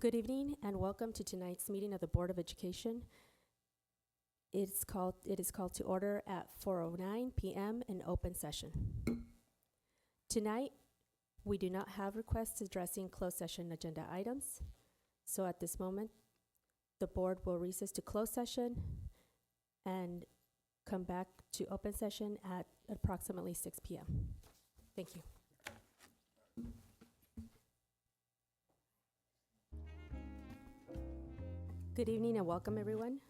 Good evening and welcome to tonight's meeting of the Board of Education. It is called to order at 4:09 p.m. in open session. Tonight, we do not have requests addressing closed session agenda items. So at this moment, the board will recess to closed session and come back to open session at approximately 6 p.m. Thank you. Good evening and welcome, everyone.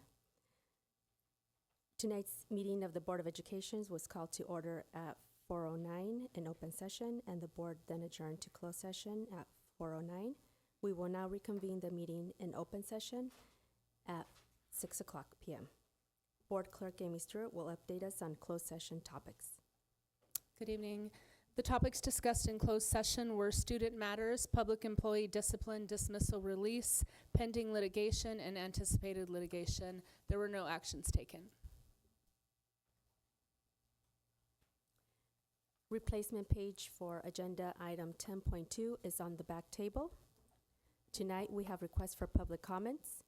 Tonight's meeting of the Board of Education was called to order at 4:09 in open session, and the board then adjourned to closed session at 4:09. We will now reconvene the meeting in open session at 6 o'clock p.m. Board Clerk Amy Stewart will update us on closed session topics. Good evening. The topics discussed in closed session were student matters, public employee discipline, dismissal release, pending litigation, and anticipated litigation. There were no actions taken. Replacement page for agenda item 10.2 is on the back table. Tonight, we have requests for public comments.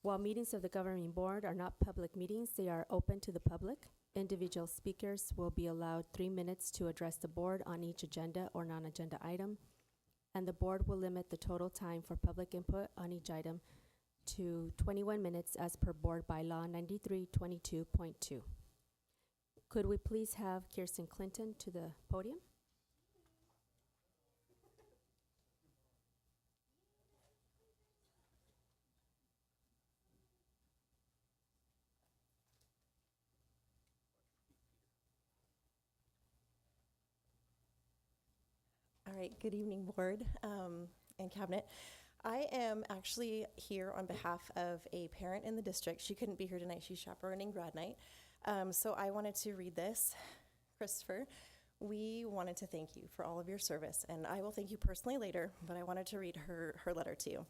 While meetings of the governing board are not public meetings, they are open to the public. Individual speakers will be allowed 3 minutes to address the board on each agenda or non-agenda item, and the board will limit the total time for public input on each item to 21 minutes as per board bylaw 9322.2. Could we please have Kirsten Clinton to the podium? All right, good evening, board and cabinet. I am actually here on behalf of a parent in the district. She couldn't be here tonight. She's chaperoning grad night. So I wanted to read this. Christopher, we wanted to thank you for all of your service, and I will thank you personally later, but I wanted to read her letter to you.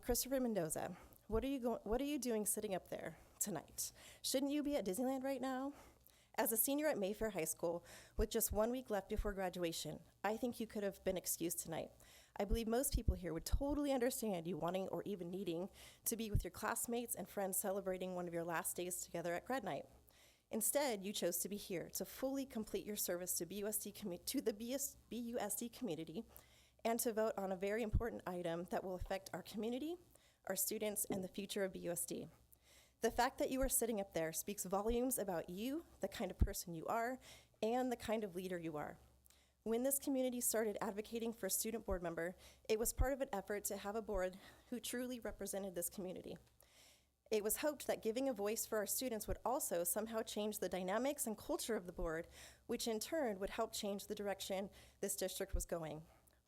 Christopher Mendoza, what are you doing sitting up there tonight? Shouldn't you be at Disneyland right now? As a senior at Mayfair High School, with just 1 week left before graduation, I think you could have been excused tonight. I believe most people here would totally understand you wanting or even needing to be with your classmates and friends celebrating one of your last days together at grad night. Instead, you chose to be here to fully complete your service to the BUSD community and to vote on a very important item that will affect our community, our students, and the future of BUSD. The fact that you are sitting up there speaks volumes about you, the kind of person you are, and the kind of leader you are. When this community started advocating for a student board member, it was part of an effort to have a board who truly represented this community. It was hoped that giving a voice for our students would also somehow change the dynamics and culture of the board, which in turn would help change the direction this district was going.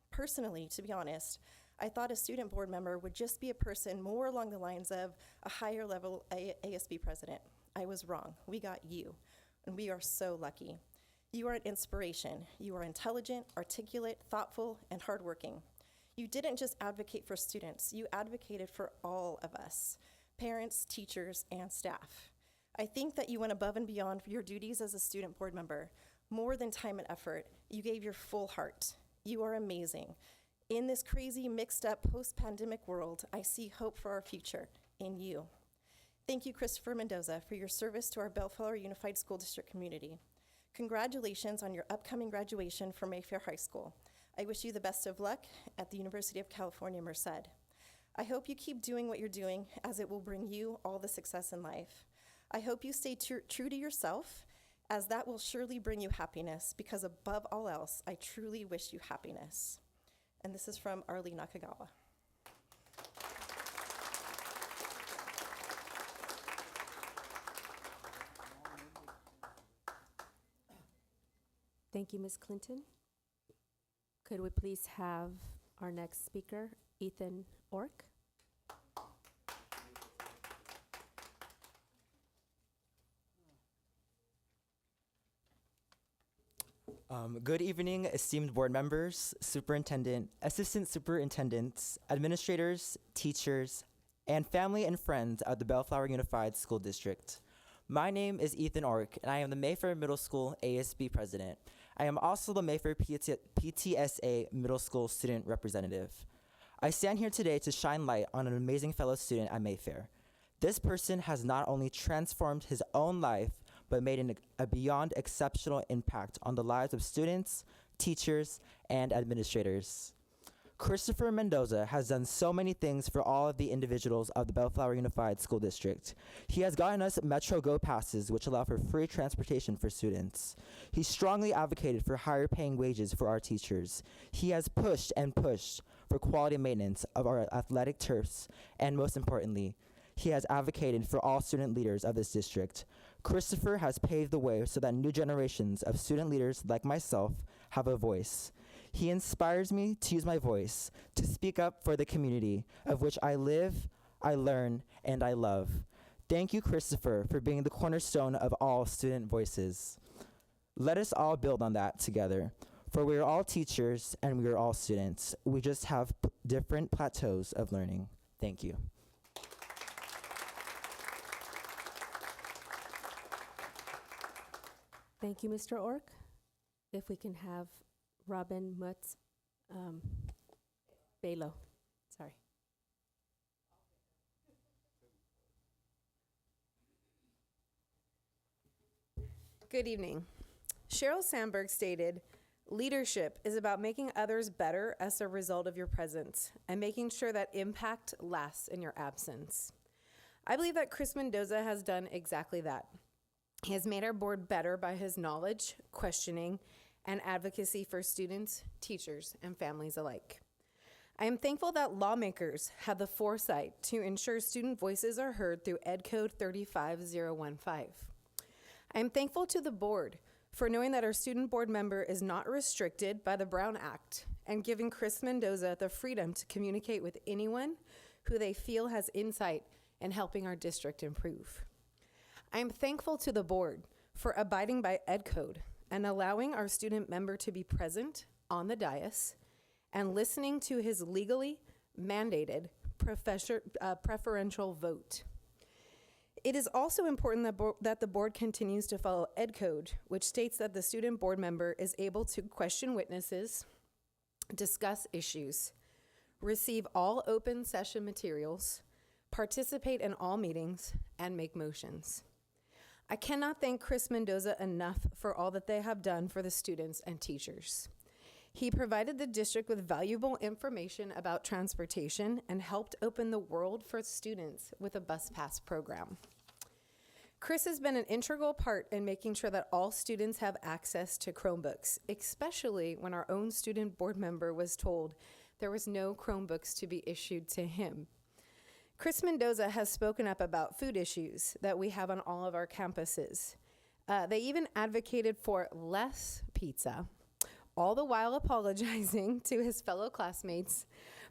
Personally, to be honest, I thought a student board member would just be a person more along the lines of a higher level ASB president. I was wrong. We got you, and we are so lucky. You are an inspiration. You are intelligent, articulate, thoughtful, and hardworking. You didn't just advocate for students, you advocated for all of us, parents, teachers, and staff. I think that you went above and beyond for your duties as a student board member. More than time and effort, you gave your full heart. You are amazing. In this crazy, mixed-up, post-pandemic world, I see hope for our future in you. Thank you, Christopher Mendoza, for your service to our Bellflower Unified School District community. Congratulations on your upcoming graduation from Mayfair High School. I wish you the best of luck at the University of California, Merced. I hope you keep doing what you're doing, as it will bring you all the success in life. I hope you stay true to yourself, as that will surely bring you happiness, because above all else, I truly wish you happiness. And this is from Arlie Nakagawa. Thank you, Ms. Clinton. Could we please have our next speaker, Ethan Ork? Good evening, esteemed board members, superintendent, assistant superintendents, administrators, teachers, and family and friends of the Bellflower Unified School District. My name is Ethan Ork, and I am the Mayfair Middle School ASB president. I am also the Mayfair PTSA Middle School student representative. I stand here today to shine light on an amazing fellow student at Mayfair. This person has not only transformed his own life, but made a beyond exceptional impact on the lives of students, teachers, and administrators. Christopher Mendoza has done so many things for all of the individuals of the Bellflower Unified School District. He has gotten us Metro Go passes, which allow for free transportation for students. He strongly advocated for higher paying wages for our teachers. He has pushed and pushed for quality maintenance of our athletic turfs, and most importantly, he has advocated for all student leaders of this district. Christopher has paved the way so that new generations of student leaders like myself have a voice. He inspires me to use my voice to speak up for the community of which I live, I learn, and I love. Thank you, Christopher, for being the cornerstone of all student voices. Let us all build on that together, for we are all teachers and we are all students. We just have different plateaus of learning. Thank you. Thank you, Mr. Ork. If we can have Robin Mutz Balo. Sorry. Good evening. Sheryl Sandberg stated, "Leadership is about making others better as a result of your presence and making sure that impact lasts in your absence." I believe that Chris Mendoza has done exactly that. He has made our board better by his knowledge, questioning, and advocacy for students, teachers, and families alike. I am thankful that lawmakers have the foresight to ensure student voices are heard through Ed Code 35015. I am thankful to the board for knowing that our student board member is not restricted by the Brown Act and giving Chris Mendoza the freedom to communicate with anyone who they feel has insight in helping our district improve. I am thankful to the board for abiding by Ed Code and allowing our student member to be present on the dais and listening to his legally mandated preferential vote. It is also important that the board continues to follow Ed Code, which states that the student board member is able to question witnesses, discuss issues, receive all open session materials, participate in all meetings, and make motions. I cannot thank Chris Mendoza enough for all that they have done for the students and teachers. He provided the district with valuable information about transportation and helped open the world for students with a bus pass program. Chris has been an integral part in making sure that all students have access to Chromebooks, especially when our own student board member was told there was no Chromebooks to be issued to him. Chris Mendoza has spoken up about food issues that we have on all of our campuses. They even advocated for less pizza, all the while apologizing to his fellow classmates,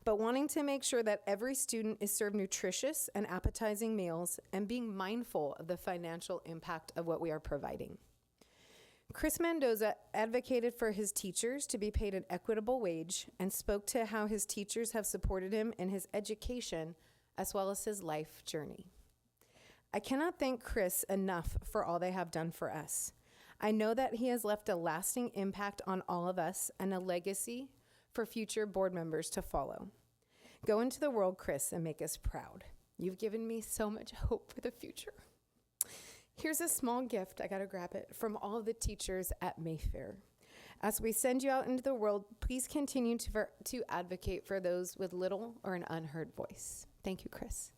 but wanting to make sure that every student is served nutritious and appetizing meals and being mindful of the financial impact of what we are providing. Chris Mendoza advocated for his teachers to be paid an equitable wage and spoke to how his teachers have supported him in his education as well as his life journey. I cannot thank Chris enough for all they have done for us. I know that he has left a lasting impact on all of us and a legacy for future board members to follow. Go into the world, Chris, and make us proud. You've given me so much hope for the future. Here's a small gift, I gotta grab it, from all of the teachers at Mayfair. As we send you out into the world, please continue to advocate for those with little or an unheard voice. Thank you, Chris.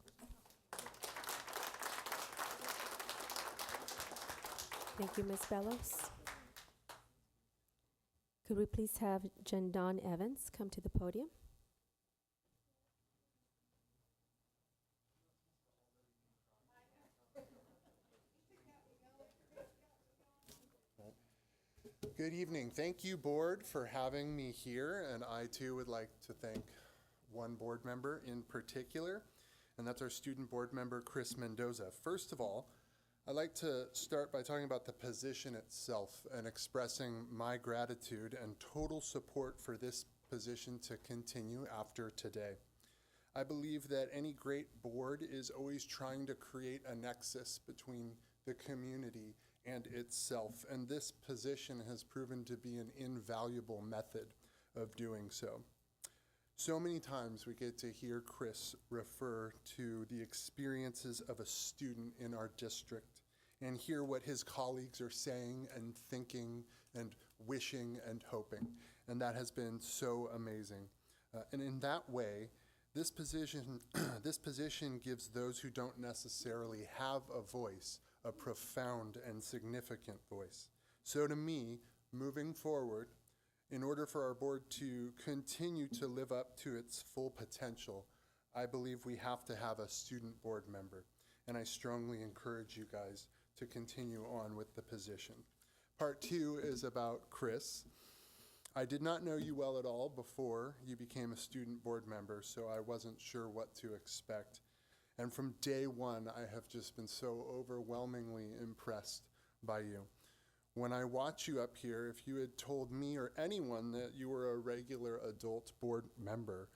Thank you, Ms. Bellows. Could we please have Jandon Evans come to the podium? Good evening. Thank you, board, for having me here. And I, too, would like to thank one board member in particular, and that's our student board member, Chris Mendoza. First of all, I'd like to start by talking about the position itself and expressing my gratitude and total support for this position to continue after today. I believe that any great board is always trying to create a nexus between the community and itself, and this position has proven to be an invaluable method of doing so. So many times we get to hear Chris refer to the experiences of a student in our district and hear what his colleagues are saying and thinking and wishing and hoping. And that has been so amazing. And in that way, this position, this position gives those who don't necessarily have a voice a profound and significant voice. So to me, moving forward, in order for our board to continue to live up to its full potential, I believe we have to have a student board member. And I strongly encourage you guys to continue on with the position. Part 2 is about Chris. I did not know you well at all before you became a student board member, so I wasn't sure what to expect. And from day one, I have just been so overwhelmingly impressed by you. When I watch you up here, if you had told me or anyone that you were a regular adult board member,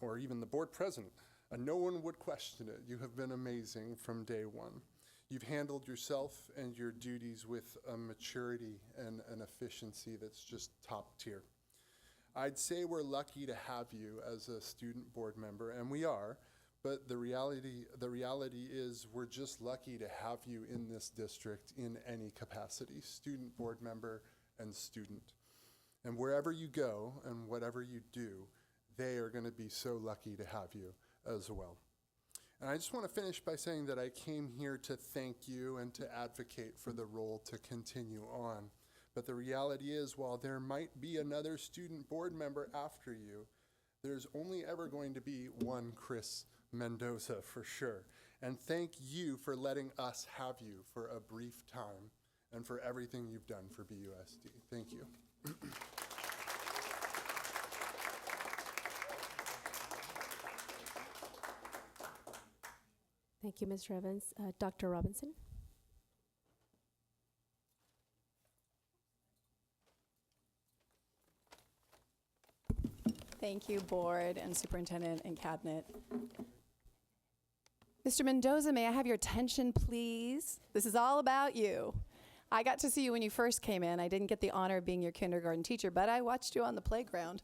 or even the board president, no one would question it. You have been amazing from day one. You've handled yourself and your duties with a maturity and an efficiency that's just top tier. I'd say we're lucky to have you as a student board member, and we are, but the reality is we're just lucky to have you in this district in any capacity, student board member and student. And wherever you go and whatever you do, they are going to be so lucky to have you as well. And I just want to finish by saying that I came here to thank you and to advocate for the role to continue on. But the reality is, while there might be another student board member after you, there's only ever going to be one Chris Mendoza for sure. And thank you for letting us have you for a brief time and for everything you've done for BUSD. Thank you. Thank you, Mr. Evans. Dr. Robinson? Thank you, board and superintendent and cabinet. Mr. Mendoza, may I have your attention, please? This is all about you. I got to see you when you first came in. I didn't get the honor of being your kindergarten teacher, but I watched you on the playground.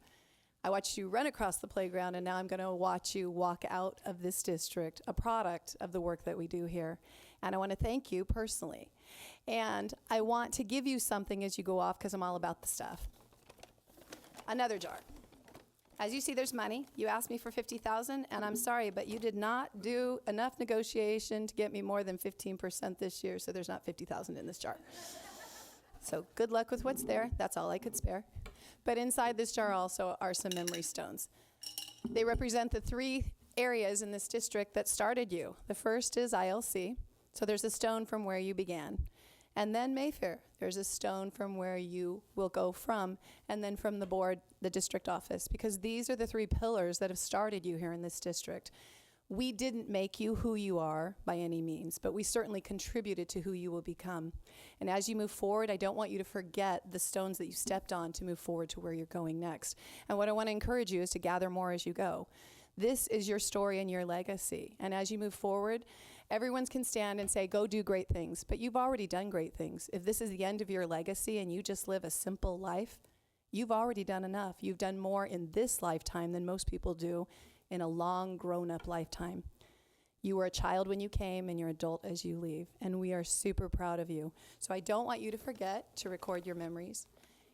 I watched you run across the playground, and now I'm going to watch you walk out of this district, a product of the work that we do here. And I want to thank you personally. And I want to give you something as you go off, because I'm all about the stuff. Another jar. As you see, there's money. You asked me for $50,000, and I'm sorry, but you did not do enough negotiation to get me more than 15% this year, so there's not $50,000 in this jar. So good luck with what's there. That's all I could spare. But inside this jar also are some memory stones. They represent the 3 areas in this district that started you. The first is ILC, so there's a stone from where you began. And then Mayfair, there's a stone from where you will go from, and then from the board, the district office, because these are the 3 pillars that have started you here in this district. We didn't make you who you are by any means, but we certainly contributed to who you will become. And as you move forward, I don't want you to forget the stones that you stepped on to move forward to where you're going next. And what I want to encourage you is to gather more as you go. This is your story and your legacy. And as you move forward, everyone can stand and say, go do great things, but you've already done great things. If this is the end of your legacy and you just live a simple life, you've already done enough. You've done more in this lifetime than most people do in a long grown-up lifetime. You were a child when you came and you're adult as you leave, and we are super proud of you. So I don't want you to forget to record your memories.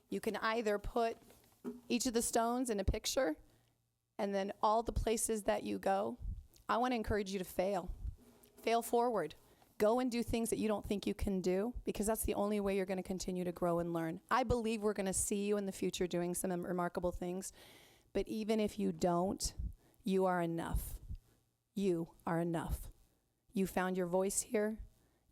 You can either put each of the stones in a picture and then all the places that you go. I want to encourage you to fail. Fail forward. Go and do things that you don't think you can do, because that's the only way you're going to continue to grow and learn. I believe we're going to see you in the future doing some remarkable things, but even if you don't, you are enough. You are enough. You found your voice here.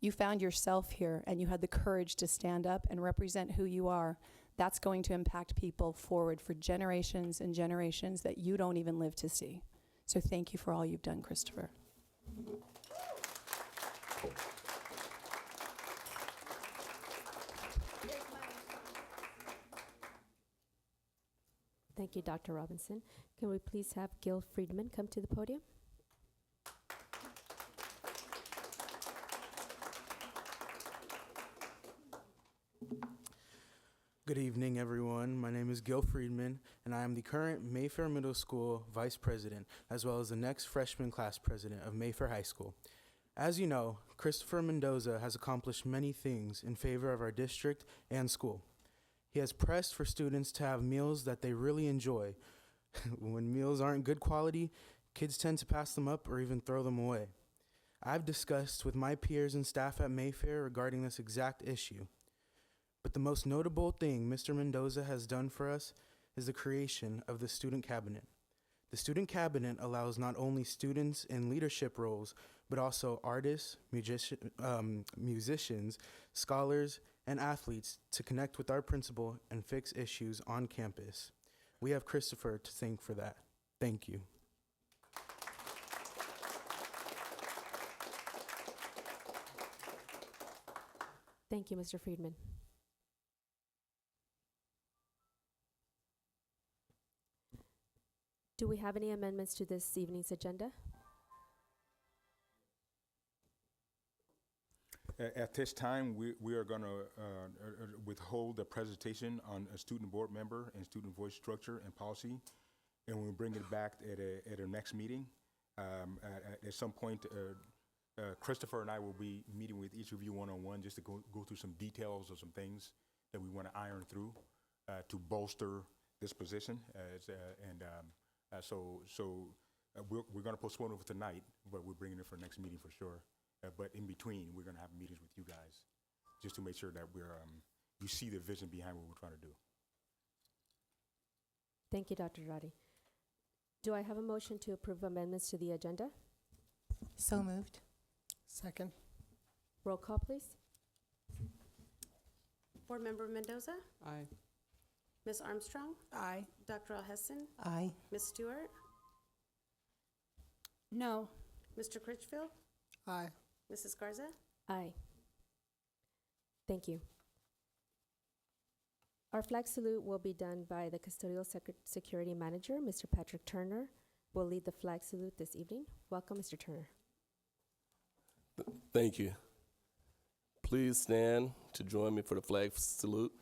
You found yourself here, and you had the courage to stand up and represent who you are. That's going to impact people forward for generations and generations that you don't even live to see. So thank you for all you've done, Christopher. Thank you, Dr. Robinson. Can we please have Gil Friedman come to the podium? Good evening, everyone. My name is Gil Friedman, and I am the current Mayfair Middle School Vice President, as well as the next freshman class president of Mayfair High School. As you know, Christopher Mendoza has accomplished many things in favor of our district and school. He has pressed for students to have meals that they really enjoy. When meals aren't good quality, kids tend to pass them up or even throw them away. I've discussed with my peers and staff at Mayfair regarding this exact issue. But the most notable thing Mr. Mendoza has done for us is the creation of the Student Cabinet. The Student Cabinet allows not only students in leadership roles, but also artists, musicians, scholars, and athletes to connect with our principal and fix issues on campus. We have Christopher to thank for that. Thank you. Thank you, Mr. Friedman. Do we have any amendments to this evening's agenda? At this time, we are going to withhold the presentation on a student board member and student voice structure and policy, and we'll bring it back at our next meeting. At some point, Christopher and I will be meeting with each of you one-on-one just to go through some details of some things that we want to iron through to bolster this position. We're going to postpone it for tonight, but we're bringing it for next meeting for sure. But in between, we're going to have meetings with you guys just to make sure that you see the vision behind what we're trying to do. Thank you, Dr. Roddy. Do I have a motion to approve amendments to the agenda? So moved. Second. Roll call, please. Board Member Mendoza? Aye. Ms. Armstrong? Aye. Dr. Alhesson? Aye. Ms. Stewart? No. Mr. Critchfield? Aye. Mrs. Garza? Aye. Thank you. Our flag salute will be done by the Custodial Security Manager, Mr. Patrick Turner, will lead the flag salute this evening. Welcome, Mr. Turner. Thank you. Please stand to join me for the flag salute.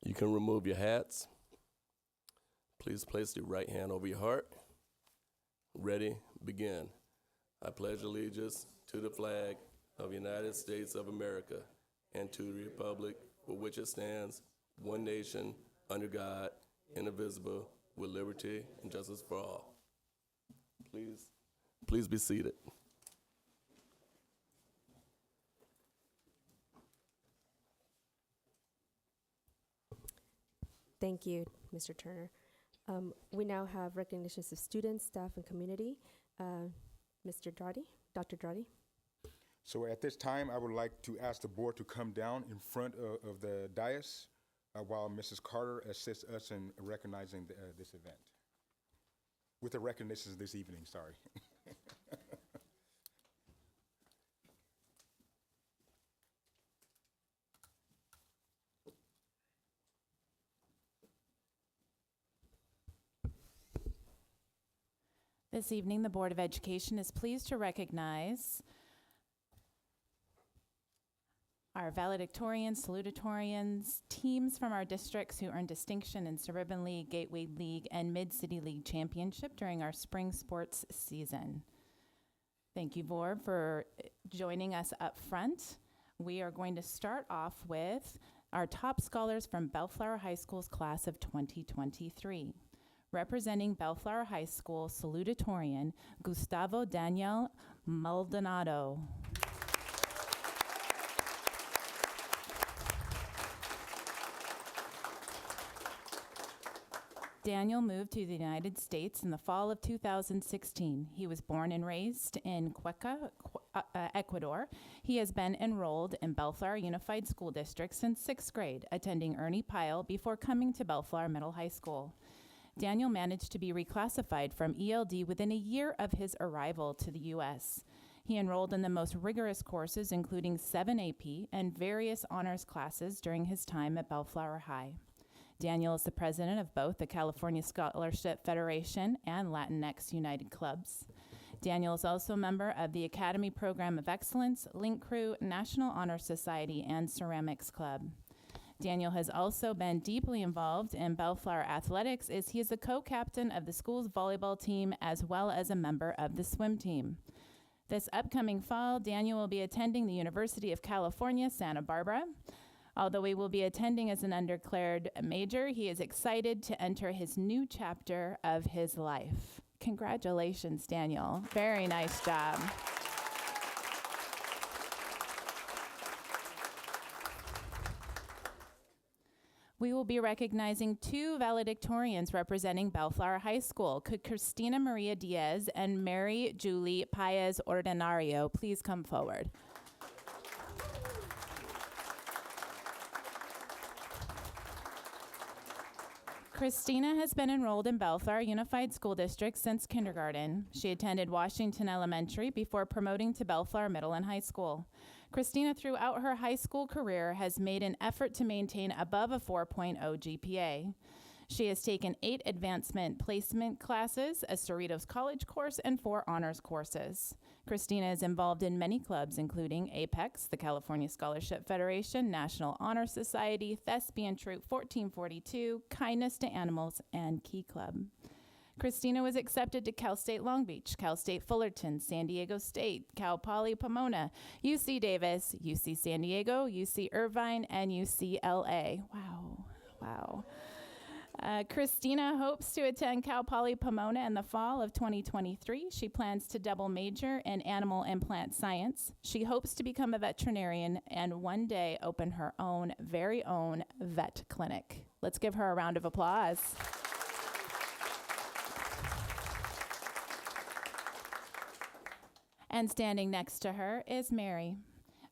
You can remove your hats. Please place your right hand over your heart. Ready, begin. I pledge allegiance to the flag of the United States of America and to the republic for which it stands, one nation, under God, indivisible, with liberty and justice for all. Please be seated. Thank you, Mr. Turner. We now have recognitions of students, staff, and community. Mr. Dr. Dottie. So at this time, I would like to ask the board to come down in front of the dais while Mrs. Carter assists us in recognizing this event. With the recognitions this evening, sorry. This evening, the Board of Education is pleased to recognize our valedictorians, salutatorians, teams from our districts who earned distinction in Suburban League, Gateway League, and Mid-City League Championship during our spring sports season. Thank you, Board, for joining us up front. We are going to start off with our top scholars from Bellflower High School's class of 2023. Representing Bellflower High School, salutatorian Gustavo Daniel Maldonado. Daniel moved to the United States in the fall of 2016. He was born and raised in Cuenca, Ecuador. He has been enrolled in Bellflower Unified School District since 6th grade, attending Ernie Pyle before coming to Bellflower Middle High School. Daniel managed to be reclassified from ELD within a year of his arrival to the U.S. He enrolled in the most rigorous courses, including 7 AP and various honors classes during his time at Bellflower High. Daniel is the president of both the California Scholarship Federation and Latinx United Clubs. Daniel is also a member of the Academy Program of Excellence, Link Crew, National Honor Society, and Ceramics Club. Daniel has also been deeply involved in Bellflower athletics as he is a co-captain of the school's volleyball team as well as a member of the swim team. This upcoming fall, Daniel will be attending the University of California, Santa Barbara. Although he will be attending as an undeclared major, he is excited to enter his new chapter of his life. Congratulations, Daniel. Very nice job. We will be recognizing two valedictorians representing Bellflower High School. Could Christina Maria Diaz and Mary Julie Paez Ordinario please come forward? Christina has been enrolled in Bellflower Unified School District since kindergarten. She attended Washington Elementary before promoting to Bellflower Middle and High School. Christina, throughout her high school career, has made an effort to maintain above a 4.0 GPA. She has taken 8 advancement placement classes, a Cerritos College course, and 4 honors courses. Christina is involved in many clubs, including Apex, the California Scholarship Federation, National Honor Society, Thespian Troop 1442, Kindness to Animals, and Key Club. Christina was accepted to Cal State Long Beach, Cal State Fullerton, San Diego State, Cal Poly Pomona, UC Davis, UC San Diego, UC Irvine, and UCLA. Wow. Christina hopes to attend Cal Poly Pomona in the fall of 2023. She plans to double major in animal and plant science. She hopes to become a veterinarian and one day open her very own vet clinic. Let's give her a round of applause. And standing next to her is Mary.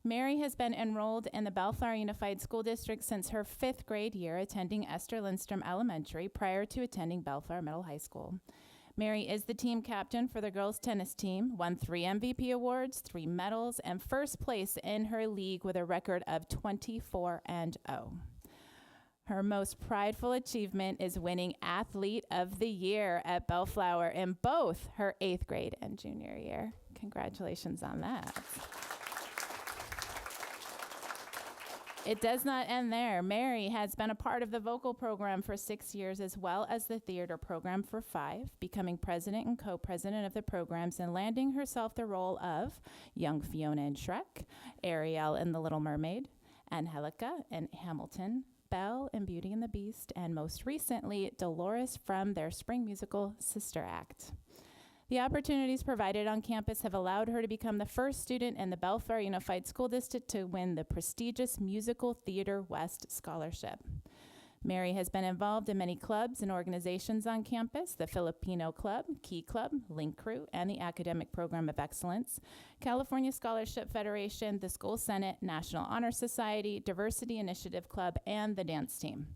Mary has been enrolled in the Bellflower Unified School District since her 5th grade year, attending Esther Lindstrom Elementary prior to attending Bellflower Middle High School. Mary is the team captain for the girls' tennis team, won 3 MVP awards, 3 medals, and first place in her league with a record of 24-0. Her most prideful achievement is winning Athlete of the Year at Bellflower in both her 8th grade and junior year. Congratulations on that. It does not end there. Mary has been a part of the vocal program for 6 years as well as the theater program for 5, becoming president and co-president of the programs and landing herself the role of young Fiona in Shrek, Ariel in The Little Mermaid, Angelica in Hamilton, Belle in Beauty and the Beast, and most recently, Dolores from their spring musical Sister Act. The opportunities provided on campus have allowed her to become the first student in the Bellflower Unified School District to win the prestigious Musical Theater West Scholarship. Mary has been involved in many clubs and organizations on campus: the Filipino Club, Key Club, Link Crew, and the Academic Program of Excellence, California Scholarship Federation, the School Senate, National Honor Society, Diversity Initiative Club, and the dance team.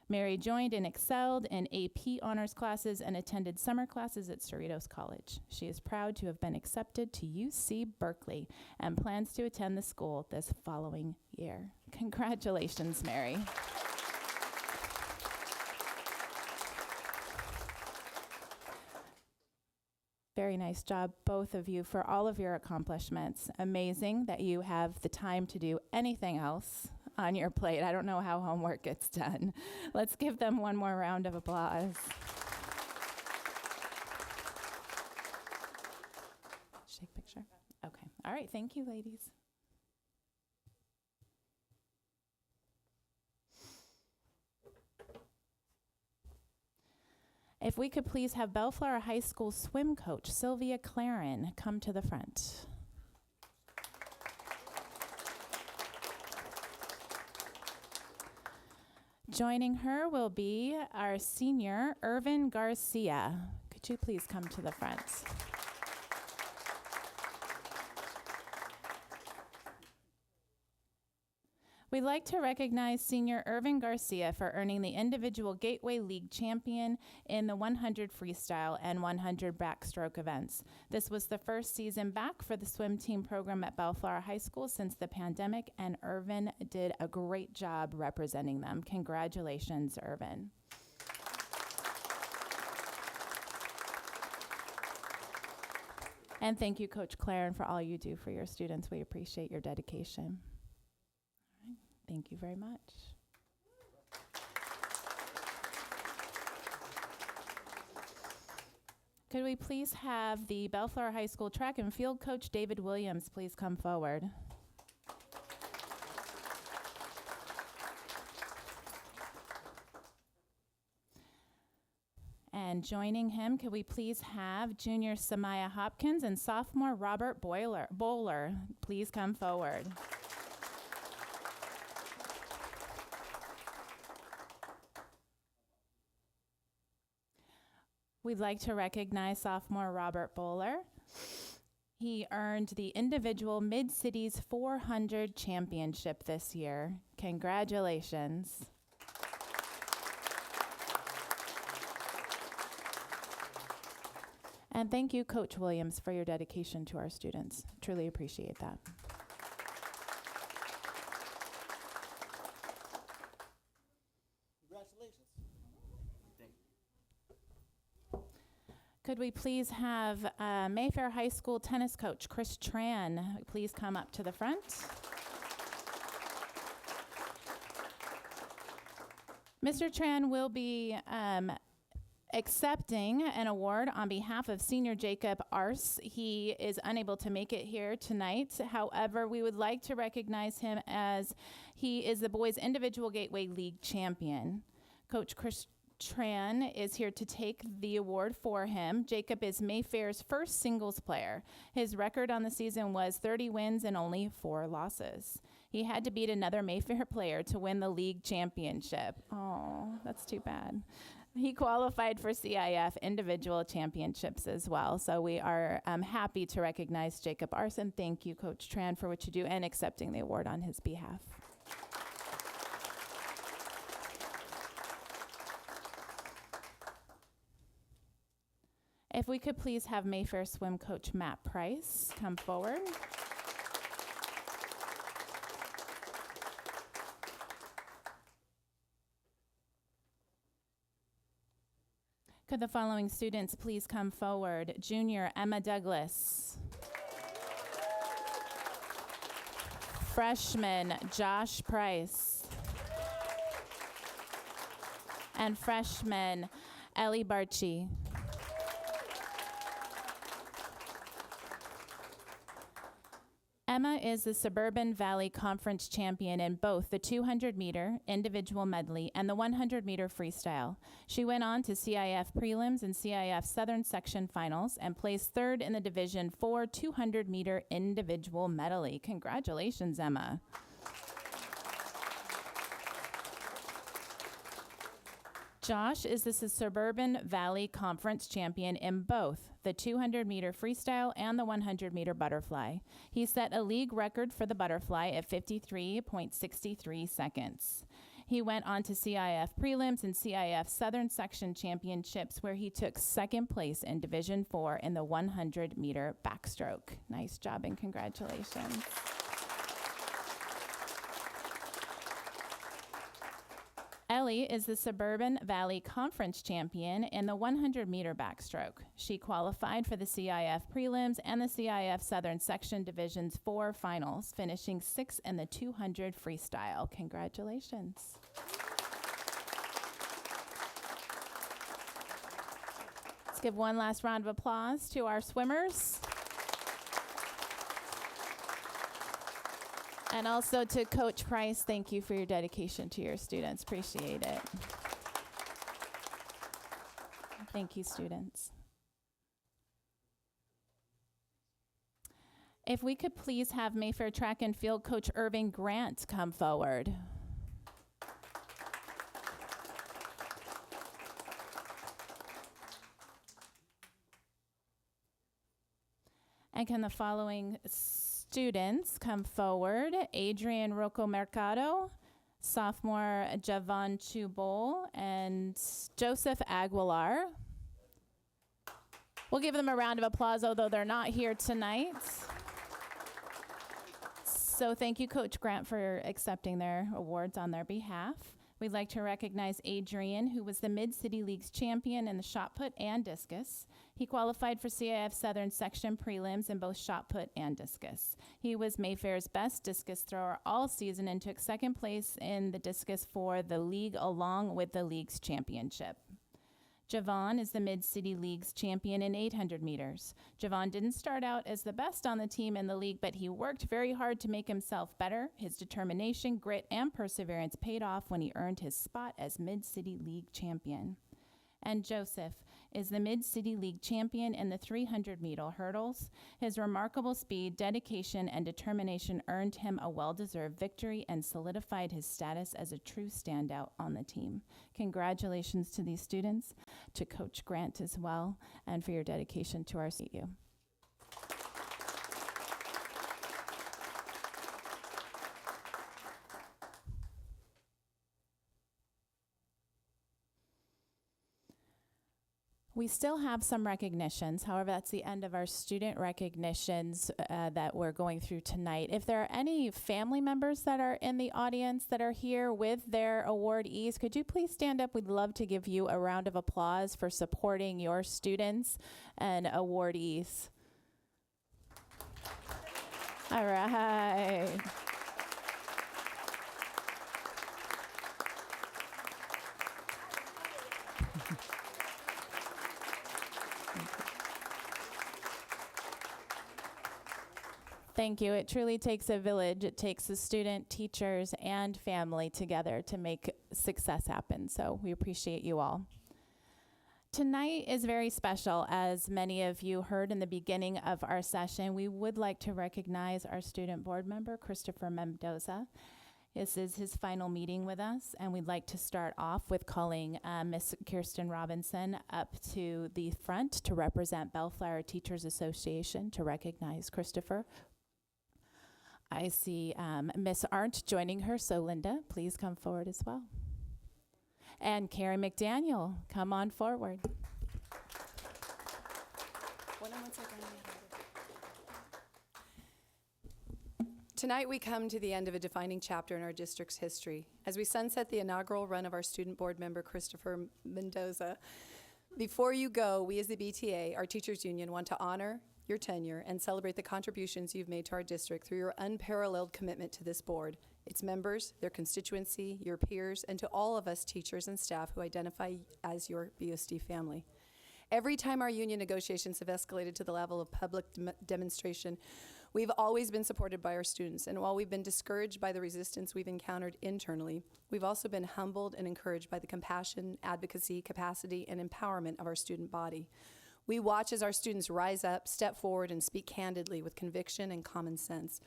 Mary joined and excelled in AP honors classes and attended summer classes at Cerritos College. She is proud to have been accepted to UC Berkeley and plans to attend the school this following year. Congratulations, Mary. Very nice job, both of you, for all of your accomplishments. Amazing that you have the time to do anything else on your plate. I don't know how homework gets done. Let's give them one more round of applause. Shake picture? Okay. All right. Thank you, ladies. If we could please have Bellflower High School swim coach Sylvia Claren come to the front. Joining her will be our senior, Irvin Garcia. Could you please come to the front? We'd like to recognize senior Irvin Garcia for earning the individual Gateway League champion in the 100 freestyle and 100 backstroke events. This was the first season back for the swim team program at Bellflower High School since the pandemic, and Irvin did a great job representing them. Congratulations, Irvin. And thank you, Coach Claren, for all you do for your students. We appreciate your dedication. Thank you very much. Could we please have the Bellflower High School track and field coach David Williams please come forward? And joining him, could we please have junior Samaya Hopkins and sophomore Robert Bowler please come forward? We'd like to recognize sophomore Robert Bowler. He earned the individual Mid-Cities 400 championship this year. Congratulations. And thank you, Coach Williams, for your dedication to our students. Truly appreciate that. Could we please have Mayfair High School tennis coach Chris Tran please come up to the front? Mr. Tran will be accepting an award on behalf of senior Jacob Arce. He is unable to make it here tonight. However, we would like to recognize him as he is the boys individual Gateway League champion. Coach Chris Tran is here to take the award for him. Jacob is Mayfair's first singles player. His record on the season was 30 wins and only 4 losses. He had to beat another Mayfair player to win the league championship. Oh, that's too bad. He qualified for CIF individual championships as well. So we are happy to recognize Jacob Arce. Thank you, Coach Tran, for what you do and accepting the award on his behalf. If we could please have Mayfair swim coach Matt Price come forward. Could the following students please come forward? Junior Emma Douglas. Freshman Josh Price. And freshman Ellie Barchi. Emma is the Suburban Valley Conference champion in both the 200-meter individual medley and the 100-meter freestyle. She went on to CIF prelims and CIF Southern Section finals and placed third in the Division IV 200-meter individual medley. Congratulations, Emma. Josh is the Suburban Valley Conference champion in both the 200-meter freestyle and the 100-meter butterfly. He set a league record for the butterfly at 53.63 seconds. He went on to CIF prelims and CIF Southern Section championships, where he took second place in Division IV in the 100-meter backstroke. Nice job and congratulations. Ellie is the Suburban Valley Conference champion in the 100-meter backstroke. She qualified for the CIF prelims and the CIF Southern Section Divisions 4 finals, finishing 6th in the 200 freestyle. Congratulations. Let's give one last round of applause to our swimmers. And also to Coach Price, thank you for your dedication to your students. Appreciate it. Thank you, students. If we could please have Mayfair track and field coach Irving Grant come forward. And can the following students come forward? Adrian Rocco Mercado, sophomore Javon Chubol, and Joseph Aguilar. We'll give them a round of applause, although they're not here tonight. So thank you, Coach Grant, for accepting their awards on their behalf. We'd like to recognize Adrian, who was the Mid-City League's champion in the shot put and discus. He qualified for CIF Southern Section prelims in both shot put and discus. He was Mayfair's best discus thrower all season and took second place in the discus for the league along with the league's championship. Javon is the Mid-City League's champion in 800 meters. Javon didn't start out as the best on the team in the league, but he worked very hard to make himself better. His determination, grit, and perseverance paid off when he earned his spot as Mid-City League champion. And Joseph is the Mid-City League champion in the 300-meter hurdles. His remarkable speed, dedication, and determination earned him a well-deserved victory and solidified his status as a true standout on the team. Congratulations to these students, to Coach Grant as well, and for your dedication to our CU. We still have some recognitions. However, that's the end of our student recognitions that we're going through tonight. If there are any family members that are in the audience that are here with their awardees, could you please stand up? We'd love to give you a round of applause for supporting your students and awardees. All right. Thank you. It truly takes a village. It takes the student, teachers, and family together to make success happen. So we appreciate you all. Tonight is very special. As many of you heard in the beginning of our session, we would like to recognize our student board member, Christopher Mendoza. This is his final meeting with us, and we'd like to start off with calling Miss Kirsten Robinson up to the front to represent Bellflower Teachers Association to recognize Christopher. I see Miss Arndt joining her, so Linda, please come forward as well. And Karen McDaniel, come on forward. Tonight we come to the end of a defining chapter in our district's history as we sunset the inaugural run of our student board member, Christopher Mendoza. Before you go, we as the BTA, our teachers union, want to honor your tenure and celebrate the contributions you've made to our district through your unparalleled commitment to this board, its members, their constituency, your peers, and to all of us teachers and staff who identify as your BUSD family. Every time our union negotiations have escalated to the level of public demonstration, we've always been supported by our students, and while we've been discouraged by the resistance we've encountered internally, we've also been humbled and encouraged by the compassion, advocacy, capacity, and empowerment of our student body. We watch as our students rise up, step forward, and speak candidly with conviction and common sense.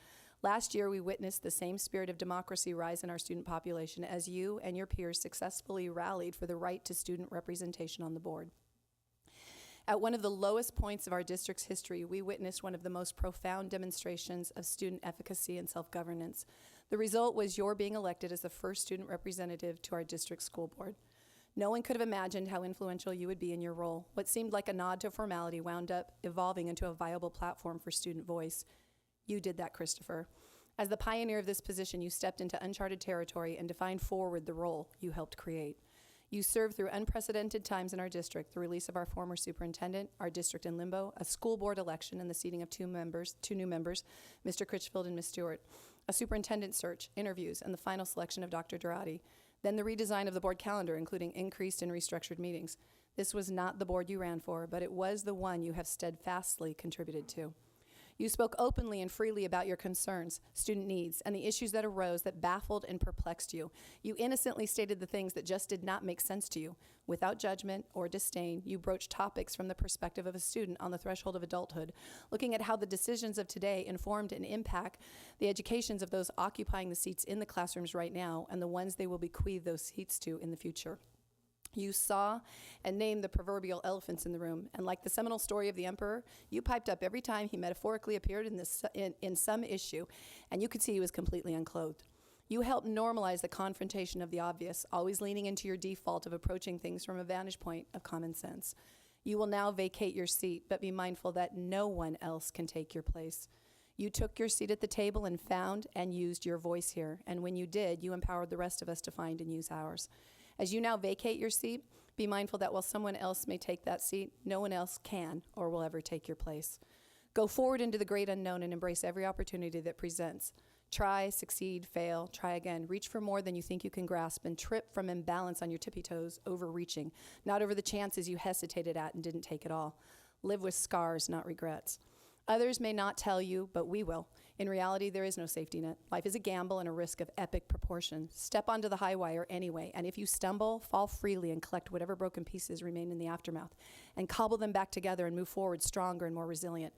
Last year, we witnessed the same spirit of democracy rise in our student population as you and your peers successfully rallied for the right to student representation on the board. At one of the lowest points of our district's history, we witnessed one of the most profound demonstrations of student efficacy and self-governance. The result was your being elected as the first student representative to our district school board. No one could have imagined how influential you would be in your role. What seemed like a nod to formality wound up evolving into a viable platform for student voice. You did that, Christopher. As the pioneer of this position, you stepped into uncharted territory and defined forward the role you helped create. You served through unprecedented times in our district, the release of our former superintendent, our district in limbo, a school board election and the seating of two new members, Mr. Critchfield and Ms. Stewart, a superintendent search, interviews, and the final selection of Dr. Durati. Then the redesign of the board calendar, including increased and restructured meetings. This was not the board you ran for, but it was the one you have steadfastly contributed to. You spoke openly and freely about your concerns, student needs, and the issues that arose that baffled and perplexed you. You innocently stated the things that just did not make sense to you. Without judgment or disdain, you broached topics from the perspective of a student on the threshold of adulthood, looking at how the decisions of today informed and impact the educations of those occupying the seats in the classrooms right now and the ones they will bequeath those seats to in the future. You saw and named the proverbial elephants in the room, and like the seminal story of the emperor, you piped up every time he metaphorically appeared in some issue, and you could see he was completely unclothed. You helped normalize the confrontation of the obvious, always leaning into your default of approaching things from a vantage point of common sense. You will now vacate your seat, but be mindful that no one else can take your place. You took your seat at the table and found and used your voice here, and when you did, you empowered the rest of us to find and use ours. As you now vacate your seat, be mindful that while someone else may take that seat, no one else can or will ever take your place. Go forward into the great unknown and embrace every opportunity that presents Try, succeed, fail, try again. Reach for more than you think you can grasp and trip from imbalance on your tippy toes, overreaching, not over the chances you hesitated at and didn't take at all. Live with scars, not regrets. Others may not tell you, but we will. In reality, there is no safety net. Life is a gamble and a risk of epic proportion. Step onto the high wire anyway, and if you stumble, fall freely and collect whatever broken pieces remain in the aftermath, and cobble them back together and move forward stronger and more resilient.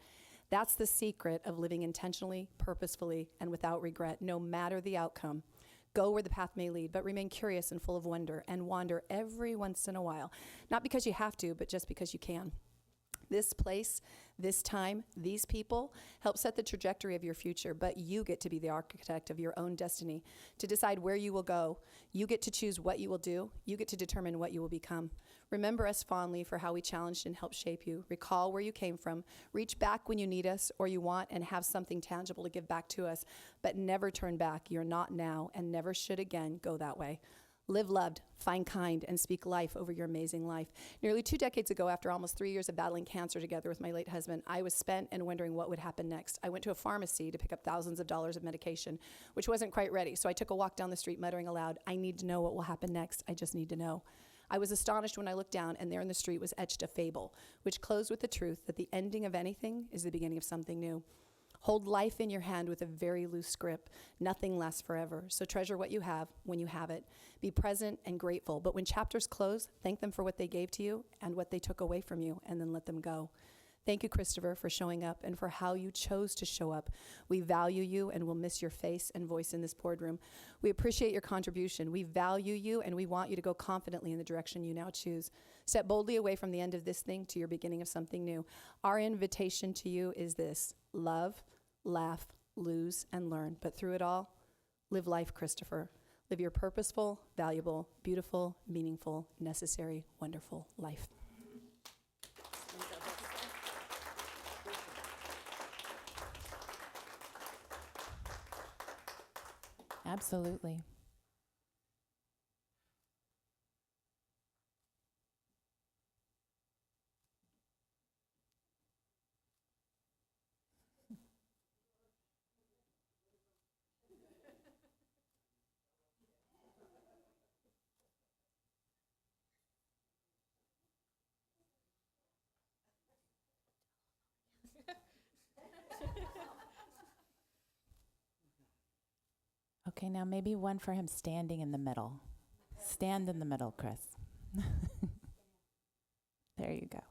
That's the secret of living intentionally, purposefully, and without regret, no matter the outcome. Go where the path may lead, but remain curious and full of wonder, and wander every once in a while. Not because you have to, but just because you can. This place, this time, these people help set the trajectory of your future, but you get to be the architect of your own destiny, to decide where you will go. You get to choose what you will do. You get to determine what you will become. Remember us fondly for how we challenged and helped shape you. Recall where you came from. Reach back when you need us or you want and have something tangible to give back to us, but never turn back. You're not now and never should again go that way. Live loved, find kind, and speak life over your amazing life. Nearly 2 decades ago, after almost 3 years of battling cancer together with my late husband, I was spent and wondering what would happen next. I went to a pharmacy to pick up thousands of dollars of medication, which wasn't quite ready. So I took a walk down the street muttering aloud, I need to know what will happen next. I just need to know. I was astonished when I looked down, and there in the street was etched a fable, which closed with the truth that the ending of anything is the beginning of something new. Hold life in your hand with a very loose grip. Nothing lasts forever, so treasure what you have when you have it. Be present and grateful, but when chapters close, thank them for what they gave to you and what they took away from you, and then let them go. Thank you, Christopher, for showing up and for how you chose to show up. We value you and will miss your face and voice in this boardroom. We appreciate your contribution. We value you and we want you to go confidently in the direction you now choose. Step boldly away from the end of this thing to your beginning of something new. Our invitation to you is this: love, laugh, lose, and learn. But through it all, live life, Christopher. Live your purposeful, valuable, beautiful, meaningful, necessary, wonderful life. Absolutely. Okay, now maybe one for him standing in the middle. Stand in the middle, Chris. There you go.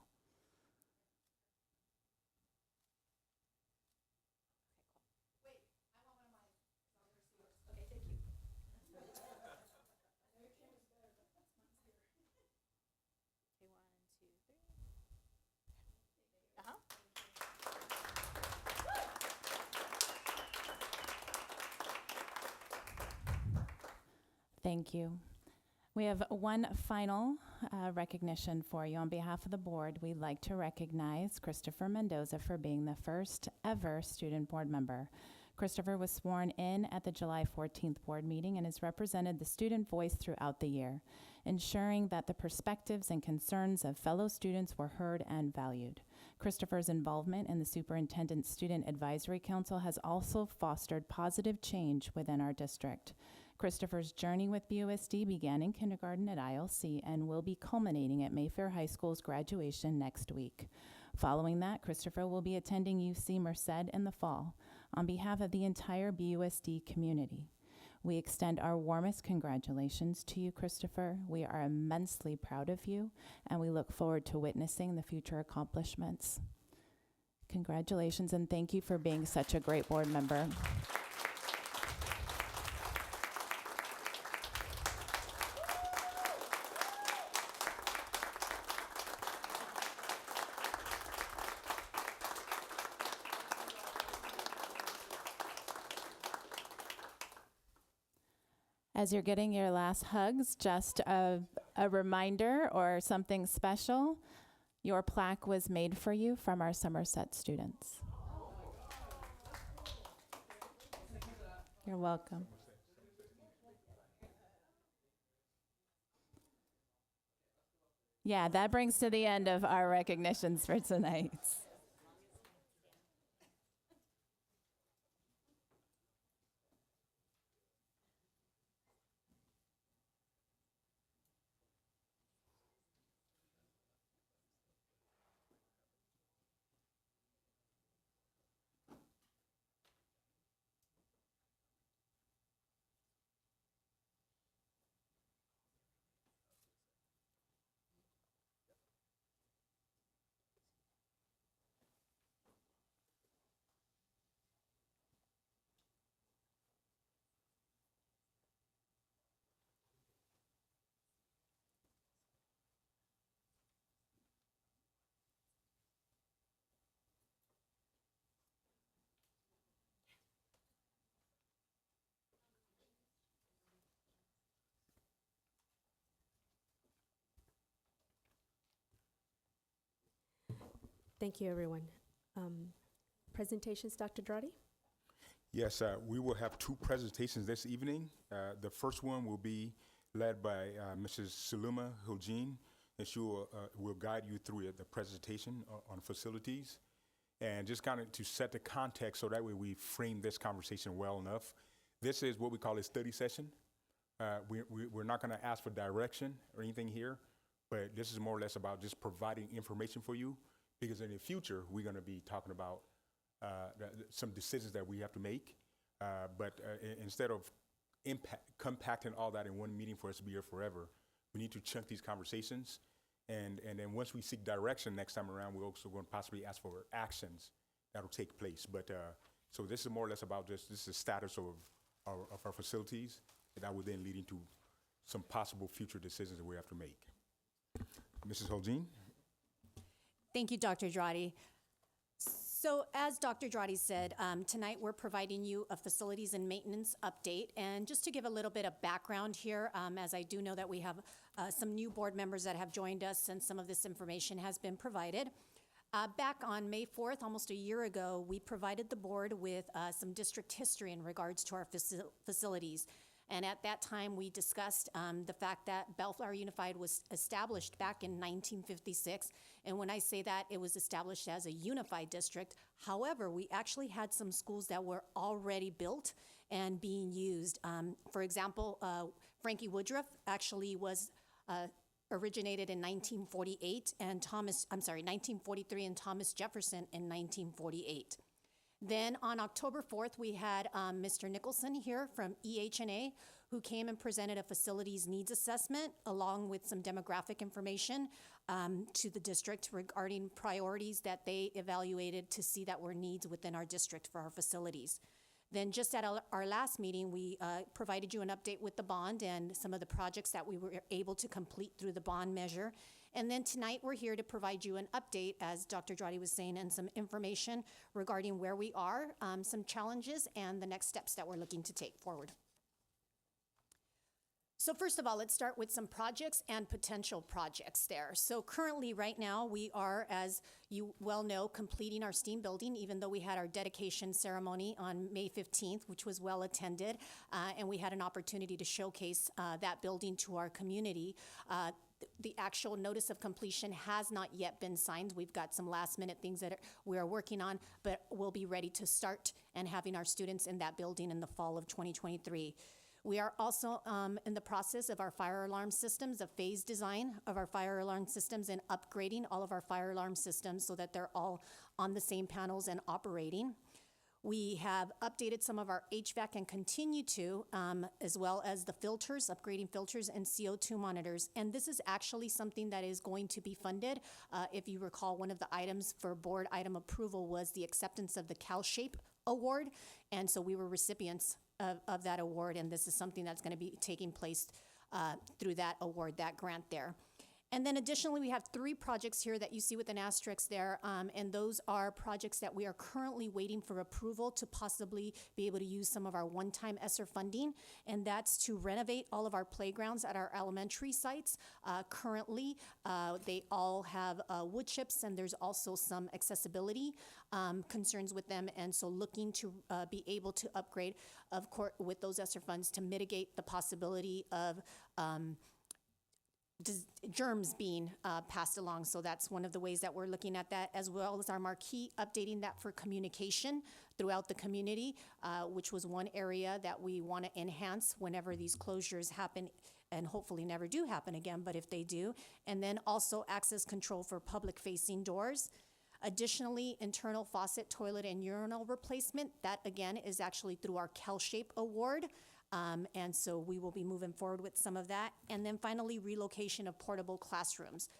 Thank you. We have one final recognition for you. On behalf of the board, we'd like to recognize Christopher Mendoza for being the first ever student board member. Christopher was sworn in at the July 14th board meeting and has represented the student voice throughout the year, ensuring that the perspectives and concerns of fellow students were heard and valued. Christopher's involvement in the Superintendent Student Advisory Council has also fostered positive change within our district. Christopher's journey with BUSD began in kindergarten at ILC and will be culminating at Mayfair High School's graduation next week. Following that, Christopher will be attending UC Merced in the fall. On behalf of the entire BUSD community, we extend our warmest congratulations to you, Christopher. We are immensely proud of you, and we look forward to witnessing the future accomplishments. Congratulations, and thank you for being such a great board member. As you're getting your last hugs, just a reminder or something special, your plaque was made for you from our Somerset students. You're welcome. Yeah, that brings to the end of our recognitions for tonight. Thank you, everyone. Presentations, Dr. Drotti? Yes, we will have two presentations this evening. The first one will be led by Mrs. Saluma Huljin, and she will guide you through the presentation on facilities. And just kind of to set the context so that way we frame this conversation well enough. This is what we call a study session. We're not going to ask for direction or anything here, but this is more or less about just providing information for you, because in the future, we're going to be talking about some decisions that we have to make. But instead of compacting all that in one meeting for us to be here forever, we need to chunk these conversations. And then once we seek direction next time around, we're also going to possibly ask for actions that will take place. But so this is more or less about this is the status of our facilities, and that will then lead into some possible future decisions that we have to make. Mrs. Huljin? Thank you, Dr. Drotti. So as Dr. Drotti said, tonight we're providing you a facilities and maintenance update. And just to give a little bit of background here, as I do know that we have some new board members that have joined us since some of this information has been provided. Back on May 4th, almost a year ago, we provided the board with some district history in regards to our facilities. And at that time, we discussed the fact that Bellflower Unified was established back in 1956. And when I say that, it was established as a unified district. However, we actually had some schools that were already built and being used. For example, Frankie Woodruff actually was originated in 1948, and 1943, and Thomas Jefferson in 1948. Then on October 4th, we had Mr. Nicholson here from EHNA, who came and presented a facilities needs assessment along with some demographic information to the district regarding priorities that they evaluated to see that were needs within our district for our facilities. Then just at our last meeting, we provided you an update with the bond and some of the projects that we were able to complete through the bond measure. And then tonight, we're here to provide you an update, as Dr. Drotti was saying, and some information regarding where we are, some challenges, and the next steps that we're looking to take forward. So first of all, let's start with some projects and potential projects there. So currently, right now, we are, as you well know, completing our STEAM building, even though we had our dedication ceremony on May 15th, which was well attended, and we had an opportunity to showcase that building to our community. The actual notice of completion has not yet been signed. We've got some last minute things that we are working on, but we'll be ready to start and having our students in that building in the fall of 2023. We are also in the process of our fire alarm systems, a phase design of our fire alarm systems, and upgrading all of our fire alarm systems so that they're all on the same panels and operating. We have updated some of our HVAC and continue to, as well as the filters, upgrading filters and CO2 monitors. And this is actually something that is going to be funded. If you recall, one of the items for board item approval was the acceptance of the CalShape Award. And so we were recipients of that award, and this is something that's going to be taking place through that award, that grant there. And then additionally, we have 3 projects here that you see with an asterisk there, and those are projects that we are currently waiting for approval to possibly be able to use some of our one-time ESSER funding, and that's to renovate all of our playgrounds at our elementary sites. Currently, they all have wood chips, and there's also some accessibility concerns with them, and so looking to be able to upgrade, of course, with those ESSER funds to mitigate the possibility of germs being passed along. So that's one of the ways that we're looking at that, as well as our marquee, updating that for communication throughout the community, which was one area that we want to enhance whenever these closures happen, and hopefully never do happen again, but if they do. And then also access control for public-facing doors. Additionally, internal faucet, toilet, and urinal replacement. That, again, is actually through our CalShape Award. And so we will be moving forward with some of that. And then finally, relocation of portable classrooms.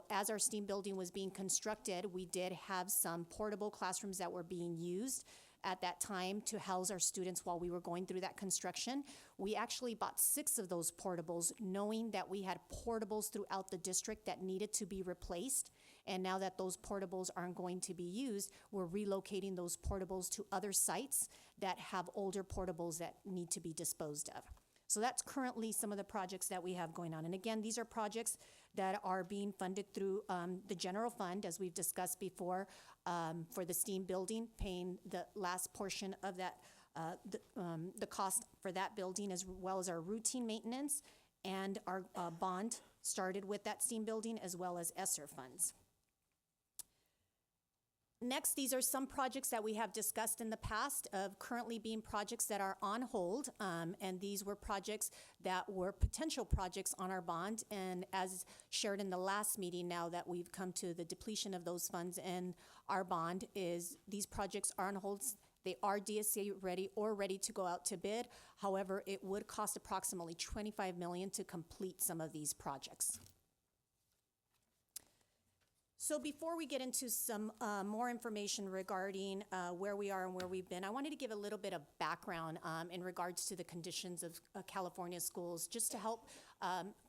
As our STEAM building was being constructed, we did have some portable classrooms that were being used at that time to house our students while we were going through that construction. We actually bought 6 of those portables, knowing that we had portables throughout the district that needed to be replaced. And now that those portables aren't going to be used, we're relocating those portables to other sites that have older portables that need to be disposed of. So that's currently some of the projects that we have going on. And again, these are projects that are being funded through the general fund, as we've discussed before, for the STEAM building, paying the last portion of that, the cost for that building, as well as our routine maintenance, and our bond started with that STEAM building, as well as ESSER funds. Next, these are some projects that we have discussed in the past of currently being projects that are on hold. And these were projects that were potential projects on our bond. And as shared in the last meeting, now that we've come to the depletion of those funds in our bond, is these projects are on hold. They are DSA ready or ready to go out to bid. However, it would cost approximately $25 million to complete some of these projects. So before we get into some more information regarding where we are and where we've been, I wanted to give a little bit of background in regards to the conditions of California schools, just to help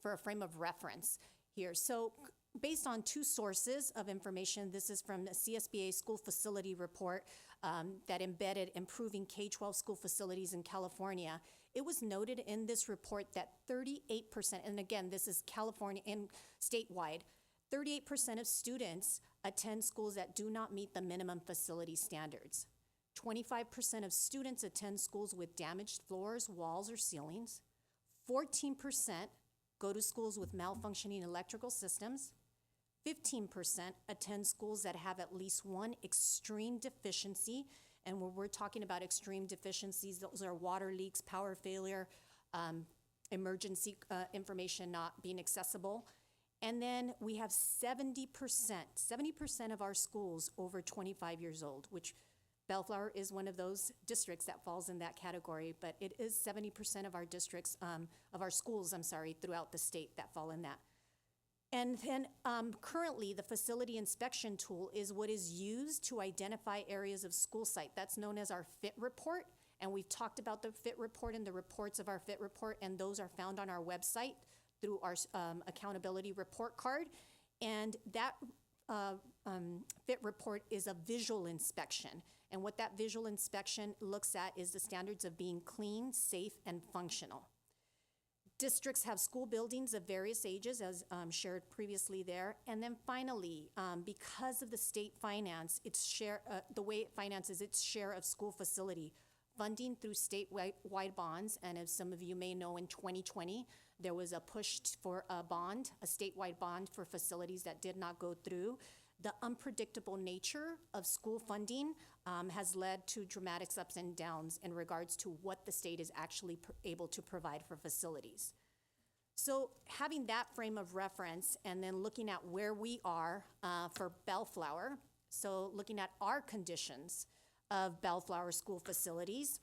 for a frame of reference here. So based on two sources of information, this is from the CSBA School Facility Report that embedded improving K-12 school facilities in California. It was noted in this report that 38%, and again, this is California and statewide, 38% of students attend schools that do not meet the minimum facility standards. 25% of students attend schools with damaged floors, walls, or ceilings. 14% go to schools with malfunctioning electrical systems. 15% attend schools that have at least one extreme deficiency. And when we're talking about extreme deficiencies, those are water leaks, power failure, emergency information not being accessible. And then we have 70% of our schools over 25 years old, which Bellflower is one of those districts that falls in that category, but it is 70% of our districts, of our schools, throughout the state that fall in that. And then currently the facility inspection tool is what is used to identify areas of school site. That's known as our FIT report. And we've talked about the FIT report and the reports of our FIT report, and those are found on our website through our accountability report card. And that FIT report is a visual inspection. And what that visual inspection looks at is the standards of being clean, safe, and functional. Districts have school buildings of various ages, as shared previously there. And then finally, because of the state finance, the way it finances its share of school facility funding through statewide bonds, and as some of you may know, in 2020, there was a push for a bond, a statewide bond for facilities that did not go through. The unpredictable nature of school funding has led to dramatic ups and downs in regards to what the state is actually able to provide for facilities. So having that frame of reference and then looking at where we are for Bellflower, so looking at our conditions of Bellflower school facilities,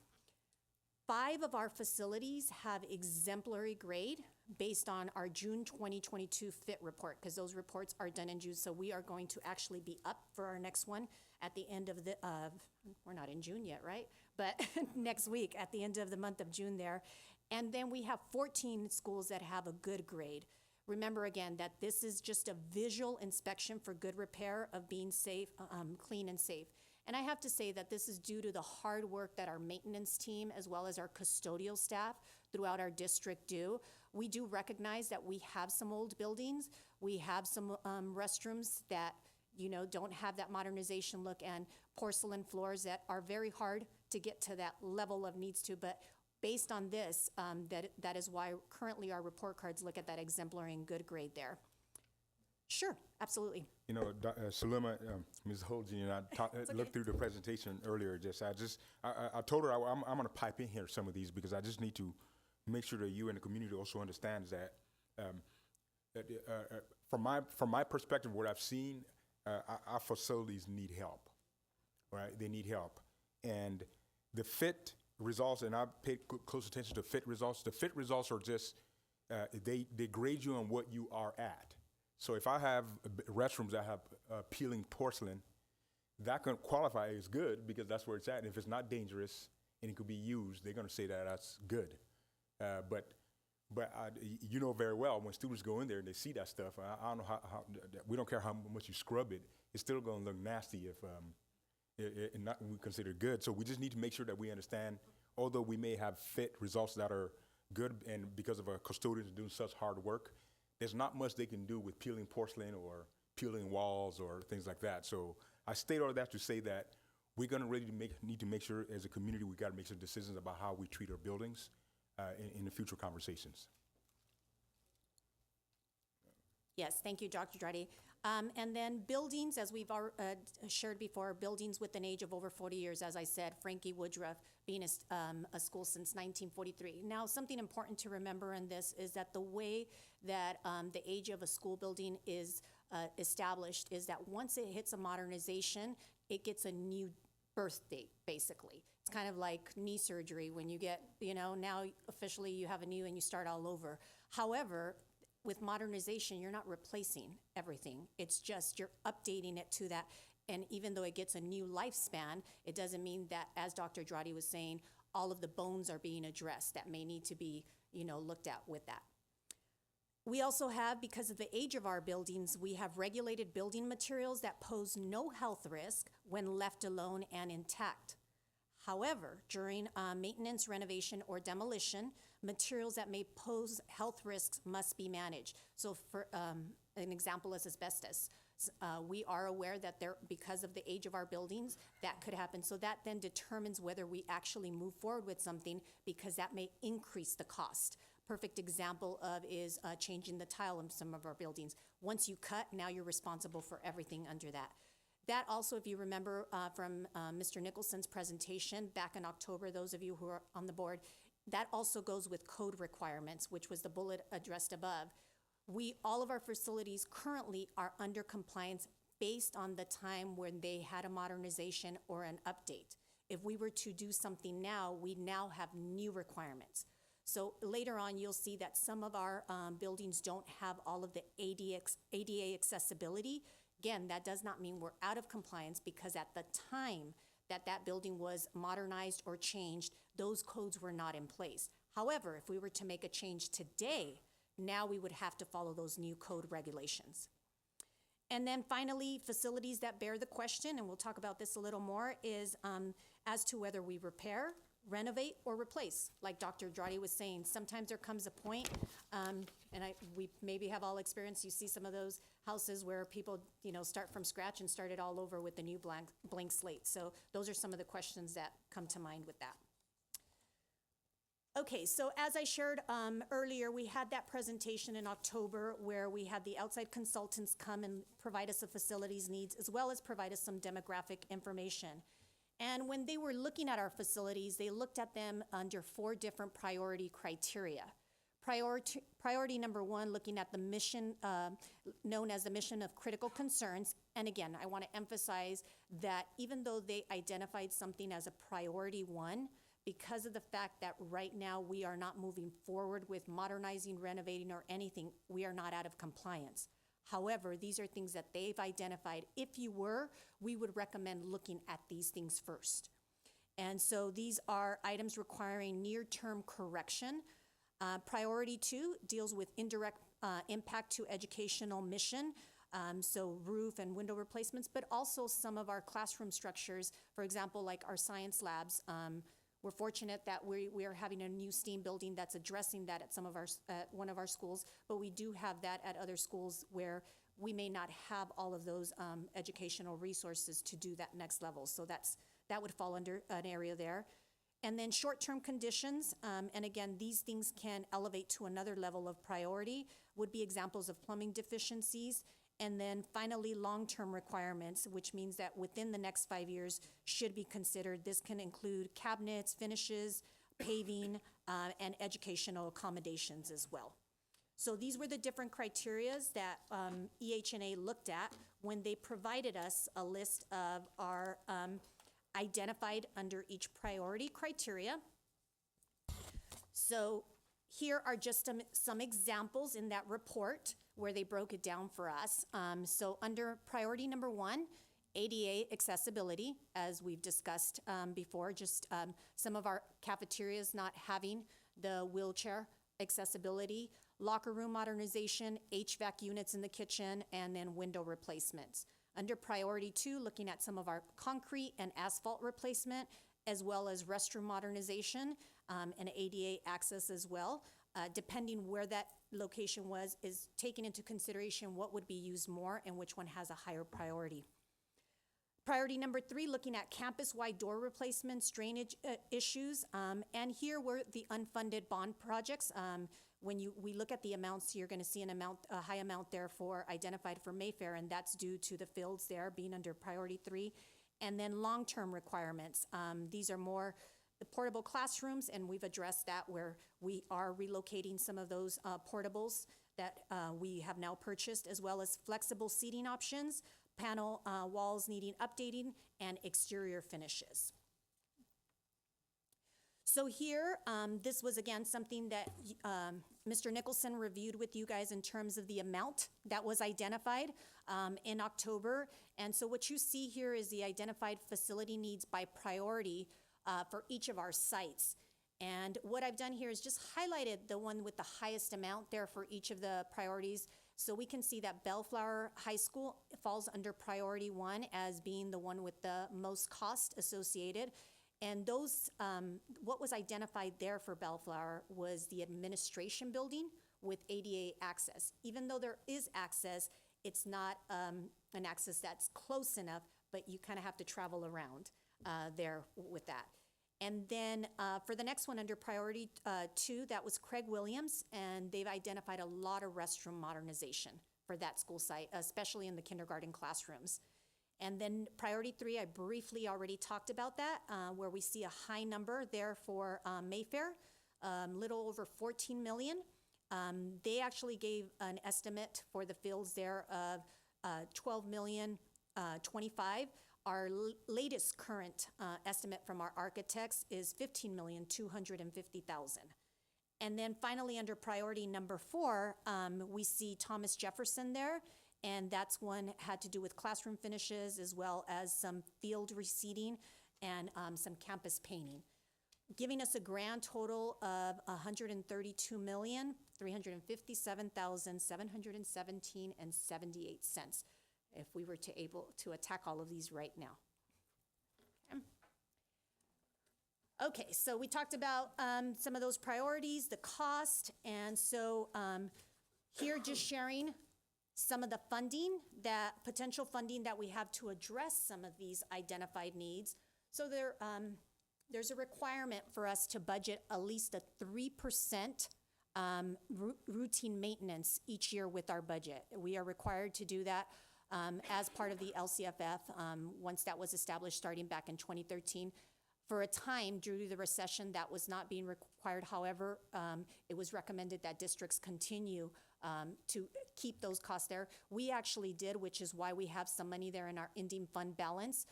5 of our facilities have exemplary grade based on our June 2022 FIT report, because those reports are done in June. So we are going to actually be up for our next one at the end of the, we're not in June yet, right? But next week, at the end of the month of June there. And then we have 14 schools that have a good grade. Remember again that this is just a visual inspection for good repair of being safe, clean and safe. And I have to say that this is due to the hard work that our maintenance team, as well as our custodial staff throughout our district do. We do recognize that we have some old buildings. We have some restrooms that, don't have that modernization look, and porcelain floors that are very hard to get to that level of needs to. But based on this, that is why currently our report cards look at that exemplary and good grade there. Sure, absolutely. Salima, Ms. Holden and I looked through the presentation earlier. I told her I'm going to pipe in here some of these because I just need to make sure that you and the community also understands that. From my perspective, what I've seen, our facilities need help, right? They need help, and the FIT results, and I paid close attention to FIT results. The FIT results are just they grade you on what you are at. So if I have restrooms that have peeling porcelain, that can qualify as good because that's where it's at. And if it's not dangerous and it could be used, they're going to say that that's good. But you know very well when students go in there and they see that stuff, I don't know how we don't care how much you scrub it, it's still going to look nasty if not we consider it good. So we just need to make sure that we understand, although we may have FIT results that are good and because of our custodians doing such hard work, there's not much they can do with peeling porcelain or peeling walls or things like that. So I state all that to say that we're going to really need to make sure, as a community, we got to make some decisions about how we treat our buildings in the future conversations. Yes, thank you, Dr. Drady. And then buildings, as we've shared before, buildings with an age of over 40 years, as I said, Frankie Woodruff being a school since 1943. Now, something important to remember in this is that the way that the age of a school building is established is that once it hits a modernization, it gets a new birth date, basically. It's kind of like knee surgery when you get, now officially you have a new and you start all over. However, with modernization, you're not replacing everything. It's just you're updating it to that. And even though it gets a new lifespan, it doesn't mean that, as Dr. Drady was saying, all of the bones are being addressed that may need to be, looked at with that. We also have, because of the age of our buildings, we have regulated building materials that pose no health risk when left alone and intact. However, during maintenance, renovation, or demolition, materials that may pose health risks must be managed. So for an example is asbestos. We are aware that because of the age of our buildings, that could happen. So that then determines whether we actually move forward with something, because that may increase the cost. Perfect example of is changing the tile in some of our buildings. Once you cut, now you're responsible for everything under that. That also, if you remember from Mr. Nicholson's presentation back in October, those of you who are on the board, that also goes with code requirements, which was the bullet addressed above. All of our facilities currently are under compliance based on the time when they had a modernization or an update. If we were to do something now, we now have new requirements. So later on, you'll see that some of our buildings don't have all of the ADA accessibility. Again, that does not mean we're out of compliance, because at the time that building was modernized or changed, those codes were not in place. However, if we were to make a change today, now we would have to follow those new code regulations. And then finally, facilities that bear the question, and we'll talk about this a little more, is as to whether we repair, renovate, or replace. Like Dr. Drady was saying, sometimes there comes a point, and we maybe have all experienced, you see some of those houses where people start from scratch and start it all over with a new blank slate. So those are some of the questions that come to mind with that. Okay, so as I shared earlier, we had that presentation in October where we had the outside consultants come and provide us the facilities needs, as well as provide us some demographic information. And when they were looking at our facilities, they looked at them under 4 different priority criteria. Priority number 1, looking at the mission, known as the mission of critical concerns. And again, I want to emphasize that even though they identified something as a priority 1, because of the fact that right now we are not moving forward with modernizing, renovating, or anything, we are not out of compliance. However, these are things that they've identified. If you were, we would recommend looking at these things first. And so these are items requiring near-term correction. Priority 2 deals with indirect impact to educational mission, so roof and window replacements, but also some of our classroom structures, for example, like our science labs. We're fortunate that we are having a new STEAM building that's addressing that at one of our schools, but we do have that at other schools where we may not have all of those educational resources to do that next level. So that would fall under an area there. And then short-term conditions, and again, these things can elevate to another level of priority, would be examples of plumbing deficiencies. And then finally, long-term requirements, which means that within the next 5 years should be considered. This can include cabinets, finishes, paving, and educational accommodations as well. So these were the different criterias that EHNA looked at when they provided us a list of our identified under each priority criteria. So here are just some examples in that report where they broke it down for us. So under priority number 1, ADA accessibility, as we've discussed before, just some of our cafeterias not having the wheelchair accessibility, locker room modernization, HVAC units in the kitchen, and then window replacements. Under priority 2, looking at some of our concrete and asphalt replacement, as well as restroom modernization and ADA access as well. Depending where location was, is taking into consideration what would be used more and which one has a higher priority. Priority number 3, looking at campus-wide door replacements, drainage issues, and here were the unfunded bond projects. When we look at the amounts, you're going to see a high amount there for identified for Mayfair, and that's due to the fields there being under priority 3. And then long-term requirements. These are more the portable classrooms, and we've addressed that where we are relocating some of those portables that we have now purchased, as well as flexible seating options, panel walls needing updating, and exterior finishes. So here, this was again something that Mr. Nicholson reviewed with you guys in terms of the amount that was identified in October. And so what you see here is the identified facility needs by priority for each of our sites. And what I've done here is just highlighted the one with the highest amount there for each of the priorities. So we can see that Bellflower High School falls under priority 1 as being the one with the most cost associated. And those, what was identified there for Bellflower was the administration building with ADA access. Even though there is access, it's not an access that's close enough, but you kind of have to travel around there with that. And then for the next one under priority 2, that was Craig Williams, and they've identified a lot of restroom modernization for that school site, especially in the kindergarten classrooms. And then priority 3, I briefly already talked about that, where we see a high number there for Mayfair, little over 14 million. They actually gave an estimate for the fields there of 12 million 25. Our latest current estimate from our architects is 15,250,000. And then finally, under priority number 4, we see Thomas Jefferson there, and that's one had to do with classroom finishes as well as some field reseeding and some campus painting, giving us a grand total of 132,357,717.78 if we were to able to attack all of these right now. Okay, so we talked about some of those priorities, the cost, and so here just sharing some of the funding, that potential funding that we have to address some of these identified needs. So there's a requirement for us to budget at least a 3% routine maintenance each year with our budget. We are required to do that as part of the LCFF once that was established starting back in 2013. For a time, due to the recession, that was not being required. However, it was recommended that districts continue to keep those costs there. We actually did, which is why we have some money there in our ending fund balance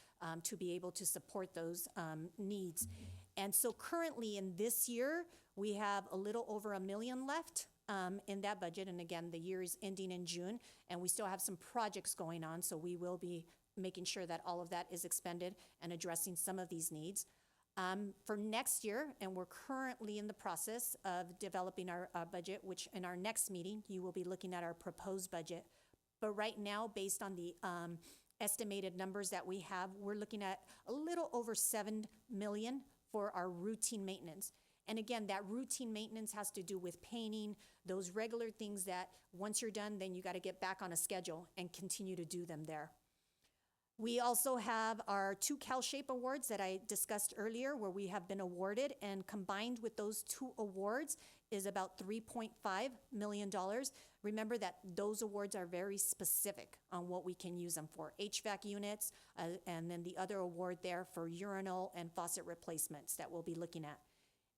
to be able to support those needs. And so currently in this year, we have a little over $1 million left in that budget. And again, the year is ending in June, and we still have some projects going on, so we will be making sure that all of that is expended and addressing some of these needs. For next year, and we're currently in the process of developing our budget, which in our next meeting, you will be looking at our proposed budget. But right now, based on the estimated numbers that we have, we're looking at a little over $7 million for our routine maintenance. And again, that routine maintenance has to do with painting, those regular things that once you're done, then you got to get back on a schedule and continue to do them there. We also have our 2 CalShape awards that I discussed earlier, where we have been awarded, and combined with those 2 awards is about $3.5 million. Remember that those awards are very specific on what we can use them for. HVAC units, and then the other award there for urinal and faucet replacements that we'll be looking at.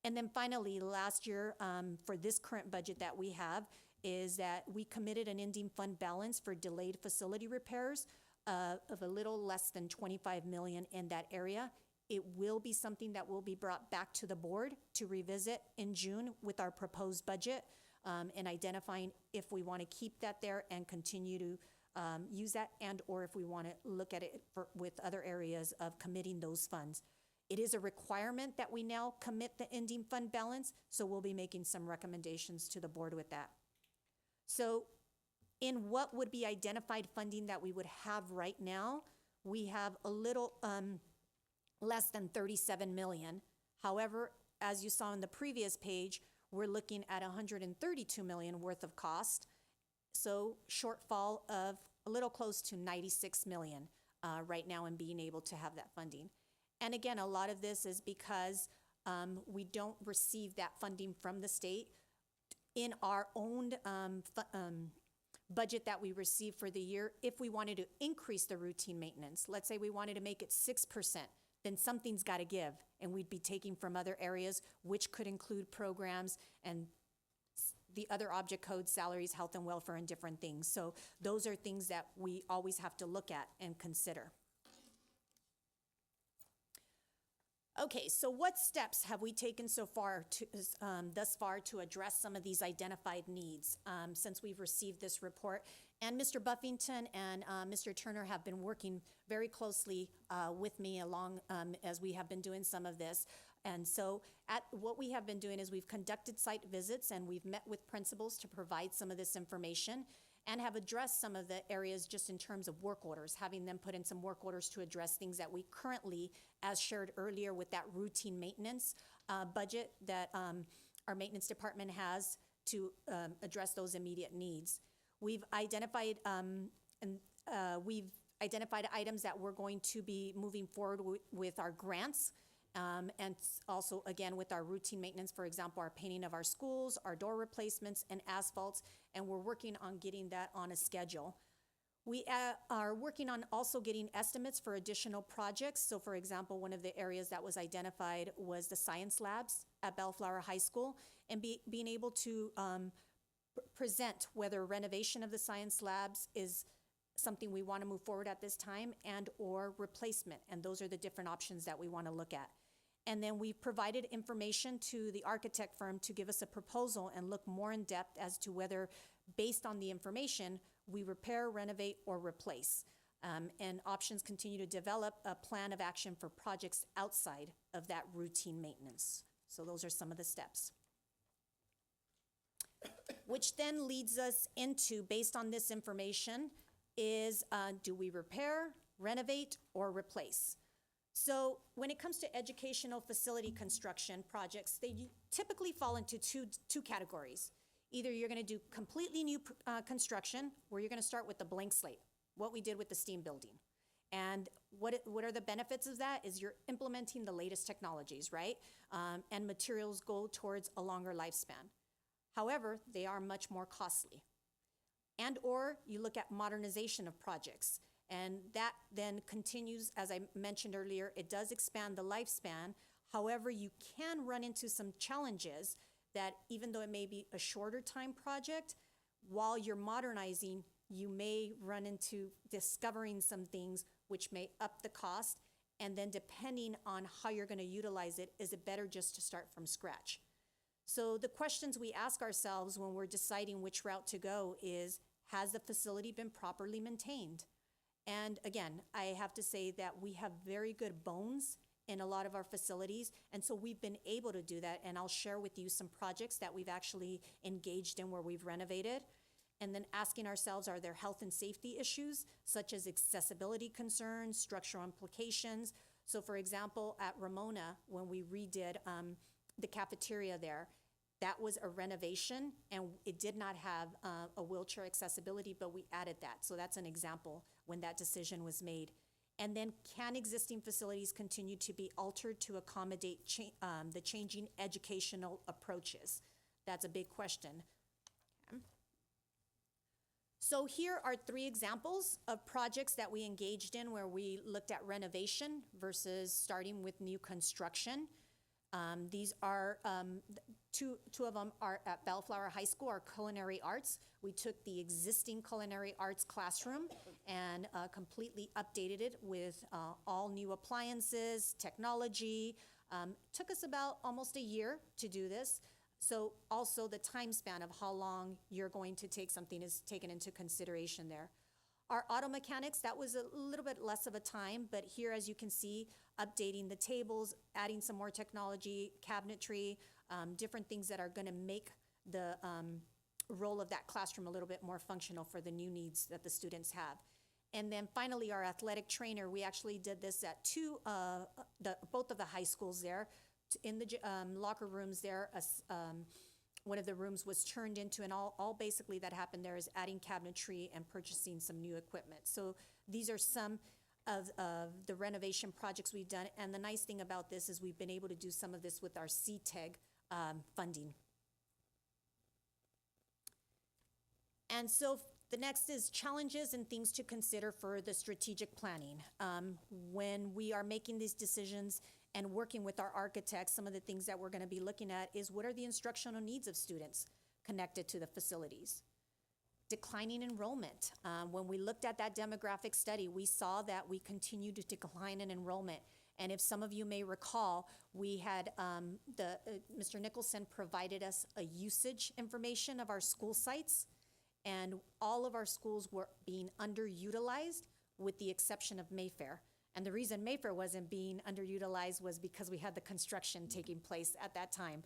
And then finally, last year, for this current budget that we have, is that we committed an ending fund balance for delayed facility repairs of a little less than 25 million in that area. It will be something that will be brought back to the board to revisit in June with our proposed budget and identifying if we want to keep that there and continue to use that, and or if we want to look at it with other areas of committing those funds. It is a requirement that we now commit the ending fund balance, so we'll be making some recommendations to the board with that. So in what would be identified funding that we would have right now, we have a little less than 37 million. However, as you saw on the previous page, we're looking at 132 million worth of cost. So shortfall of a little close to 96 million right now in being able to have that funding. And again, a lot of this is because we don't receive that funding from the state. In our own budget that we receive for the year, if we wanted to increase the routine maintenance, let's say we wanted to make it 6%, then something's got to give, and we'd be taking from other areas, which could include programs and the other object codes, salaries, health and welfare, and different things. So those are things that we always have to look at and consider. Okay, so what steps have we taken so far thus far to address some of these identified needs since we've received this report? And Mr. Buffington and Mr. Turner have been working very closely with me along as we have been doing some of this. And so what we have been doing is we've conducted site visits and we've met with principals to provide some of this information and have addressed some of the areas just in terms of work orders, having them put in some work orders to address things that we currently, as shared earlier with that routine maintenance budget that our maintenance department has to address those immediate needs. We've identified items that we're going to be moving forward with our grants. And also, again, with our routine maintenance, for example, our painting of our schools, our door replacements, and asphalts, and we're working on getting that on a schedule. We are working on also getting estimates for additional projects. So, for example, one of the areas that was identified was the science labs at Bellflower High School, and being able to present whether renovation of the science labs is something we want to move forward at this time and or replacement. And those are the different options that we want to look at. And then we provided information to the architect firm to give us a proposal and look more in depth as to whether, based on the information, we repair, renovate, or replace. And options continue to develop a plan of action for projects outside of that routine maintenance. So those are some of the steps. Which then leads us into, based on this information, is do we repair, renovate, or replace? So when it comes to educational facility construction projects, they typically fall into two categories. Either you're going to do completely new construction, where you're going to start with the blank slate, what we did with the STEAM building. And what are the benefits of that is you're implementing the latest technologies, right? And materials go towards a longer lifespan. However, they are much more costly. And or you look at modernization of projects. And that then continues, as I mentioned earlier, it does expand the lifespan. However, you can run into some challenges that even though it may be a shorter time project, while you're modernizing, you may run into discovering some things which may up the cost. And then depending on how you're going to utilize it, is it better just to start from scratch? So the questions we ask ourselves when we're deciding which route to go is, has the facility been properly maintained? And again, I have to say that we have very good bones in a lot of our facilities, and so we've been able to do that, and I'll share with you some projects that we've actually engaged in where we've renovated. And then asking ourselves, are there health and safety issues, such as accessibility concerns, structural implications? So for example, at Ramona, when we redid the cafeteria there, that was a renovation, and it did not have a wheelchair accessibility, but we added that. So that's an example when that decision was made. And then, can existing facilities continue to be altered to accommodate the changing educational approaches? That's a big question. Okay. So here are 3 examples of projects that we engaged in where we looked at renovation versus starting with new construction. These are, two of them are at Bellflower High School, our culinary arts. We took the existing culinary arts classroom and completely updated it with all new appliances, technology. Took us about almost a year to do this. So also the time span of how long you're going to take something is taken into consideration there. Our auto mechanics, that was a little bit less of a time, but here, as you can see, updating the tables, adding some more technology, cabinetry, different things that are gonna make the role of that classroom a little bit more functional for the new needs that the students have. And then finally, our athletic trainer, we actually did this at both of the high schools there. In the locker rooms there, one of the rooms was turned into, and all basically that happened there is adding cabinetry and purchasing some new equipment. So these are some of the renovation projects we've done. And the nice thing about this is we've been able to do some of this with our CTEG funding. And so the next is challenges and things to consider for the strategic planning. When we are making these decisions and working with our architects, some of the things that we're going to be looking at is what are the instructional needs of students connected to the facilities? Declining enrollment. When we looked at that demographic study, we saw that we continued to decline in enrollment. And if some of you may recall, we had Mr. Nicholson provided us a usage information of our school sites, and all of our schools were being underutilized with the exception of Mayfair. And the reason Mayfair wasn't being underutilized was because we had the construction taking place at that time.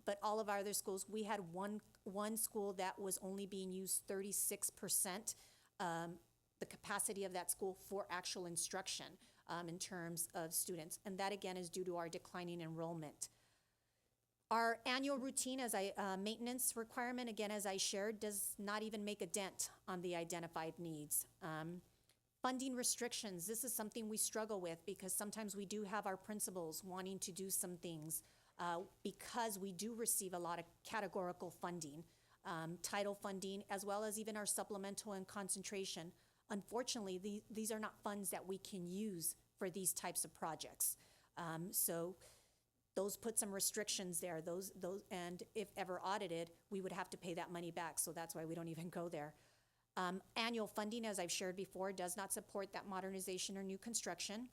But all of our other schools, we had one school that was only being used 36%, the capacity of that school for actual instruction in terms of students. And that again is due to our declining enrollment. Our annual routine maintenance requirement, again, as I shared, does not even make a dent on the identified needs. Funding restrictions, this is something we struggle with because sometimes we do have our principals wanting to do some things because we do receive a lot of categorical funding, title funding, as well as even our supplemental and concentration. Unfortunately, these are not funds that we can use for these types of projects. So those put some restrictions there. And if ever audited, we would have to pay that money back. So that's why we don't even go there. Annual funding, as I've shared before, does not support that modernization or new construction.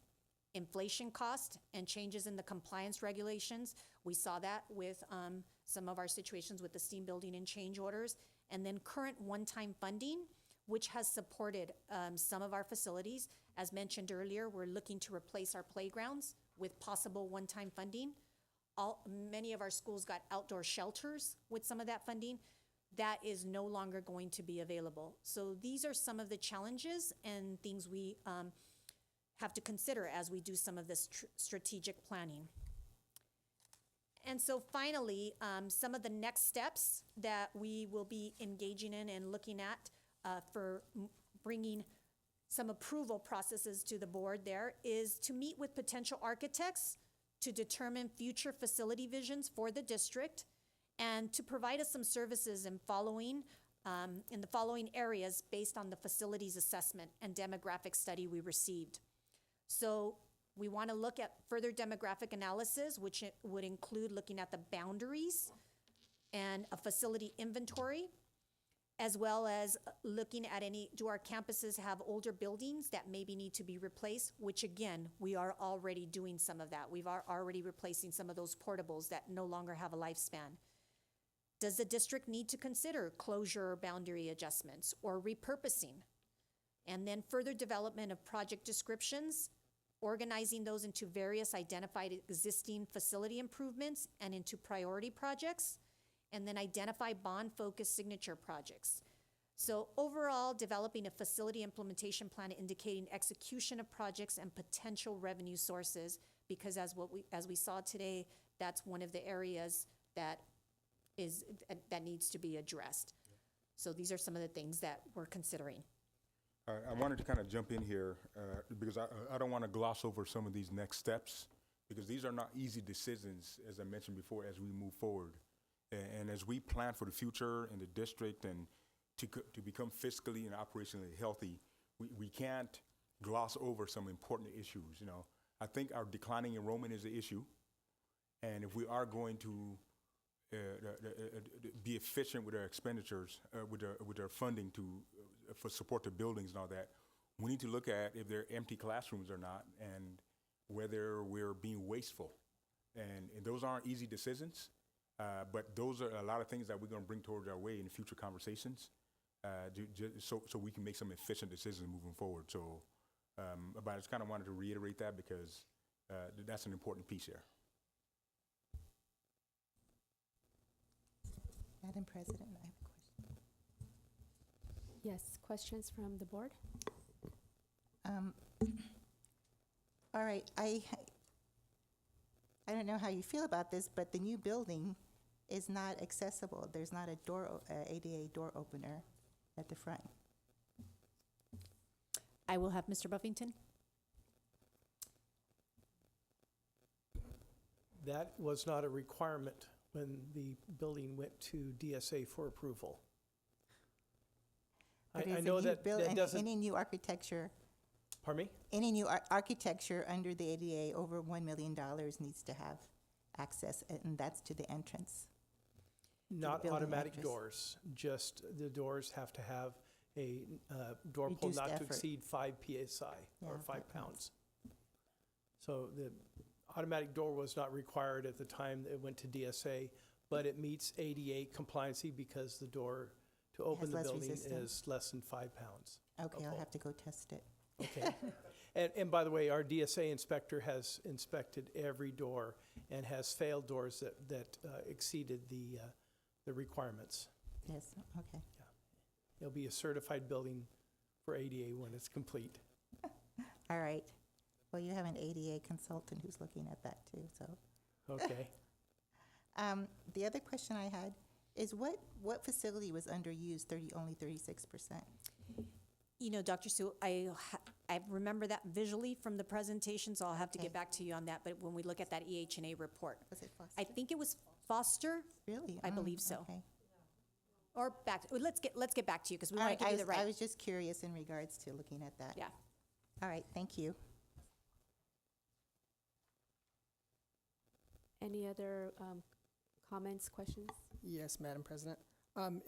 Inflation cost and changes in the compliance regulations. We saw that with some of our situations with the STEAM building and change orders. And then current one-time funding, which has supported some of our facilities. As mentioned earlier, we're looking to replace our playgrounds with possible one-time funding. Many of our schools got outdoor shelters with some of that funding. That is no longer going to be available. So these are some of the challenges and things we have to consider as we do some of this strategic planning. And so finally, some of the next steps that we will be engaging in and looking at for bringing some approval processes to the board there is to meet with potential architects to determine future facility visions for the district and to provide us some services in the following areas based on the facilities assessment and demographic study we received. So we want to look at further demographic analysis, which would include looking at the boundaries and a facility inventory, as well as looking at do our campuses have older buildings that maybe need to be replaced, which again, we are already doing some of that. We've already replacing some of those portables that no longer have a lifespan. Does the district need to consider closure or boundary adjustments or repurposing? And then further development of project descriptions, organizing those into various identified existing facility improvements and into priority projects, and then identify bond-focused signature projects. So overall, developing a facility implementation plan indicating execution of projects and potential revenue sources, because as we saw today, that's one of the areas that needs to be addressed. So these are some of the things that we're considering. I wanted to kind of jump in here because I don't want to gloss over some of these next steps because these are not easy decisions, as I mentioned before, as we move forward. And as we plan for the future in the district and to become fiscally and operationally healthy, we can't gloss over some important issues. You know, I think our declining enrollment is an issue, and if we are going to be efficient with our expenditures, with our funding for support the buildings and all that, we need to look at if they're empty classrooms or not, and whether we're being wasteful. And those aren't easy decisions. But those are a lot of things that we're going to bring towards our way in future conversations, so we can make some efficient decisions moving forward. So, but I just kind of wanted to reiterate that because that's an important piece here. Madam President, I have a question. Yes, questions from the board? All right, I don't know how you feel about this, but the new building is not accessible. There's not a ADA door opener at the front. I will have Mr. Buffington. That was not a requirement when the building went to DSA for approval. But I is a know new that buil- that any- doesn't, Any new architecture, pardon me? any new architecture under the ADA over $1 million needs to have access, and that's to the entrance. Not building automatic address. doors, just the doors have to have a door pull Reduced not to effort. exceed 5 PSI or Yeah, 5 5 pounds. So the automatic door was not required at the time it went to DSA, but it meets ADA compliancy because the door to open has the less building resistance. is less than 5 pounds. Okay, I'll pull. have to go test it. Okay. And by the way, our DSA inspector has inspected every door and has failed doors that exceeded the requirements. Yes, okay. It'll be a certified building for ADA when it's complete. All right. Well, you have an ADA consultant who's looking at that too, so. Okay. The other question I had is what facility was underused, only 36%? You know, Dr. Sue, I remember that visually from the presentation, so I'll have to Okay. get back to you on that, but when we look at that EH&A report. Was it Foster? I think it was Foster, Really? I believe so. Okay. or back, let's get back to you, because we All want to right, give you the I right. was just curious in regards to looking at that. Yeah. All right, thank you. Any other comments, questions? Yes, Madam President.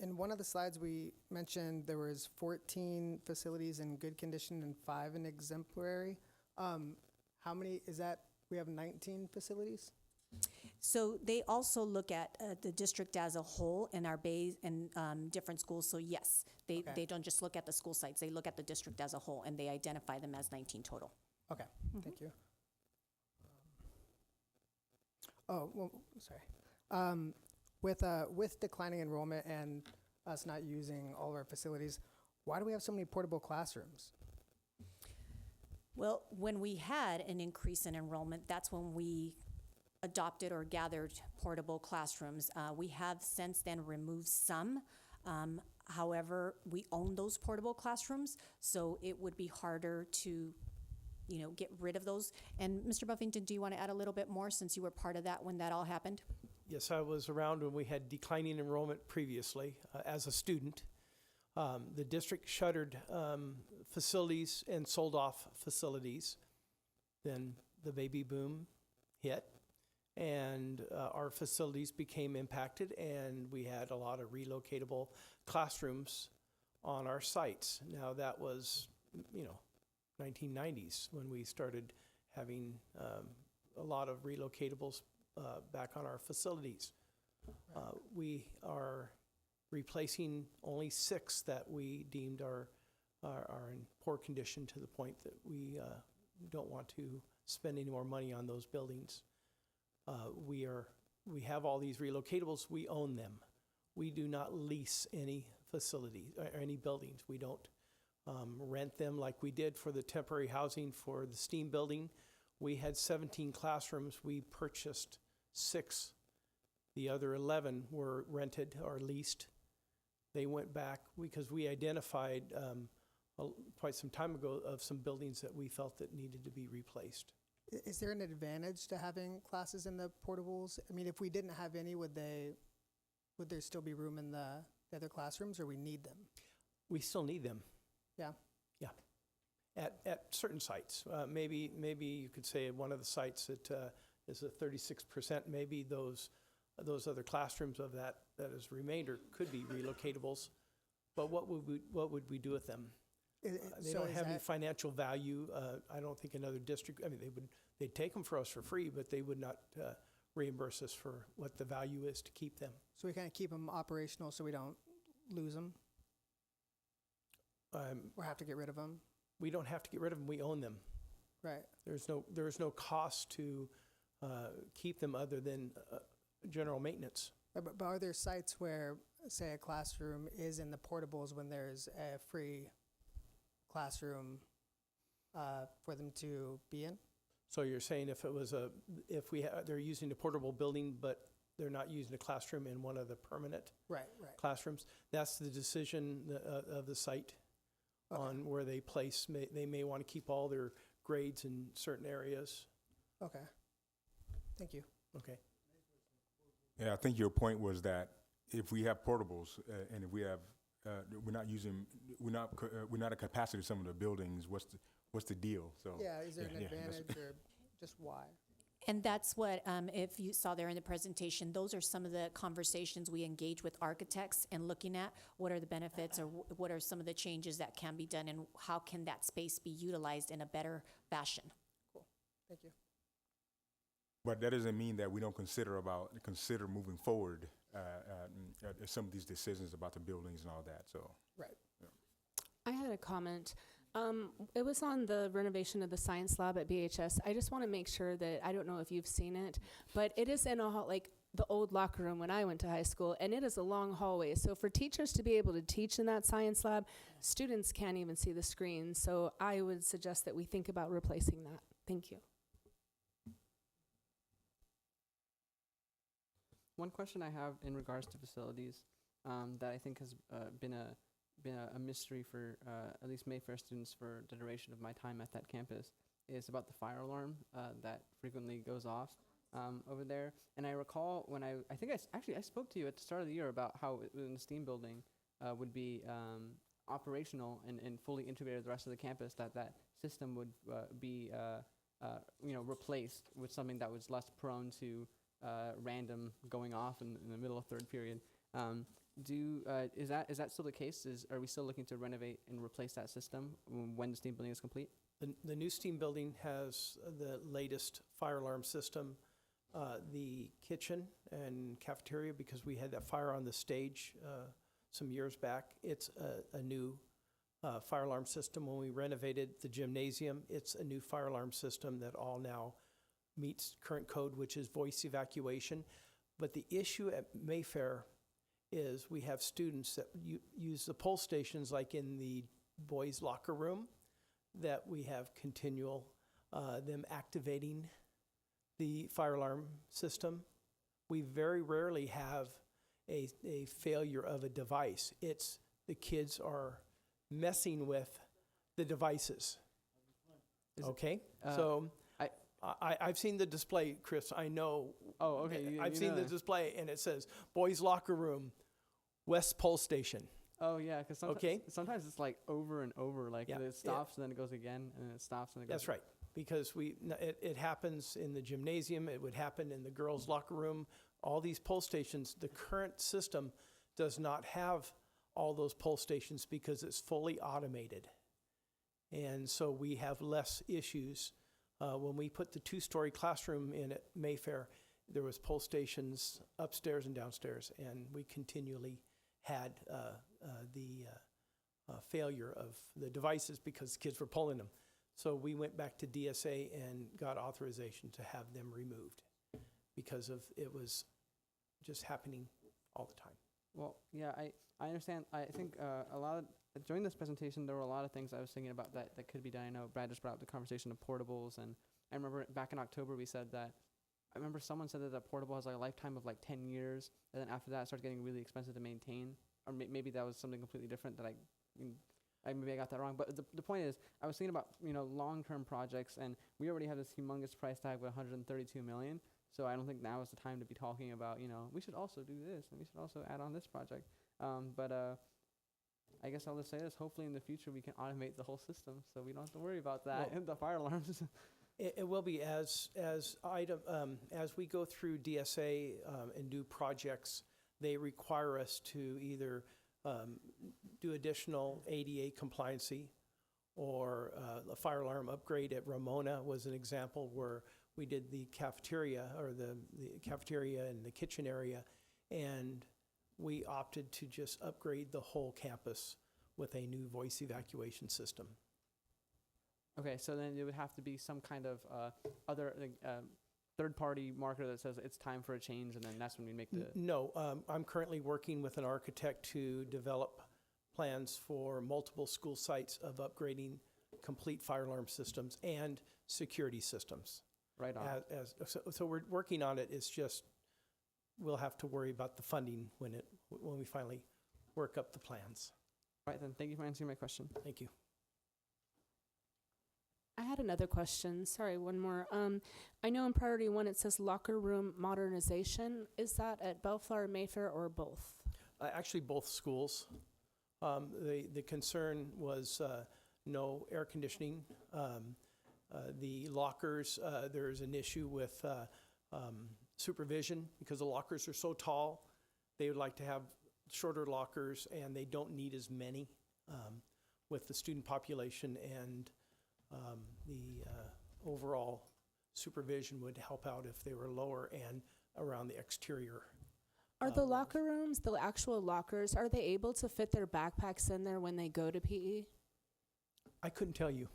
In one of the slides, we mentioned there was 14 facilities in good condition and 5 in exemplary. How many is that? We have 19 facilities? So they also look at the district as a whole and our bays and different schools. So yes, Okay. they don't just look at the school sites. They look at the district as a whole, and they identify them as 19 total. Okay, thank you. Oh, well, sorry. With declining enrollment and us not using all of our facilities, why do we have so many portable classrooms? Well, when we had an increase in enrollment, that's when we adopted or gathered portable classrooms. We have since then removed some. However, we own those portable classrooms, so it would be harder to, get rid of those. And Mr. Buffington, do you want to add a little bit more since you were part of that when that all happened? Yes, I was around when we had declining enrollment previously as a student. The district shuttered facilities and sold off facilities. Then the baby boom hit, and our facilities became impacted, and we had a lot of relocatable classrooms on our sites. Now that was, 1990s when we started having a lot of relocatables back on our facilities. We are replacing only 6 that we deemed are in poor condition to the point that we don't want to spend any more money on those buildings. We have all these relocatables. We own them. We do not lease any facilities or any buildings. We don't rent them like we did for the temporary housing for the STEAM building. We had 17 classrooms. We purchased 6. The other 11 were rented or leased. They went back because we identified quite some time ago of some buildings that we felt that needed to be replaced. Is there an advantage to having classes in the portables? I mean, if we didn't have any, would there still be room in the other classrooms, or we need them? We still need them. Yeah. Yeah. At certain sites. Maybe you could say at one of the sites that is a 36%, maybe those other classrooms of that is remainder could be relocatables. But what would we do with them? They don't have any financial value. I don't think another district, they'd take them for us for free, but they would not reimburse us for what the value is to keep them. So we kind of keep them operational so we don't lose them? Or have to get rid of them? We don't have to get rid of them. We own them. Right. There's no cost to keep them other than general maintenance. But are there sites where, say, a classroom is in the portables when there's a free classroom for them to be in? So you're saying if they're using a portable building, but they're not using a classroom in one of the permanent Right. classrooms. That's the decision of the site on where they place. They may want to keep all their grades in certain areas. Okay. Thank you. Okay. Yeah, I think your point was that if we have portables and if we have, we're not at capacity of some of the buildings, what's the deal? So Yeah, is there an that's- advantage or just why? And that's what, if you saw there in the presentation, those are some of the conversations we engage with architects and looking at what are the benefits or what are some of the changes that can be done and how can that space be utilized in a better fashion. Thank you. But that doesn't mean that we don't consider moving forward some of these decisions about the buildings and all that. So Right. I had a comment. It was on the renovation of the science lab at BHS. I just want to make sure that, I don't know if you've seen it, but it is in like the old locker room when I went to high school, and it is a long hallway. So for teachers to be able to teach in that science lab, students can't even see the screen. So I would suggest that we think about replacing that. Thank you. One question I have in regards to facilities that I think has been a mystery for at least Mayfair students for the duration of my time at that campus is about the fire alarm that frequently goes off over there. And I recall when I think I spoke to you at the start of the year about how in the STEAM building would be operational and fully integrated with the rest of the campus, that system would be replaced with something that was less prone to random going off in the middle of third period. Is that still the case? Are we still looking to renovate and replace that system when the STEAM building is complete? The new STEAM building has the latest fire alarm system. The kitchen and cafeteria, because we had that fire on the stage some years back, it's a new fire alarm system. When we renovated the gymnasium, it's a new fire alarm system that all now meets current code, which is voice evacuation. But the issue at Mayfair is we have students that use the pull stations like in the boys' locker room, that we have continual them activating the fire alarm system. We very rarely have a failure of a device. It's the kids are messing with the devices. Okay? I've seen the display, Chris. I know. Oh, okay. I've seen the display, and it says boys' locker room, West Pole Station. Oh, yeah, because sometimes it's like over and over. Like it stops, and then it goes again, and then it stops, and it goes. That's right. Because it happens in the gymnasium. It would happen in the girls' locker room. All these pole stations, the current system does not have all those pole stations because it's fully automated. And so we have less issues. When we put the 2-story classroom in at Mayfair, there was pole stations upstairs and downstairs, and we continually had the failure of the devices because kids were pulling them. So we went back to DSA and got authorization to have them removed because of it was just happening all the time. Well, yeah, I understand. I think during this presentation, there were a lot of things I was thinking about that could be done. I know Brad just brought up the conversation of portables, and I remember back in October we said that, I remember someone said that a portable has like a lifetime of like 10 years, and then after that it starts getting really expensive to maintain. Or maybe that was something completely different that maybe I got that wrong. But the point is, I was thinking about long-term projects, and we already have this humongous price tag with $132 million. So I don't think now is the time to be talking about we should also do this and we should also add on this project. But I guess I'll just say this: hopefully in the future we can automate the whole system, so we don't have to worry about that and the fire alarms. It will be as we go through DSA and do projects, they require us to either do additional ADA compliancy or a fire alarm upgrade. At Ramona was an example where we did the cafeteria or the cafeteria and the kitchen area, and we opted to just upgrade the whole campus with a new voice evacuation system. Okay, so then it would have to be some kind of other third-party marker that says it's time for a change, and then that's when we make the... No, I'm currently working with an architect to develop plans for multiple school sites of upgrading complete fire alarm systems and security systems. Right on. So we're working on it. It's just we'll have to worry about the funding when we finally work up the plans. Right then, thank you for answering my question. Thank you. I had another question. Sorry, one more. I know in priority 1 it says locker room modernization. Is that at Bellflower, Mayfair, or both? Actually, both schools. The concern was no air conditioning. The lockers, there's an issue with supervision because the lockers are so tall. They would like to have shorter lockers, and they don't need as many with the student population, and the overall supervision would help out if they were lower and around the exterior. Are the locker rooms, the actual lockers, are they able to fit their backpacks in there when they go to PE? I couldn't tell you.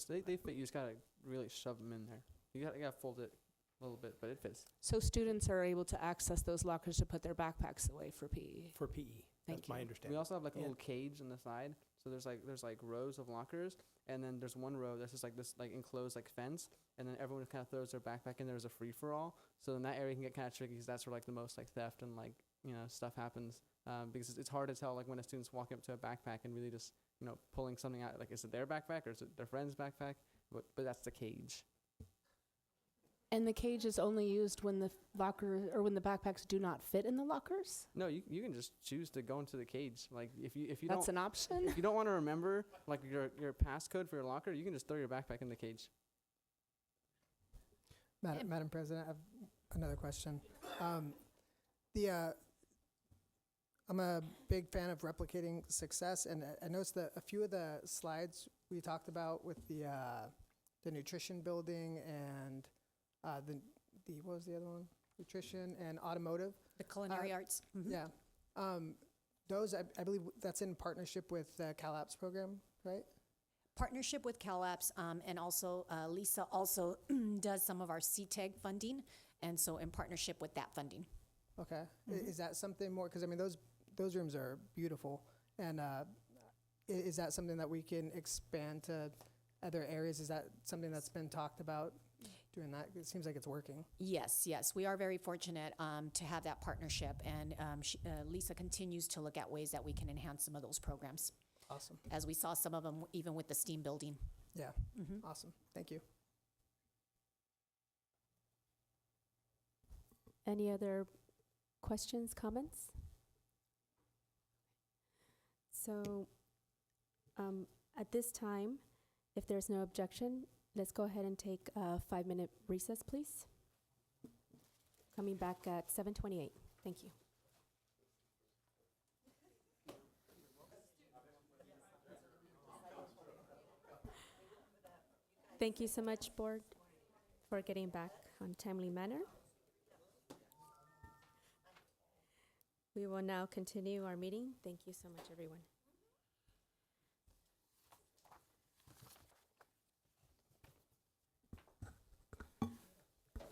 They fit. You just gotta really shove them in there. You gotta fold it a little bit, but it fits. So students are able to access those lockers to put their backpacks away for PE? For PE, Thank that's my you. understanding. We also have like a And- little cage on the side. So there's like rows of lockers, and then there's one row that's just like this like enclosed like fence, and then everyone kind of throws their backpack in there as a free for all. So then that area can get kind of tricky because that's where like the most like theft and like stuff happens. Because it's hard to tell like when a student's walking up to a backpack and really just pulling something out, like is it their backpack or is it their friend's backpack? But that's the cage. And the cage is only used when the locker or when the backpacks do not fit in the lockers? No, you can just choose to go into the cage. Like if you That's don't an option? if you don't want to remember like your passcode for your locker, you can just throw your backpack in the cage. Madam President, I have another question. I'm a big fan of replicating success, and I noticed that a few of the slides we talked about with the nutrition building and the what was the other one? Nutrition and automotive. The culinary arts. Mhm. Yeah. Those, I believe that's in partnership with the CalAPS program, right? Partnership with CalAPS, and also Lisa also does some of our CTEG funding, and so in partnership with that funding. Okay. Is that something more, because I mean, those rooms are beautiful, and is that something that we can expand to other areas? Is that something that's been talked about, doing that? It seems like it's working. Yes, we are very fortunate to have that partnership, and Lisa continues to look at ways that we can enhance some of those programs. Awesome. As we saw some of them even with the STEAM building. Yeah. Mhm. Awesome. Thank you. Any other questions, comments? So at this time, if there's no objection, let's go ahead and take a 5-minute recess, please. Coming back at 7:28. Thank you. Thank you so much, Board, for getting back on a timely manner. We will now continue our meeting. Thank you so much, everyone.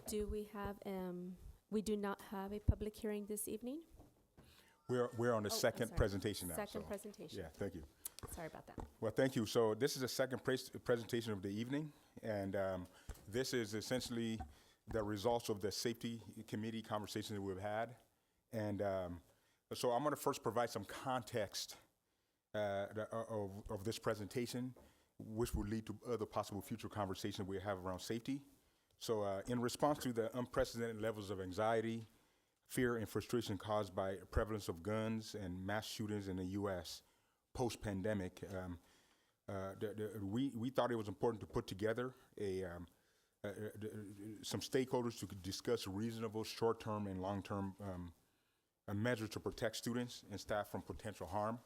Do we have, we do not have a public hearing this evening? We're on the Oh, I'm second sorry. presentation now. Second so- presentation. Yeah, thank you. Sorry about that. Well, thank you. So this is the second presentation of the evening, and this is essentially the results of the safety committee conversation that we've had. And so I'm going to first provide some context of this presentation, which will lead to other possible future conversations we have around safety. So in response to the unprecedented levels of anxiety, fear, and frustration caused by prevalence of guns and mass shootings in the U.S., post-pandemic, we thought it was important to put together some stakeholders to discuss reasonable short-term and long-term measures to protect students and staff from potential harm.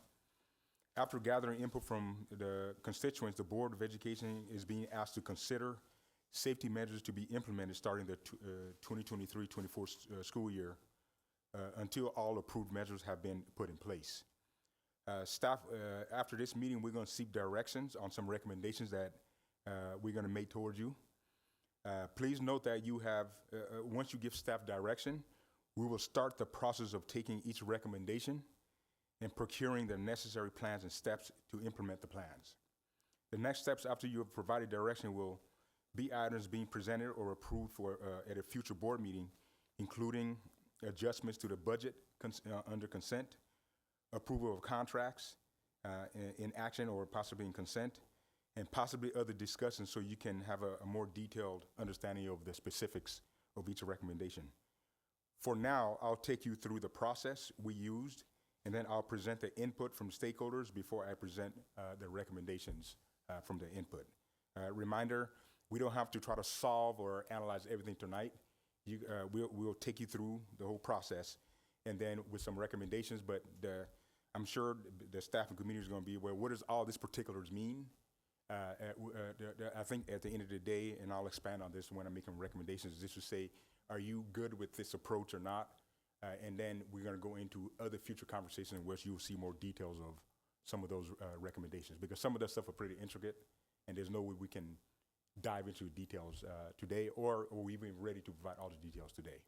After gathering input from the constituents, the Board of Education is being asked to consider safety measures to be implemented starting the 2023-24 school year until all approved measures have been put in place. Staff, after this meeting, we're going to seek directions on some recommendations that we're going to make towards you. Please note that you have, once you give staff direction, we will start the process of taking each recommendation and procuring the necessary plans and steps to implement the plans. The next steps after you have provided direction will be items being presented or approved for at a future board meeting including adjustments to the budget under consent, approval of contracts in action or possibly in consent, and possibly other discussions so you can have a more detailed understanding of the specifics of each recommendation. For now, I'll take you through the process we used, and then I'll present the input from stakeholders before I present the recommendations from the input. Reminder, we don't have to try to solve or analyze everything tonight. We'll take you through the whole process, and then with some recommendations, but I'm sure the staff and community is going to be aware, what does all these particulars mean? I think at the end of the day, and I'll expand on this when I'm making recommendations, this will say, are you good with this approach or not? And then we're going to go into other future conversations in which you'll see more details of some of those recommendations, because some of that stuff are pretty intricate, and there's no way we can dive into details today, or we're even ready to provide all the details today.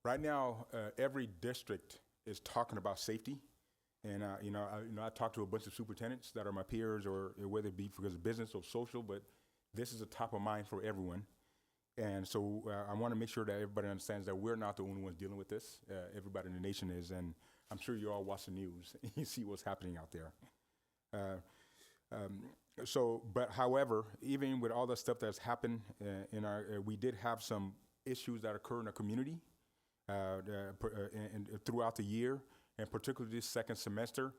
Right now, every district is talking about safety. And I talked to a bunch of superintendents that are my peers, or whether it be because of business or social, but this is a top of mind for everyone. And so I want to make sure that everybody understands that we're not the only ones dealing with this. Everybody in the nation is, and I'm sure you all watch the news and you see what's happening out there. But however, even with all the stuff that's happened we did have some issues that occur in our community and throughout the year, and particularly this second semester,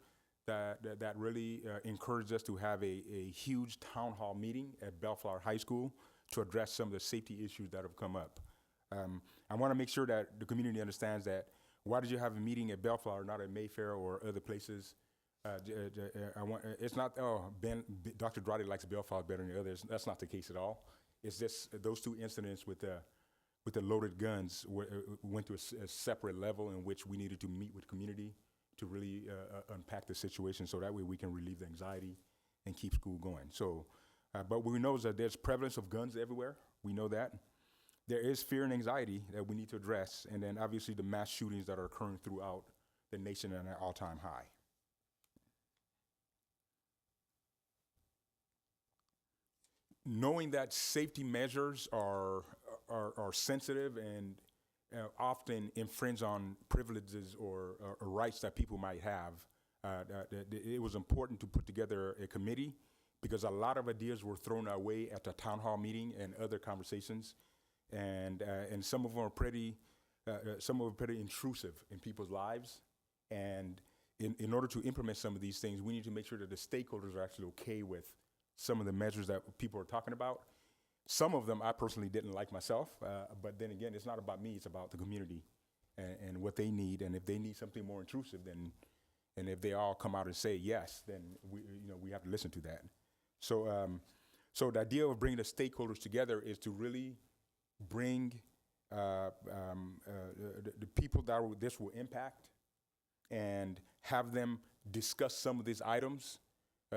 that really encouraged us to have a huge town hall meeting at Bellflower High School to address some of the safety issues that have come up. I want to make sure that the community understands that why did you have a meeting at Bellflower, not at Mayfair or other places? It's not, Dr. Drade likes Bellflower better than the others. That's not the case at all. It's just those two incidents with the loaded guns went to a separate level in which we needed to meet with community to really unpack the situation so that way we can relieve the anxiety and keep school going. So, but we know that there's prevalence of guns everywhere. We know that. There is fear and anxiety that we need to address, and then obviously the mass shootings that are occurring throughout the nation at an all-time high. Knowing that safety measures are sensitive and often infringe on privileges or rights that people might have, it was important to put together a committee because a lot of ideas were thrown our way at the town hall meeting and other conversations, and some of them are pretty intrusive in people's lives. And in order to implement some of these things, we need to make sure that the stakeholders are actually okay with some of the measures that people are talking about. Some of them I personally didn't like myself, but then again, it's not about me, it's about the community and what they need. And if they need something more intrusive, and if they all come out and say yes, then we have to listen to that. So the idea of bringing the stakeholders together is to really bring the people that this will impact and have them discuss some of these items.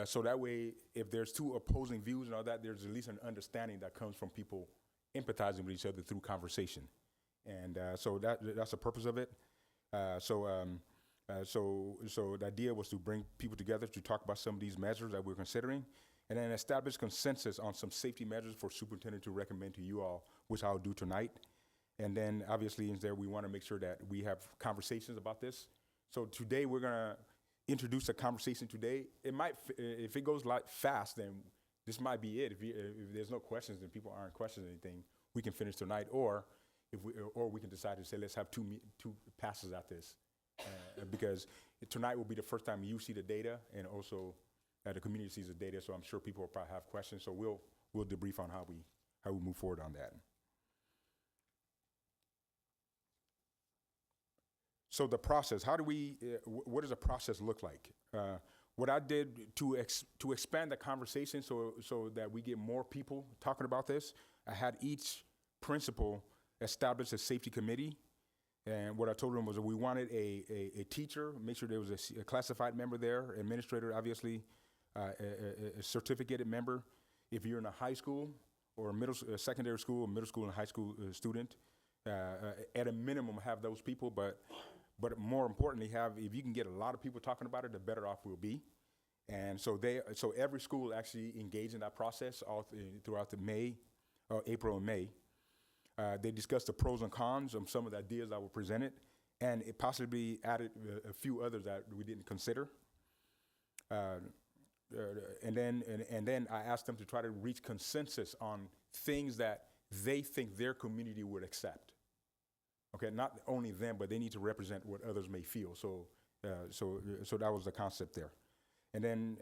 So that way, if there's two opposing views and all that, there's at least an understanding that comes from people empathizing with each other through conversation. And so that's the purpose of it. So the idea was to bring people together to talk about some of these measures that we're considering, and then establish consensus on some safety measures for superintendent to recommend to you all, which I'll do tonight. And then obviously we want to make sure that we have conversations about this. So today we're gonna introduce a conversation today. It might, if it goes like fast, then this might be it. If there's no questions and people aren't questioning anything, we can finish tonight, or we can decide to say let's have two passes at this, because tonight will be the first time you see the data, and also the community sees the data. So I'm sure people will probably have questions. So we'll debrief on how we move forward on that. So the process, what does the process look like? What I did to expand the conversation so that we get more people talking about this, I had each principal establish a safety committee. And what I told them was that we wanted a teacher, make sure there was a classified member there, administrator, obviously, a certificated member. If you're in a high school or secondary school, middle school and high school student, at a minimum have those people, but more importantly, if you can get a lot of people talking about it, the better off we'll be. And so every school actually engaged in that process throughout April and May. They discussed the pros and cons of some of the ideas that were presented, and it possibly added a few others that we didn't consider. And then I asked them to try to reach consensus on things that they think their community would accept. Okay, not only them, but they need to represent what others may feel. So that was the concept there. And then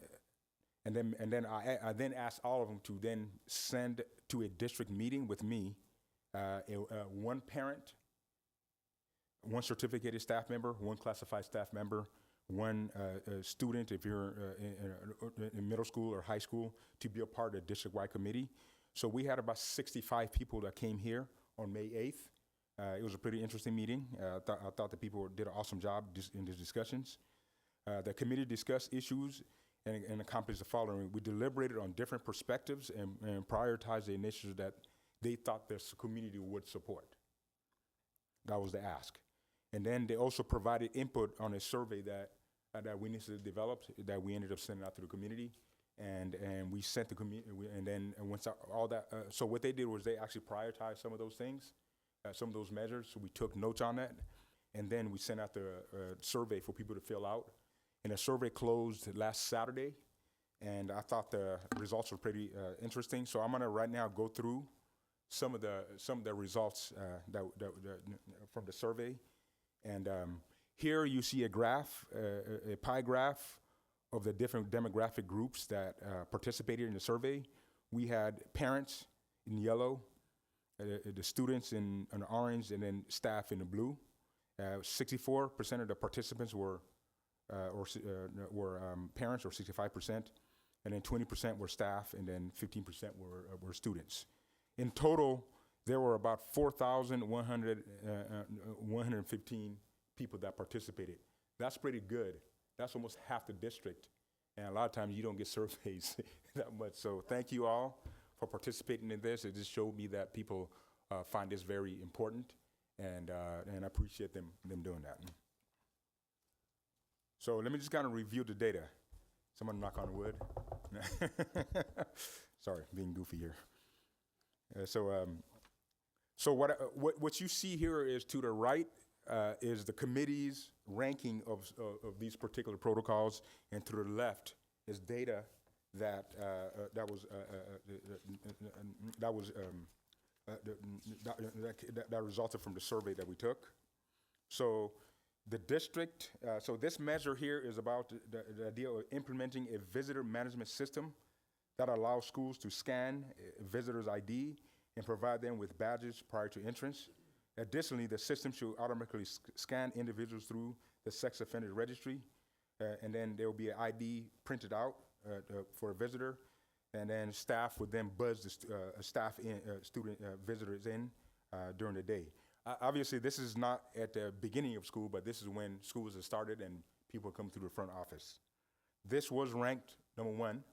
I then asked all of them to then send to a district meeting with me one parent, one certificated staff member, one classified staff member, one student, if you're in middle school or high school, to be a part of the district-wide committee. So we had about 65 people that came here on May 8th. It was a pretty interesting meeting. I thought the people did an awesome job in the discussions. The committee discussed issues and accomplished the following. We deliberated on different perspectives and prioritized the initiatives that they thought this community would support. That was the ask. And then they also provided input on a survey that we needed to develop that we ended up sending out to the community. And we sent the community, and then once all that, so what they did was they actually prioritized some of those things, some of those measures. So we took notes on that, and then we sent out the survey for people to fill out. And the survey closed last Saturday, and I thought the results were pretty interesting. So I'm gonna right now go through some of the results that from the survey. And here you see a graph, a pie graph of the different demographic groups that participated in the survey. We had parents in yellow, the students in orange, and then staff in the blue. 64% of the participants were parents, or 65%, and then 20% were staff, and then 15% were students. In total, there were about 4,115 people that participated. That's pretty good. That's almost half the district. And a lot of times you don't get surveys that much. So thank you all for participating in this. It just showed me that people find this very important, and I appreciate them doing that. So let me just kind of review the data. Someone knock on wood. Sorry, being goofy here. So what you see here is to the right is the committee's ranking of these particular protocols, and to the left is data that resulted from the survey that we took. So the district, so this measure here is about the idea of implementing a visitor management system that allows schools to scan a visitor's ID and provide them with badges prior to entrance. Additionally, the system should automatically scan individuals through the sex offender registry, and then there will be an ID printed out for a visitor, and then staff would then buzz the student visitors in during the day. Obviously, this is not at the beginning of school, but this is when schools have started and people come through the front office. This was ranked number 1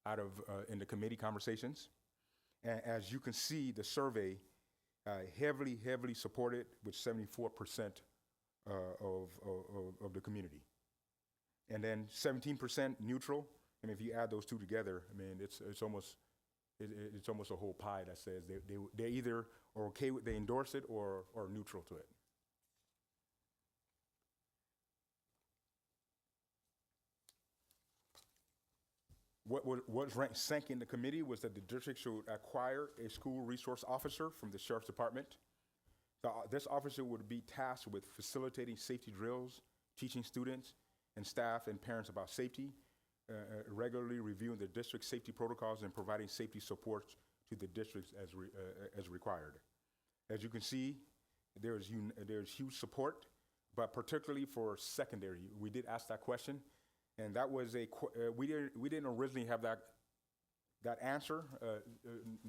out of in the committee conversations. And as you can see, the survey heavily supported with 74% of the community. And then 17% neutral. I mean, if you add those two together, I mean, it's almost a whole pie that says they either are okay with, they endorse it or neutral to it. What was ranked second in the committee was that the district should acquire a school resource officer from the sheriff's department. This officer would be tasked with facilitating safety drills, teaching students and staff and parents about safety, regularly reviewing the district safety protocols, and providing safety support to the districts as required. As you can see, there's huge support, but particularly for secondary. We did ask that question. And that was we didn't originally have that answer,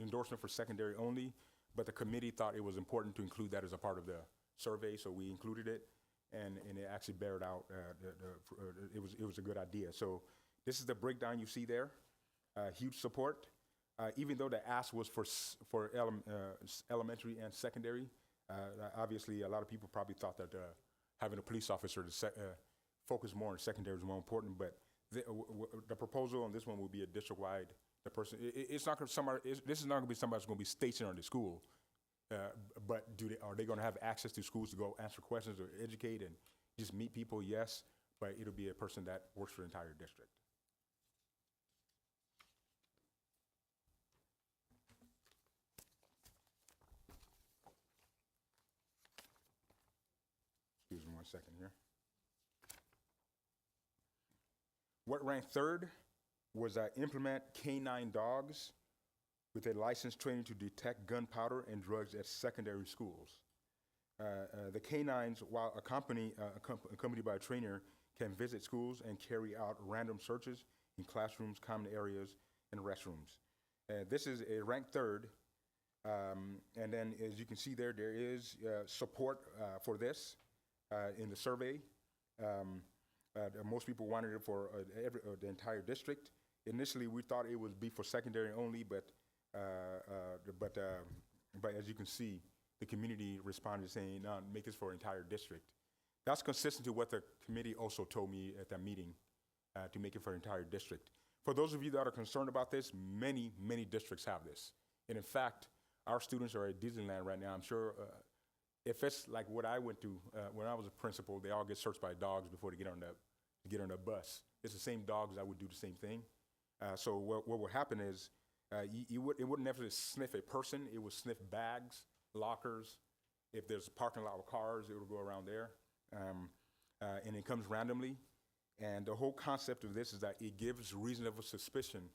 endorsement for secondary only, but the committee thought it was important to include that as a part of the survey, so we included it, and it actually bared out. It was a good idea. So this is the breakdown you see there. Huge support, even though the ask was for elementary and secondary. Obviously, a lot of people probably thought that having a police officer to focus more on secondary is more important, but the proposal on this one will be a district-wide. The person, it's not going to this is not going to be somebody that's going to be stationed on the school. But are they going to have access to schools to go answer questions or educate and just meet people? Yes, but it'll be a person that works for the entire district. Excuse me 1 second here. What ranked third was implement canine dogs with a licensed training to detect gunpowder and drugs at secondary schools. The canines, while accompanied by a trainer, can visit schools and carry out random searches in classrooms, common areas, and restrooms. This is a ranked third, and then as you can see there is support for this in the survey. Most people wanted it for the entire district. Initially, we thought it would be for secondary only, but as you can see, the community responded saying, no, make this for entire district. That's consistent to what the committee also told me at that meeting, to make it for entire district. For those of you that are concerned about this, many, many districts have this. And in fact, our students are at Disneyland right now. I'm sure if it's like what I went through when I was a principal, they all get searched by dogs before they get on the bus. It's the same dogs that would do the same thing. So what will happen is it wouldn't necessarily sniff a person. It would sniff bags, lockers. If there's a parking lot of cars, it will go around there. And it comes randomly. And the whole concept of this is that it gives reasonable suspicion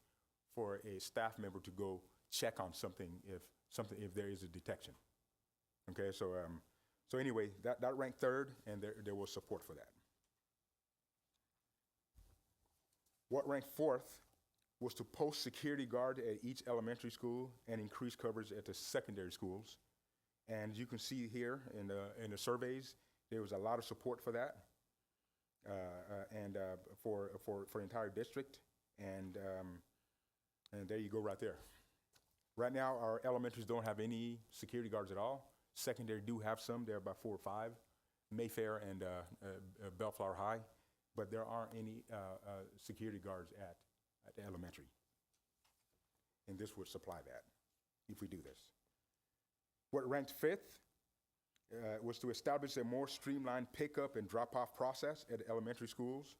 for a staff member to go check on something if there is a detection. Okay, so anyway, that ranked third, and there was support for that. What ranked fourth was to post security guard at each elementary school and increase coverage at the secondary schools. And you can see here in the surveys, there was a lot of support for that, and for the entire district. And there you go right there. Right now, our elementaries don't have any security guards at all. Secondary do have some. There are about 4 or 5, Mayfair and Bellflower High, but there aren't any security guards at the elementary. And this would supply that if we do this. What ranked fifth was to establish a more streamlined pickup and drop-off process at elementary schools,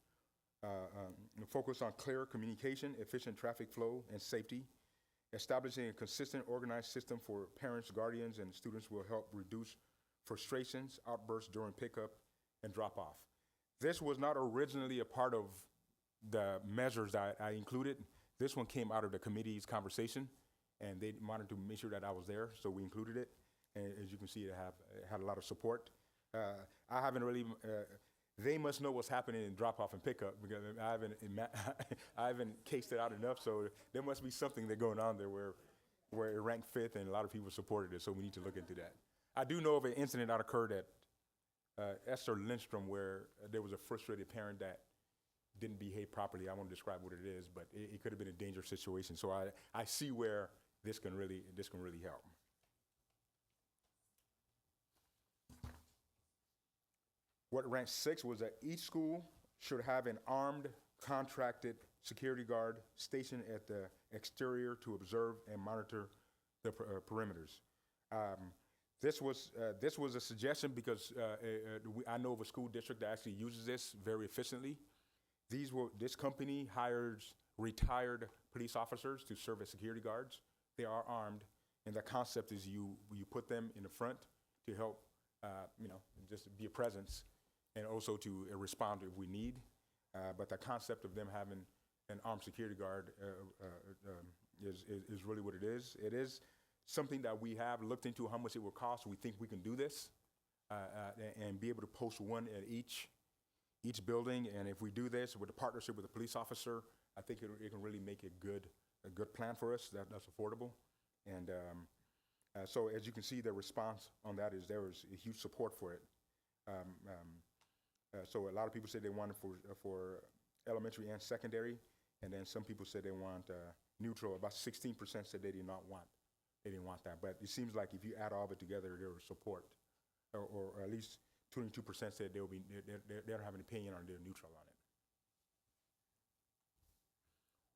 focus on clear communication, efficient traffic flow, and safety. Establishing a consistent, organized system for parents, guardians, and students will help reduce frustrations, outbursts during pickup and drop-off. This was not originally a part of the measures that I included. This one came out of the committee's conversation, and they wanted to make sure that I was there, so we included it. And as you can see, it had a lot of support. I haven't really, they must know what's happening in drop-off and pickup, because I haven't cased it out enough, so there must be something that's going on there where it ranked fifth and a lot of people supported it, so we need to look into that. I do know of an incident that occurred at Esther Lindstrom where there was a frustrated parent that didn't behave properly. I won't describe what it is, but it could have been a dangerous situation. So I see where this can really help. What ranked sixth was that each school should have an armed, contracted security guard stationed at the exterior to observe and monitor the perimeters. This was a suggestion because I know of a school district that actually uses this very efficiently. This company hires retired police officers to serve as security guards. They are armed, and the concept is you put them in the front to help, just be a presence, and also to respond if we need. But the concept of them having an armed security guard is really what it is. It is something that we have looked into how much it will cost. We think we can do this and be able to post one at each building. And if we do this with a partnership with a police officer, I think it can really make a good plan for us that's affordable. And so as you can see, the response on that is there was a huge support for it. So a lot of people said they want it for elementary and secondary, and then some people said they want neutral. About 16% said they didn't want that. But it seems like if you add all of it together, there was support, or at least 22% said they don't have an opinion on, they're neutral on it.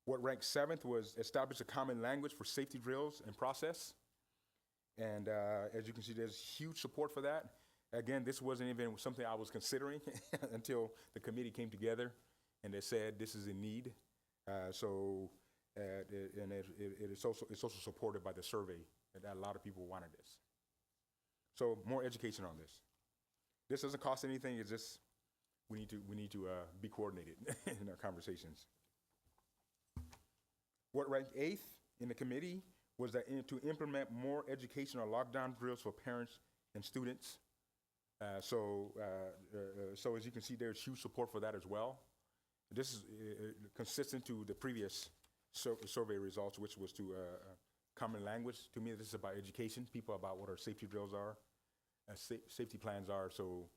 What ranked 7th was establish a common language for safety drills and process. And as you can see, there's huge support for that. Again, this wasn't even something I was considering until the committee came together and they said this is a need. It's also supported by the survey that a lot of people wanted this. So more education on this. This doesn't cost anything. It's just we need to be coordinated in our conversations. What ranked 8th in the committee was that to implement more educational lockdown drills for parents and students. So as you can see, there's huge support for that as well. This is consistent to the previous survey results, which was to common language. To me, this is about education, people about what our safety drills are, safety plans are. So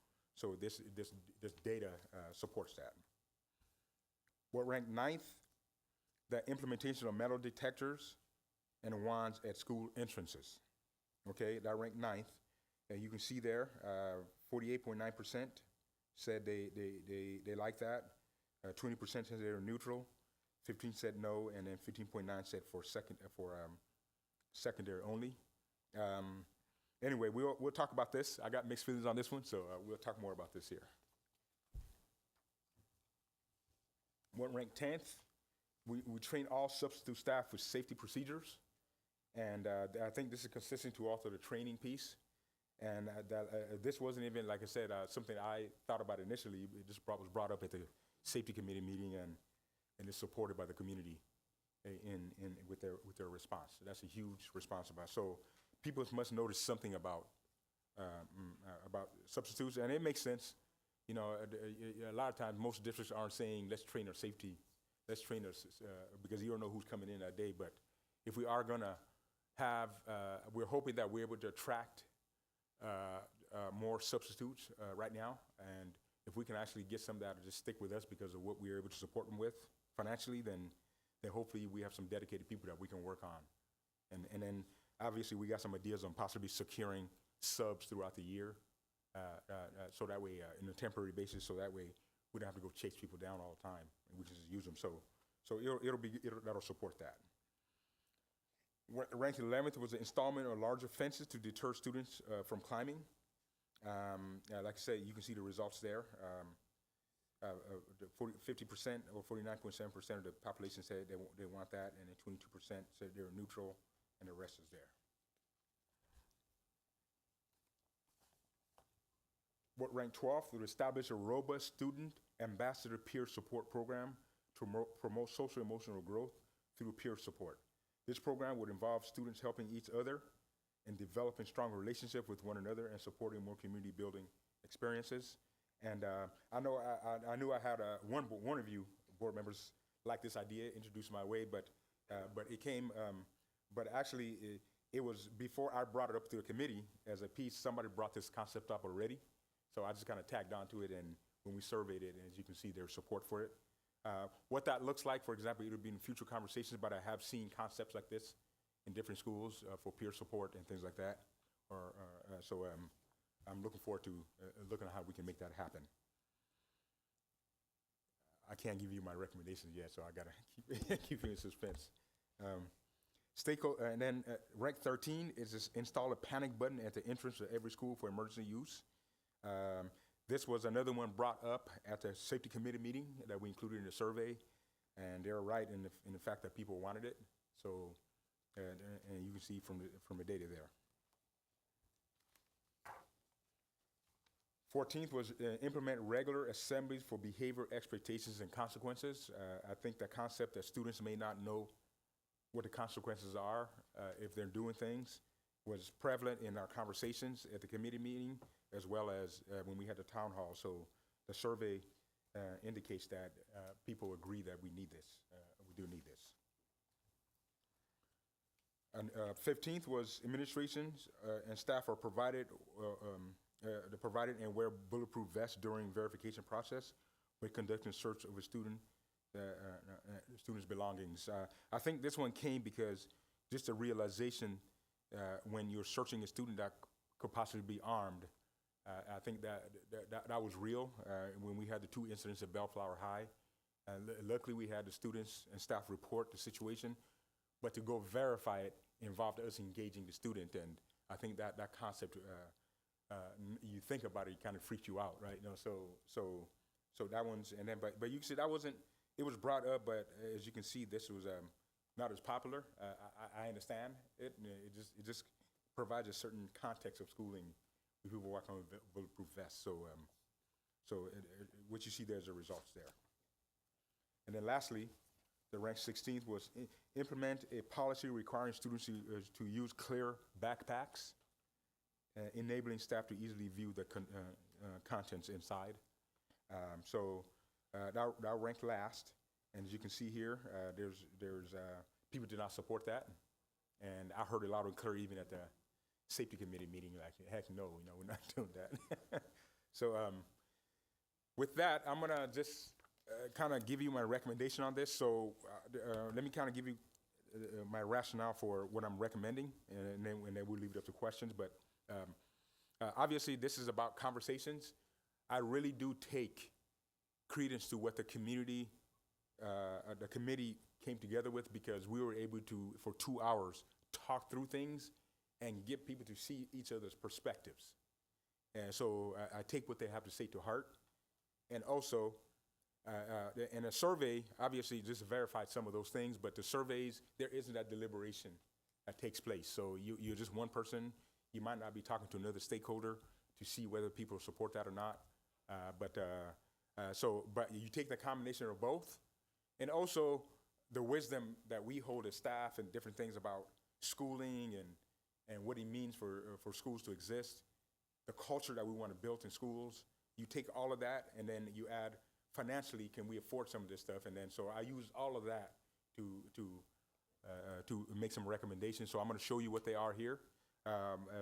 this data supports that. What ranked 9th? The implementation of metal detectors and wands at school entrances. Okay, that ranked 9th. And you can see there, 48.9% said they like that. 20% said they were neutral. 15 said no, and then 15.9 said for secondary only. Anyway, we'll talk about this. I got mixed feelings on this one, so we'll talk more about this here. What ranked 10th? We train all substitute staff with safety procedures, and I think this is consistent to also the training piece. And this wasn't even, like I said, something I thought about initially. It just was brought up at the safety committee meeting, and it's supported by the community with their response. So that's a huge response about. So people must notice something about substitutes, and it makes sense. You know, a lot of times most districts aren't saying let's train our safety. Let's train us because you don't know who's coming in that day. But if we are going to have, we're hoping that we're able to attract more substitutes right now. And if we can actually get some that just stick with us because of what we're able to support them with financially, then hopefully we have some dedicated people that we can work on. And then obviously we got some ideas on possibly securing subs throughout the year. So that way, in a temporary basis, so that way we don't have to go chase people down all the time. We can just use them. So that'll support that. Ranked 11th was the installment of larger fences to deter students from climbing. Like I said, you can see the results there. 50% or 49.7% of the population said they want that, and then 22% said they're neutral, and the rest is there. What ranked 12th would establish a robust student ambassador peer support program to promote social emotional growth through peer support. This program would involve students helping each other and developing stronger relationships with one another and supporting more community building experiences. And I knew I had one of you board members like this idea introduced my way, but it came, but actually it was before I brought it up to the committee as a piece. Somebody brought this concept up already. So I just kind of tagged onto it, and when we surveyed it, and as you can see, there's support for it. What that looks like, for example, it would be in future conversations, but I have seen concepts like this in different schools for peer support and things like that. So I'm looking forward to looking at how we can make that happen. I can't give you my recommendations yet, so I gotta keep you in suspense. And then rank 13 is just install a panic button at the entrance of every school for emergency use. This was another one brought up at the safety committee meeting that we included in the survey, and they're right in the fact that people wanted it. So, and you can see from the data there. 14th was implement regular assemblies for behavior expectations and consequences. I think the concept that students may not know what the consequences are if they're doing things was prevalent in our conversations at the committee meeting, as well as when we had the town hall. So the survey indicates that people agree that we need this. We do need this. And 15th was administrations and staff are provided and wear bulletproof vests during verification process when conducting search of a student's belongings. I think this one came because just a realization when you're searching a student that could possibly be armed. I think that was real when we had the 2 incidents at Bellflower High. Luckily, we had the students and staff report the situation, but to go verify it involved us engaging the student, and I think that concept, you think about it, it kind of freaks you out, right? You know, so that one's, and then, but you can see that wasn't, it was brought up, but as you can see, this was not as popular. I understand it. It just provides a certain context of schooling when people walk on with bulletproof vests. So what you see there is the results there. And then lastly, the rank 16th was implement a policy requiring students to use clear backpacks, enabling staff to easily view the contents inside. That ranked last, and as you can see here, there's people did not support that, and I heard it loud and clear even at the safety committee meeting, like, heck no, we're not doing that. So with that, I'm gonna just kind of give you my recommendation on this. So let me kind of give you my rationale for what I'm recommending, and then we'll leave it up to questions. But obviously, this is about conversations. I really do take credence to what the community, the committee came together with, because we were able to, for 2 hours, talk through things and get people to see each other's perspectives. And so I take what they have to say to heart. And also, in a survey, obviously just verified some of those things, but the surveys, there isn't that deliberation that takes place. So you're just one person. You might not be talking to another stakeholder to see whether people support that or not. But you take the combination of both, and also the wisdom that we hold as staff and different things about schooling and what it means for schools to exist, the culture that we want to build in schools. You take all of that, and then you add financially, can we afford some of this stuff? And then so I use all of that to make some recommendations. So I'm going to show you what they are here.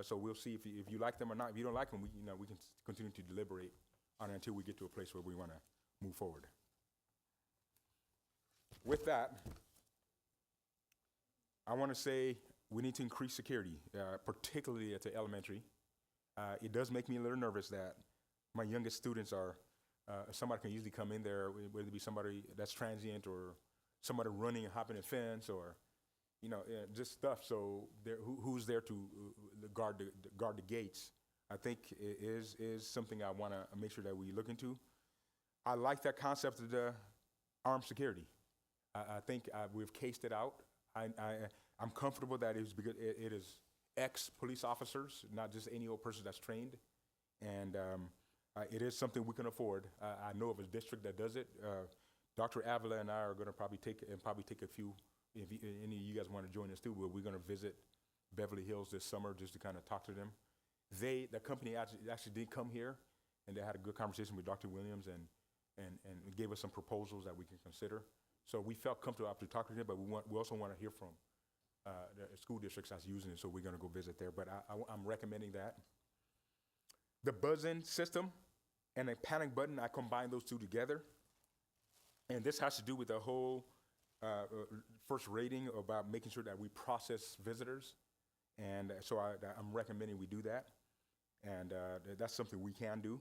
So we'll see if you like them or not. If you don't like them, we can continue to deliberate on it until we get to a place where we want to move forward. With that, I want to say we need to increase security, particularly at the elementary. It does make me a little nervous that my youngest students are, somebody can easily come in there, whether it be somebody that's transient or somebody running and hopping a fence, or just stuff. So who's there to guard the gates? I think is something I want to make sure that we look into. I like that concept of the armed security. I think we've cased it out. I'm comfortable that it's because it is ex-police officers, not just any old person that's trained, and it is something we can afford. I know of a district that does it. Dr. Avila and I are going to probably take a few. If any of you guys want to join us too, we're going to visit Beverly Hills this summer just to kind of talk to them. The company actually did come here, and they had a good conversation with Dr. Williams and gave us some proposals that we can consider. So we felt comfortable after talking to them, but we also want to hear from the school districts that's using it, so we're going to go visit there. But I'm recommending that. The buzz-in system and a panic button, I combine those two together. And this has to do with the whole first rating about making sure that we process visitors. And so I'm recommending we do that. And that's something we can do.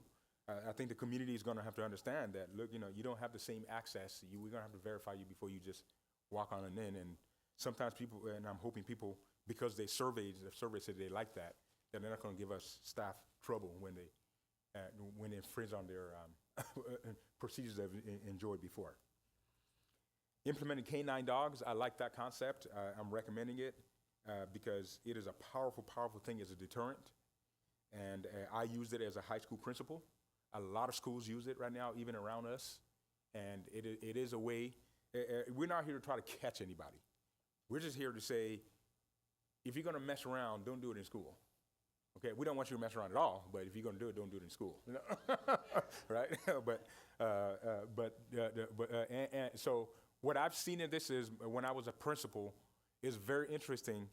I think the community is going to have to understand that, look, you don't have the same access. We're going to have to verify you before you just walk on in. And sometimes people, and I'm hoping people, because the survey said they like that they're not going to give us staff trouble when they infringe on their procedures they've enjoyed before. Implementing K-9 dogs, I like that concept. I'm recommending it because it is a powerful, powerful thing as a deterrent. And I used it as a high school principal. A lot of schools use it right now, even around us. And it is a way, we're not here to try to catch anybody. We're just here to say, if you're going to mess around, don't do it in school. Okay, we don't want you to mess around at all, but if you're going to do it, don't do it in school. Right? So what I've seen in this is, when I was a principal, is very interesting.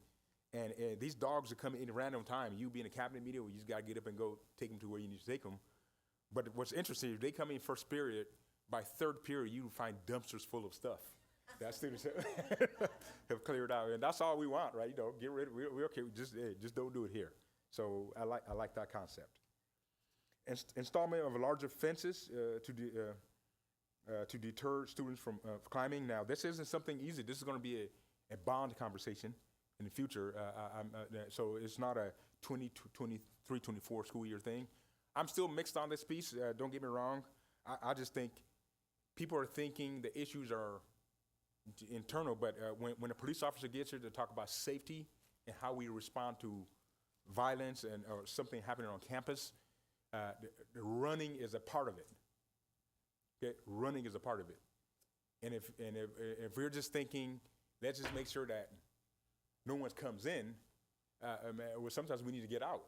And these dogs are coming in at random time. You be in a cabinet meeting where you just got to get up and go take them to where you need to take them. But what's interesting, if they come in first period, by third period, you find dumpsters full of stuff that students have cleared out. And that's all we want, right? Get rid of it. We're okay. Just don't do it here. So I like that concept. Installment of larger fences to deter students from climbing. Now, this isn't something easy. This is going to be a bond conversation in the future. So it's not a 23, 24 school year thing. I'm still mixed on this piece. Don't get me wrong. I just think people are thinking the issues are internal, but when a police officer gets here to talk about safety and how we respond to violence and or something happening on campus, the running is a part of it. Okay, running is a part of it. And if we're just thinking, let's just make sure that no one comes in, well, sometimes we need to get out,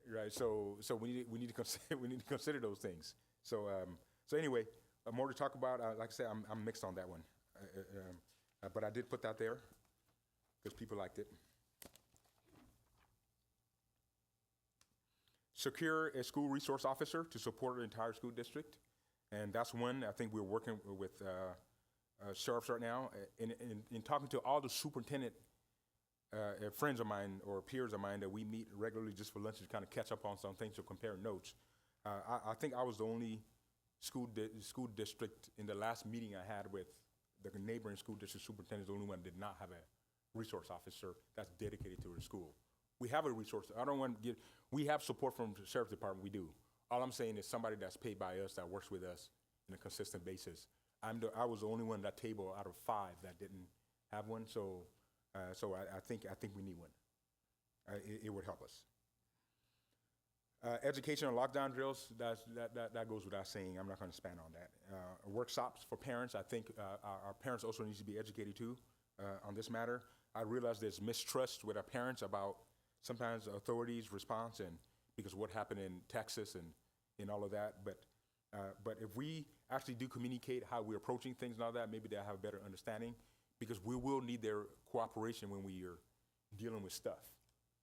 right? So we need to consider those things. So anyway, more to talk about. Like I said, I'm mixed on that one, but I did put that there because people liked it. Secure a school resource officer to support the entire school district. And that's one I think we're working with sheriffs right now. In talking to all the superintendent friends of mine or peers of mine that we meet regularly just for lunch to kind of catch up on some things or compare notes. I think I was the only school district in the last meeting I had with the neighboring school district superintendent, the only one that did not have a resource officer that's dedicated to the school. We have a resource. I don't want to get, we have support from the sheriff's department, we do. All I'm saying is somebody that's paid by us, that works with us on a consistent basis. I was the only one at that table out of 5 that didn't have one, so I think we need one. It would help us. Education and lockdown drills, that goes without saying. I'm not going to expand on that. Workshops for parents, I think our parents also need to be educated too on this matter. I realize there's mistrust with our parents about sometimes authorities' response and because of what happened in Texas and all of that. But if we actually do communicate how we're approaching things and all that, maybe they'll have a better understanding because we will need their cooperation when we are dealing with stuff,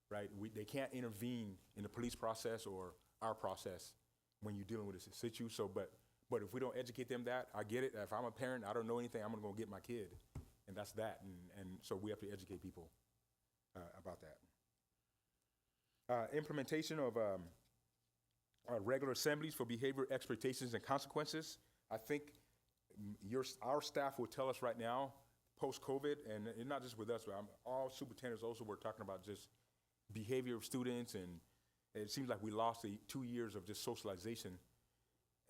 right? They can't intervene in the police process or our process when you're dealing with a situation. So, but if we don't educate them that, I get it. If I'm a parent, I don't know anything, I'm gonna go get my kid. And that's that. And so we have to educate people about that. Implementation of regular assemblies for behavior expectations and consequences. I think our staff will tell us right now, post-COVID, and not just with us, but all superintendents also were talking about just behavior of students, and it seems like we lost 2 years of just socialization.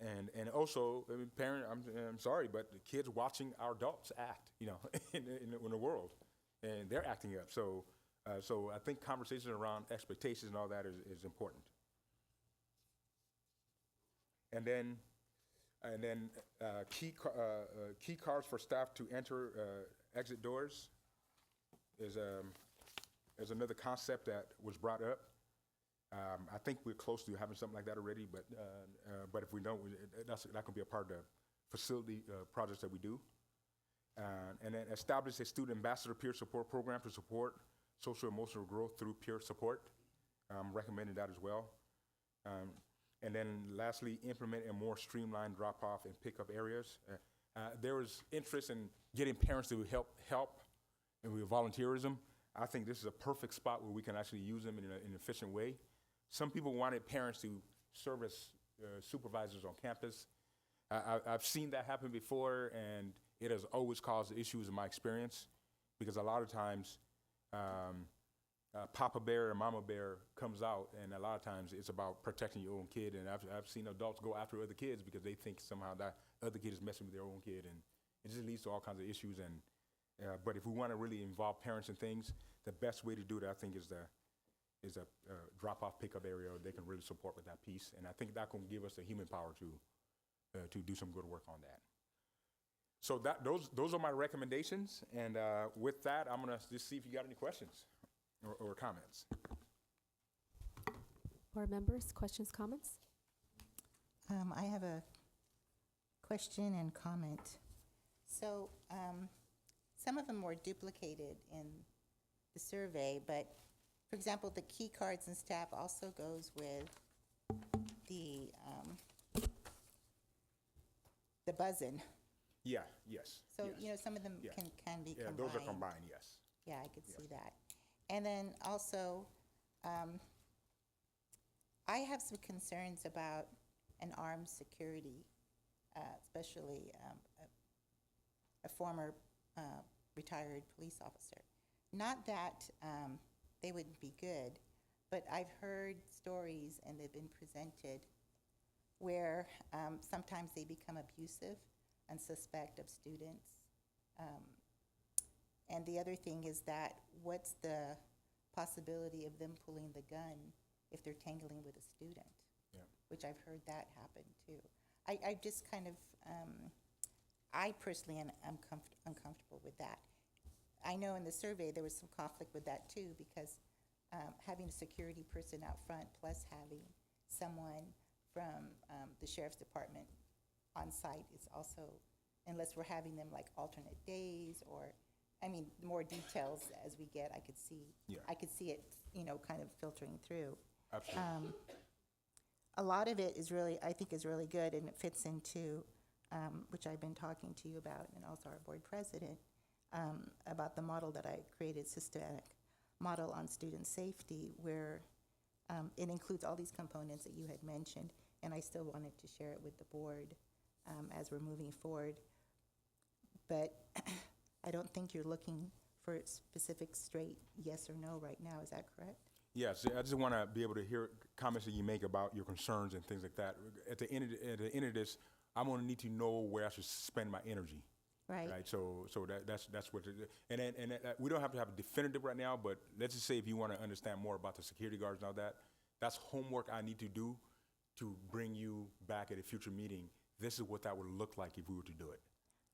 And also, I mean, parent, I'm sorry, but the kids watching our adults act, you know, in the world, and they're acting up. So I think conversations around expectations and all that is important. And then key cards for staff to enter exit doors is another concept that was brought up. I think we're close to having something like that already, but if we don't, that can be a part of the facility projects that we do. And then establish a student ambassador peer support program to support social emotional growth through peer support. I'm recommending that as well. And then lastly, implement a more streamlined drop-off and pickup areas. There was interest in getting parents to help and with volunteerism. I think this is a perfect spot where we can actually use them in an efficient way. Some people wanted parents to serve as supervisors on campus. I've seen that happen before, and it has always caused issues in my experience because a lot of times Papa Bear and Mama Bear comes out, and a lot of times it's about protecting your own kid. And I've seen adults go after other kids because they think somehow that other kid is messing with their own kid, and it just leads to all kinds of issues. And but if we want to really involve parents in things, the best way to do it, I think, is a drop-off pickup area they can really support with that piece. And I think that can give us the human power to do some good work on that. So those are my recommendations. And with that, I'm gonna just see if you got any questions or comments. Board members, questions, comments? I have a question and comment. So some of them were duplicated in the survey, but for example, the key cards and staff also goes with the buzz-in. Yeah, yes. So, yes. you know, some of them Yeah. can be Yeah, combined. those are combined, yes. Yeah, I could see that. And then also, I have some concerns about an armed security especially a former retired police officer. Not that they wouldn't be good, but I've heard stories and they've been presented where sometimes they become abusive and suspect of students. And the other thing is that what's the possibility of them pulling the gun if they're tangling with a student? Yeah. Which I've heard that happen too. I just kind of, I personally am uncomfortable with that. I know in the survey there was some conflict with that too, because having a security person out front plus having someone from the sheriff's department on site is also, unless we're having them like alternate days or, I mean, more details as we get, I could see, Yeah. I could see it, you know, kind of filtering through. Absolutely. A lot of it is really, I think is really good, and it fits into, which I've been talking to you about, and also our board president, about the model that I created, systematic model on student safety, where it includes all these components that you had mentioned, and I still wanted to share it with the board as we're moving forward. But I don't think you're looking for a specific straight yes or no right now, is that correct? Yes, I just want to be able to hear comments that you make about your concerns and things like that. At the end of this, I'm going to need to know where I should spend my energy. Right. So that's what it is. And then we don't have to have a definitive right now, but let's just say if you want to understand more about the security guards and all that, that's homework I need to do to bring you back at a future meeting. This is what that would look like if we were to do it.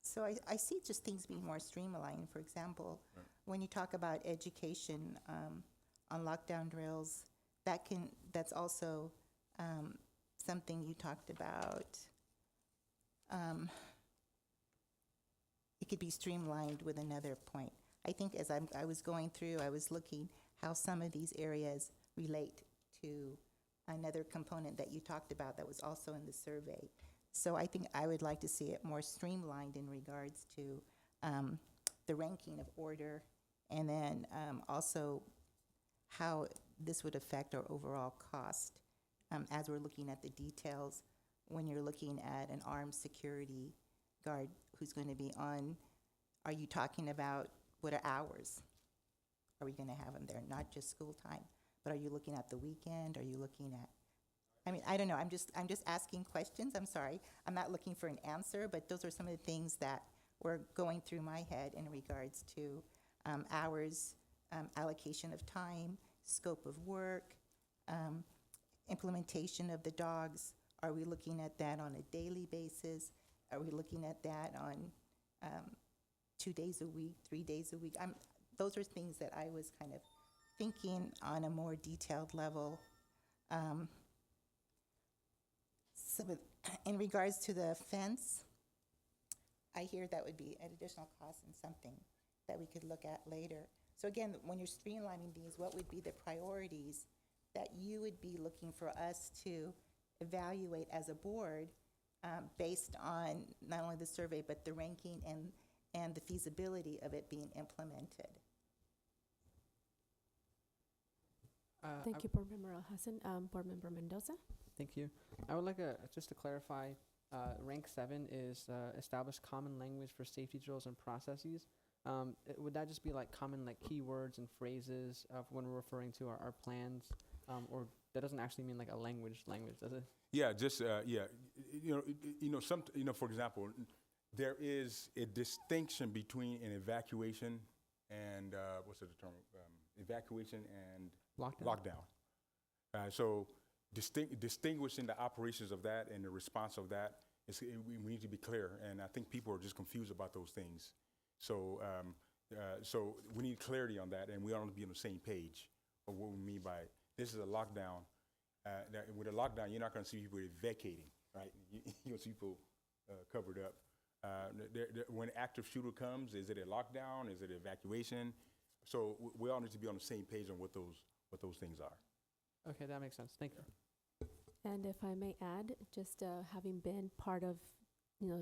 So I see just things being more streamlined. For example, when you talk about education on lockdown drills, that's also something you talked about. It could be streamlined with another point. I think as I was going through, I was looking how some of these areas relate to another component that you talked about that was also in the survey. So I think I would like to see it more streamlined in regards to the ranking of order, and then also how this would affect our overall cost as we're looking at the details when you're looking at an armed security guard who's going to be on. Are you talking about what are hours? Are we going to have them there? Not just school time, but are you looking at the weekend? Are you looking at, I mean, I don't know. I'm just asking questions. I'm sorry. I'm not looking for an answer, but those are some of the things that were going through my head in regards to hours, allocation of time, scope of work, implementation of the dogs. Are we looking at that on a daily basis? Are we looking at that on 2 days a week, 3 days a week? Those are things that I was kind of thinking on a more detailed level. In regards to the fence, I hear that would be an additional cost and something that we could look at later. So again, when you're streamlining these, what would be the priorities that you would be looking for us to evaluate as a board based on not only the survey, but the ranking and the feasibility of it being implemented? Thank you, Board Member Al-Hassan. Board Member Mendoza? Thank you. I would like just to clarify, rank 7 is establish common language for safety drills and processes. Would that just be like common like keywords and phrases of when we're referring to our plans, or that doesn't actually mean like a language, does it? Yeah, just for example, there is a distinction between an evacuation and what's the term? Evacuation and lockdown. So distinguishing the operations of that and the response of that we need to be clear, and I think people are just confused about those things. So so we need clarity on that, and we all need to be on the same page of what we mean by this is a lockdown. With a lockdown, you're not going to see people vacating, right? You'll see people covered up. When active shooter comes, is it a lockdown? Is it evacuation? So we all need to be on the same page on what those things are. Okay, that makes sense. Thank you. And if I may add, just having been part of,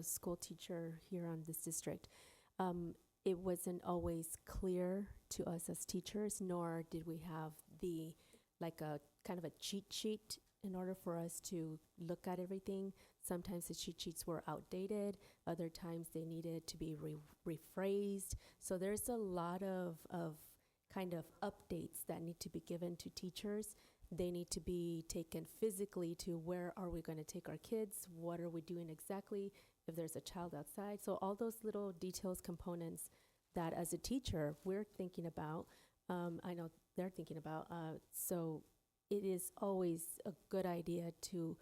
school teacher here on this district, it wasn't always clear to us as teachers, nor did we have a kind of a cheat sheet in order for us to look at everything. Sometimes the cheat sheets were outdated. Other times they needed to be rephrased. So there's a lot of kind of updates that need to be given to teachers. They need to be taken physically to where are we going to take our kids? What are we doing exactly if there's a child outside? So all those little details, components that as a teacher we're thinking about, I know they're thinking about. So it is always a good idea to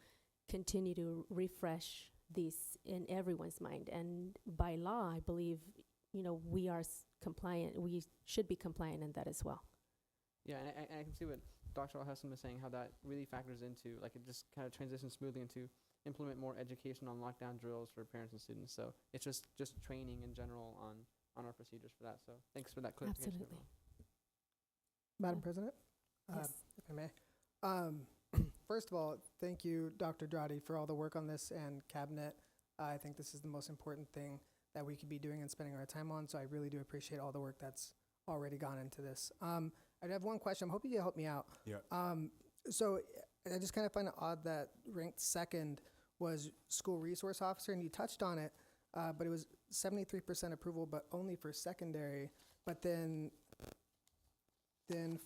continue to refresh these in everyone's mind. And by law, I believe, we are compliant. We should be compliant in that as well. Yeah, and I can see what Dr. Al-Hassan was saying, how that really factors into, like, it just kind of transitions smoothly into implement more education on lockdown drills for parents and students. So it's just training in general on our procedures for that. So thanks for that clarification. Absolutely. Madam President, Yes. if I may. First of all, thank you, Dr. Dradi, for all the work on this and cabinet. I think this is the most important thing that we could be doing and spending our time on. So I really do appreciate all the work that's already gone into this. I have one question. I'm hoping you can help me out. Yeah. So I just kind of find it odd that ranked second was school resource officer, and you touched on it, but it was 73% approval, but only for secondary. But then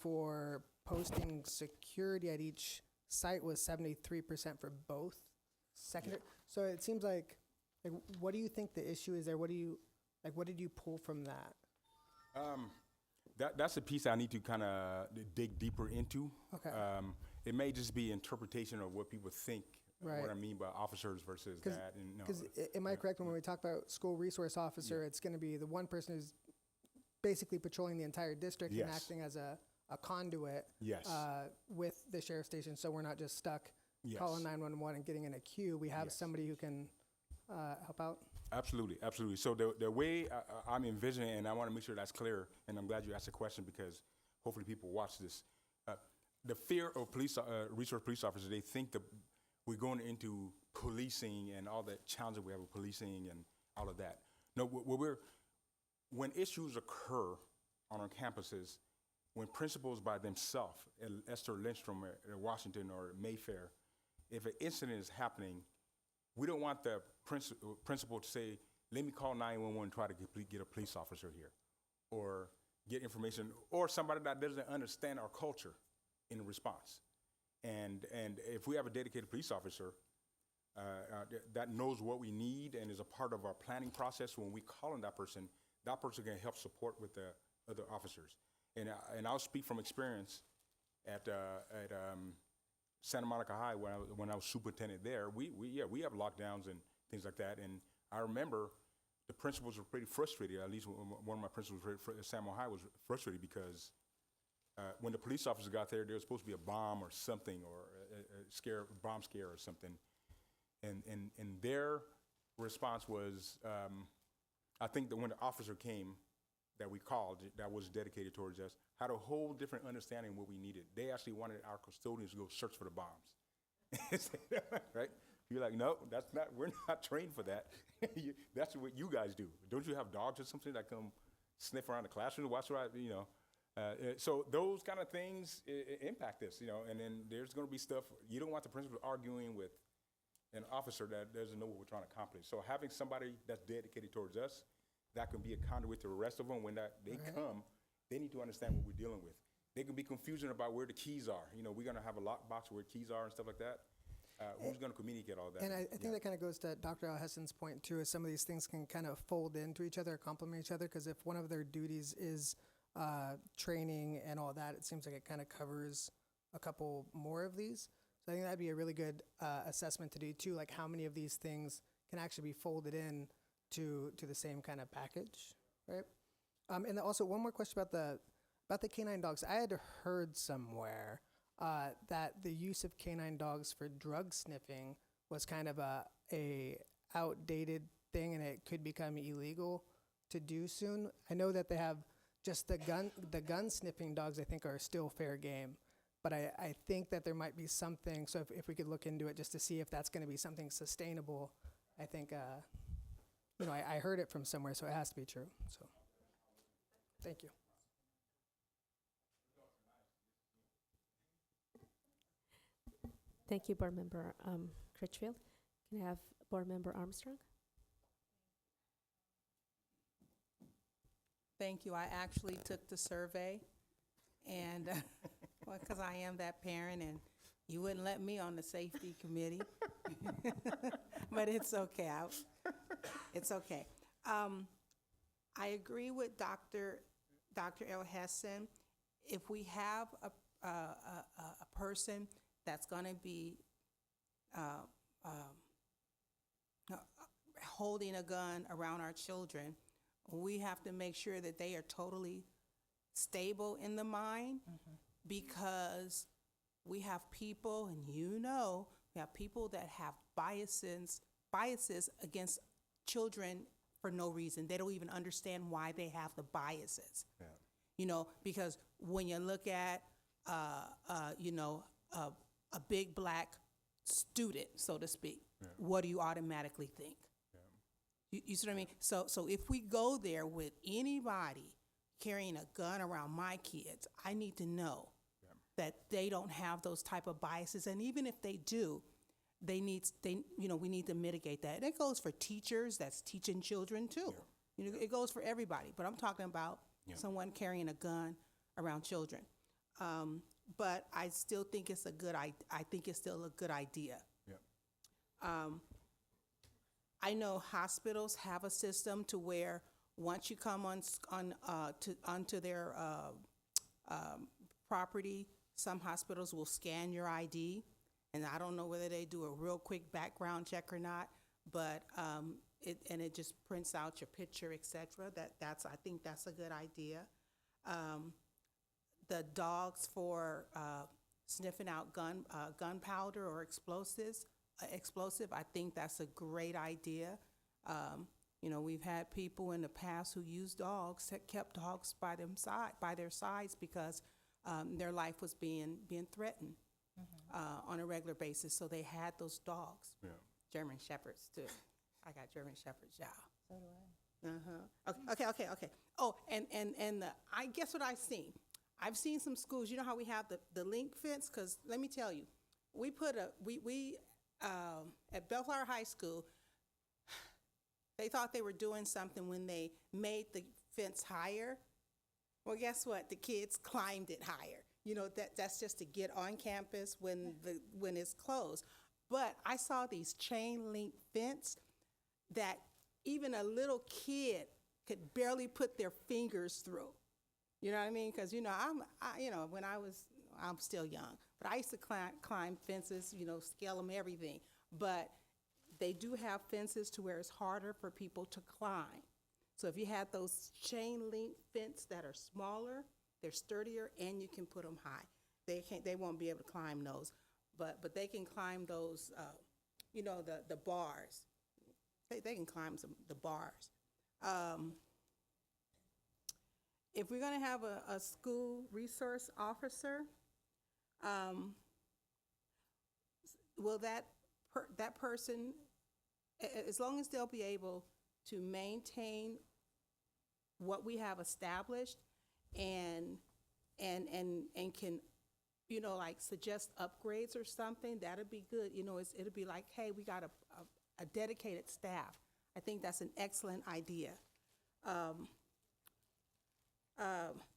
for posting security at each site was 73% for both secondary. Yeah. So it seems like, what do you think the issue is there? What did you pull from that? That's a piece I need to kind of dig deeper into. Okay. It may just be interpretation of what people think, Right. what I mean by officers versus that. And no, Because am I correct when we talk about school resource officer, it's going to be the one person who's basically patrolling the entire district and Yes. acting as a conduit Yes. with the sheriff's station, so we're not just stuck Yes. calling 911 and getting in a queue. We have Yes. somebody who can help out. Absolutely, absolutely. So the way I'm envisioning, and I want to make sure that's clear, and I'm glad you asked the question because hopefully people watch this. The fear of resource police officers, they think that we're going into policing and all the challenges we have with policing and all of that. No, when issues occur on our campuses, when principals by themselves, Esther Lindstrom at Washington or Mayfair, if an incident is happening, we don't want the principal to say, let me call 911 and try to get a police officer here, or get information, or somebody that doesn't understand our culture in response. And if we have a dedicated police officer that knows what we need and is a part of our planning process, when we call on that person can help support with the other officers. And I'll speak from experience at Santa Monica High when I was superintendent there. We have lockdowns and things like that. And I remember the principals were pretty frustrated. At least one of my principals at Samuel High was frustrated because when the police officers got there was supposed to be a bomb or something, or a bomb scare or something. And their response was, I think that when the officer came that we called, that was dedicated towards us, had a whole different understanding of what we needed. They actually wanted our custodians to go search for the bombs. Right? You're like, no, we're not trained for that. That's what you guys do. Don't you have dogs or something that come sniff around the classroom, watch around, so those kind of things impact this, and then there's going to be stuff, you don't want the principal arguing with an officer that doesn't know what we're trying to accomplish. So having somebody that's dedicated towards us, that can be a conduit to the rest of them. When they come, they need to understand what we're dealing with. There can be confusion about where the keys are. We're going to have a lockbox where keys are and stuff like that. Who's going to communicate all that? And I think that kind of goes to Dr. Al-Hassan's point, too, is some of these things can kind of fold into each other or complement each other, because if one of their duties is training and all that, it seems like it kind of covers a couple more of these. So I think that'd be a really good assessment to do, too, like how many of these things can actually be folded in to the same kind of package, right? And also one more question about the canine dogs. I had heard somewhere that the use of canine dogs for drug sniffing was kind of a outdated thing, and it could become illegal to do soon. I know that they have just the gun sniffing dogs, I think, are still fair game. But I think that there might be something, so if we could look into it just to see if that's going to be something sustainable, I think, I heard it from somewhere, so it has to be true. So, thank you. Thank you, Board Member Critchfield. Can I have Board Member Armstrong? Thank you. I actually took the survey, and well, because I am that parent, and you wouldn't let me on the safety committee, but it's okay. It's okay. I agree with Dr. L. Hessen. If we have a person that's going to be holding a gun around our children, we have to make sure that they are totally stable in the mind, because we have people, and we have people that have biases against children for no reason. They don't even understand why they have the biases. Yeah. Because when you look at, a big black student, so to speak, what do you automatically think? You see what I mean? So if we go there with anybody carrying a gun around my kids, I need to know that they don't have those type of biases. And even if they do, we need to mitigate that. And it goes for teachers that's teaching children too. It goes for everybody. But I'm talking about someone carrying a gun around children. But I still think it's still a good idea. I know hospitals have a system to where once you come onto their property, some hospitals will scan your ID, and I don't know whether they do a real quick background check or not, but it just prints out your picture, etc. I think that's a good idea. The dogs for sniffing out gunpowder or explosive, I think that's a great idea. We've had people in the past who used dogs, that kept dogs by their sides because their life was being threatened on a regular basis. So they had those dogs. Yeah. German Shepherds too. I got German Shepherds, yeah. So do I. Okay. Oh, and I guess what I've seen. I've seen some schools. You know how we have the link fence? Because let me tell you, we put at Bellflower High School, they thought they were doing something when they made the fence higher. Well, guess what? The kids climbed it higher. That's just to get on campus when it's closed. But I saw these chain link fence that even a little kid could barely put their fingers through. You know what I mean? Because I'm still young, but I used to climb fences, scale them, everything. But they do have fences to where it's harder for people to climb. So if you have those chain link fence that are smaller, they're sturdier, and you can put them high. They won't be able to climb those, but they can climb those, the bars. They can climb the bars. If we're going to have a school resource officer, will that person, as long as they'll be able to maintain what we have established and can, like suggest upgrades or something, that'd be good. It'll be like, hey, we got a dedicated staff. I think that's an excellent idea.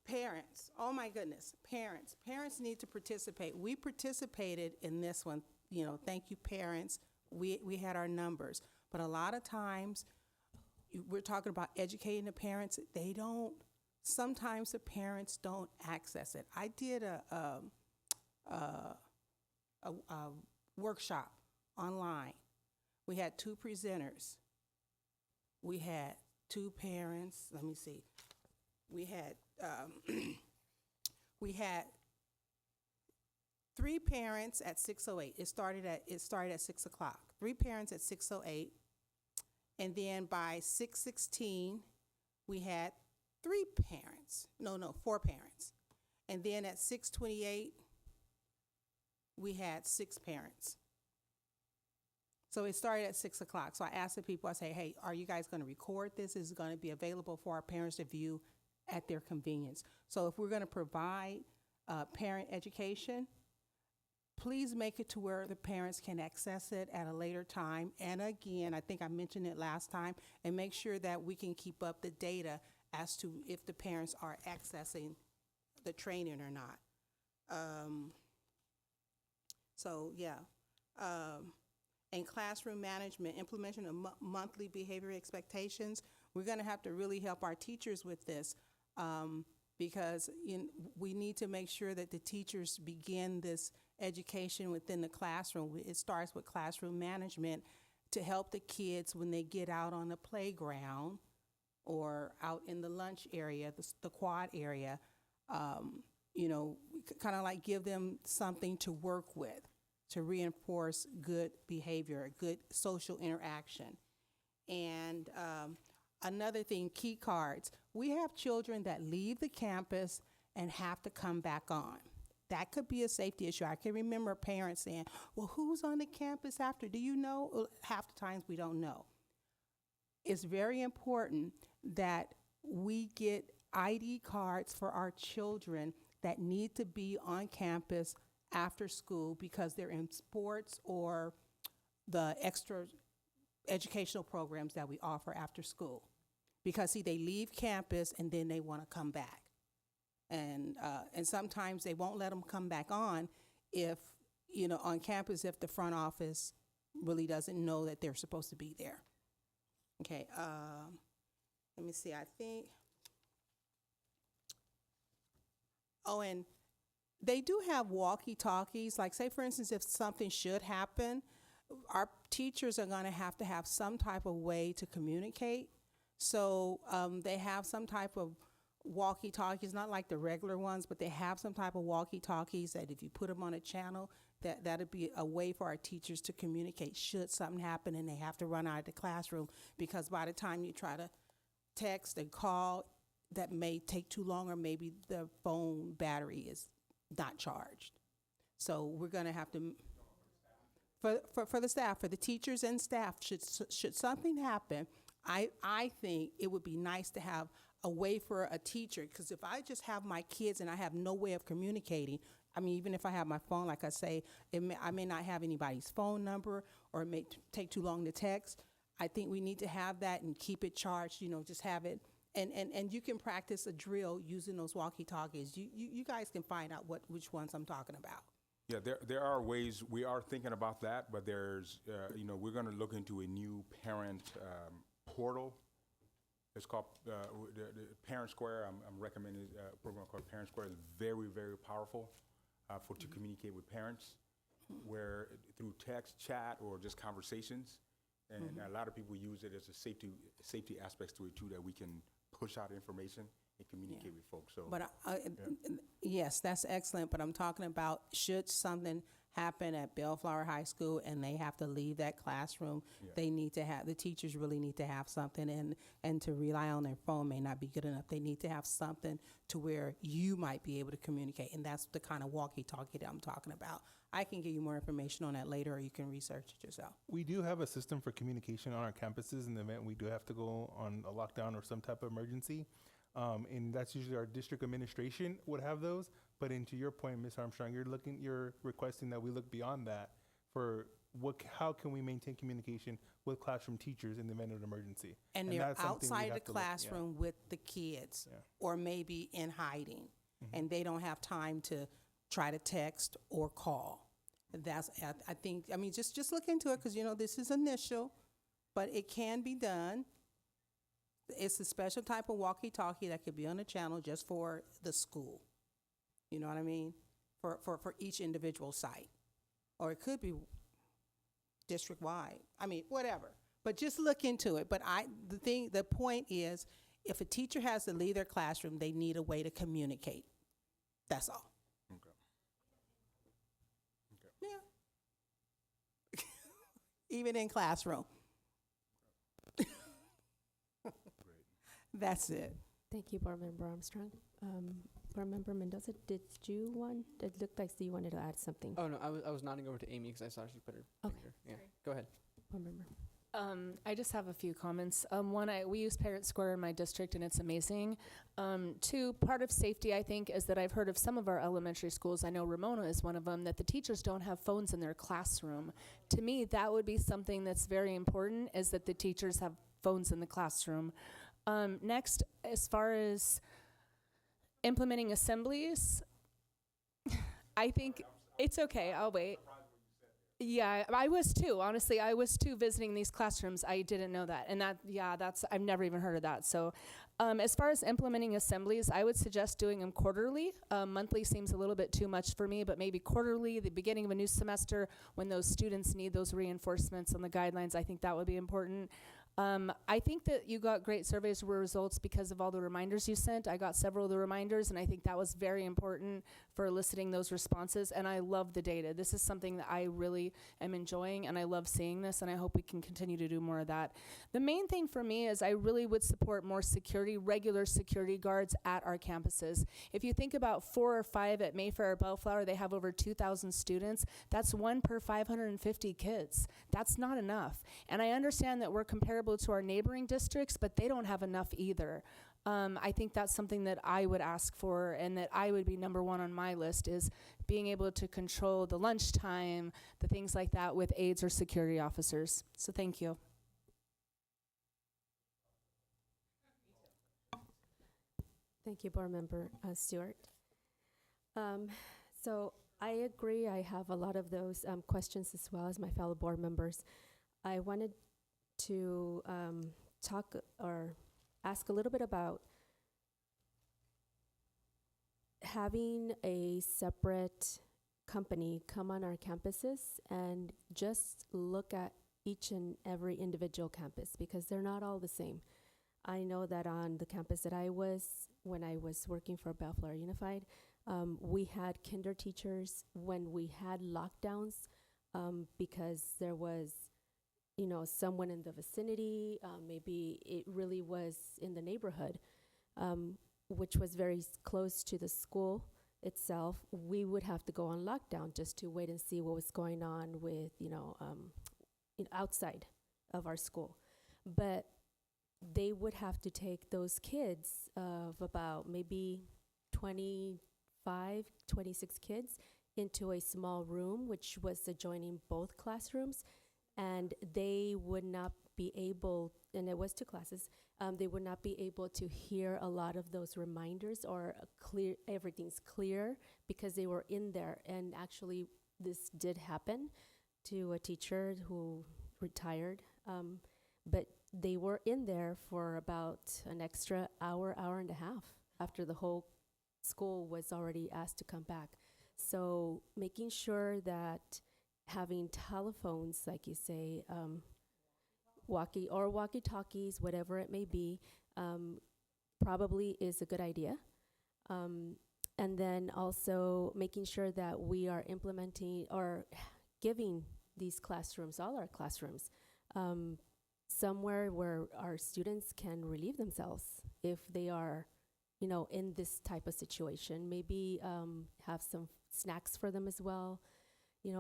Parents, oh my goodness, parents need to participate. We participated in this one, thank you, parents. We had our numbers, but a lot of times we're talking about educating the parents. Sometimes the parents don't access it. I did a workshop online. We had 2 presenters. We had 2 parents. Let me see. We had 3 parents at 6:08. It started at 6 o'clock. 3 parents at 6:08, and then by 6:16, we had 3 parents. No, 4 parents, and then at 6:28, we had 6 parents. So it started at 6 o'clock. So I asked the people, I say, hey, are you guys going to record this? Is it going to be available for our parents to view at their convenience? So if we're going to provide parent education, please make it to where the parents can access it at a later time. And again, I think I mentioned it last time, and make sure that we can keep up the data as to if the parents are accessing the training or not. And classroom management, implementation of monthly behavior expectations. We're going to have to really help our teachers with this because we need to make sure that the teachers begin this education within the classroom. It starts with classroom management to help the kids when they get out on the playground or out in the lunch area, the quad area, kind of like give them something to work with to reinforce good behavior, good social interaction. And another thing, key cards. We have children that leave the campus and have to come back on. That could be a safety issue. I can remember parents saying, well, who's on the campus after? Do you know? Well, half the times we don't know. It's very important that we get ID cards for our children that need to be on campus after school because they're in sports or the extra educational programs that we offer after school. Because, see, they leave campus and then they want to come back. And sometimes they won't let them come back on if, on campus, if the front office really doesn't know that they're supposed to be there. Okay, let me see, I think. Oh, and they do have walkie-talkies. Like, say, for instance, if something should happen, our teachers are going to have some type of way to communicate. So they have some type of walkie-talkies, not like the regular ones, but they have some type of walkie-talkies that if you put them on a channel, that'd be a way for our teachers to communicate should something happen and they have to run out of the classroom, because by the time you try to text and call, that may take too long, or maybe the phone battery is not charged. So we're going to have to, for the staff, for the teachers and staff, should something happen, I think it would be nice to have a way for a teacher, because if I just have my kids and I have no way of communicating, I mean, even if I have my phone, like I say, I may not have anybody's phone number, or it may take too long to text. I think we need to have that and keep it charged, just have it. And you can practice a drill using those walkie-talkies. You guys can find out which ones I'm talking about. Yeah, there are ways. We are thinking about that, but there's, we're going to look into a new parent portal. It's called the Parent Square. I'm recommending a program called Parent Square. It's very, very powerful to communicate with parents, where through text, chat, or just conversations. And a lot of people use it as a safety aspects to it too, that we can push out information and communicate with folks. So, but yes, that's excellent. But I'm talking about, should something happen at Bellflower High School and they have to leave that classroom, they need to have, the teachers really need to have something, and to rely on their phone may not be good enough. They need to have something to where you might be able to communicate, and that's the kind of walkie-talkie that I'm talking about. I can give you more information on that later, or you can research it yourself. We do have a system for communication on our campuses in the event we do have to go on a lockdown or some type of emergency. And that's usually our district administration would have those. But to your point, Ms. Armstrong, you're requesting that we look beyond that for how can we maintain communication with classroom teachers in the event of an emergency. And they're outside the classroom with the kids, or maybe in hiding, and they don't have time to try to text or call. That's, I think, just look into it, because, this is initial, but it can be done. It's a special type of walkie-talkie that could be on a channel just for the school. You know what I mean? For each individual site. Or it could be district-wide. Whatever. But just look into it. But the point is, if a teacher has to leave their classroom, they need a way to communicate. That's all. Yeah. Even in classroom. That's it. Thank you, Board Member Armstrong. Board Member Mendoza, did you want? It looked like you wanted to add something. Oh no, I was nodding over to Amy because I saw she put her finger. Yeah, go ahead. Board Member. I just have a few comments. One, we use Parent Square in my district, and it's amazing. Two, part of safety, I think, is that I've heard of some of our elementary schools, I know Ramona is one of them, that the teachers don't have phones in their classroom. To me, that would be something that's very important, is that the teachers have phones in the classroom. Next, as far as implementing assemblies, I think it's okay, I'll wait. Yeah, I was too, honestly. I was too visiting these classrooms. I didn't know that. And I've never even heard of that. So as far as implementing assemblies, I would suggest doing them quarterly. Monthly seems a little bit too much for me, but maybe quarterly, the beginning of a new semester, when those students need those reinforcements on the guidelines, I think that would be important. I think that you got great surveys results because of all the reminders you sent. I got several of the reminders, and I think that was very important for eliciting those responses, and I love the data. This is something that I really am enjoying, and I love seeing this, and I hope we can continue to do more of that. The main thing for me is I really would support more security, regular security guards at our campuses. If you think about 4 or 5 at Mayfair or Bellflower, they have over 2,000 students. That's 1 per 550 kids. That's not enough. And I understand that we're comparable to our neighboring districts, but they don't have enough either. I think that's something that I would ask for, and that I would be number 1 on my list, is being able to control the lunchtime, the things like that with aides or security officers. So thank you. Thank you, Board Member Stewart. So I agree. I have a lot of those questions as well as my fellow board members. I wanted to talk or ask a little bit about having a separate company come on our campuses and just look at each and every individual campus, because they're not all the same. I know that on the campus that I was, when I was working for Bellflower Unified, we had kinder teachers when we had lockdowns, because there was someone in the vicinity, maybe it really was in the neighborhood, which was very close to the school itself. We would have to go on lockdown just to wait and see what was going on with, outside of our school. But they would have to take those kids of about maybe 25, 26 kids into a small room, which was adjoining both classrooms. And they would not be able, and it was 2 classes, they would not be able to hear a lot of those reminders or everything's clear, because they were in there. And actually, this did happen to a teacher who retired, but they were in there for about an extra hour and a half after the whole school was already asked to come back. So making sure that having telephones, like you say, walkie-talkies, whatever it may be, probably is a good idea. And then also making sure that we are implementing or giving these classrooms, all our classrooms, somewhere where our students can relieve themselves if they are, in this type of situation. Maybe have some snacks for them as well.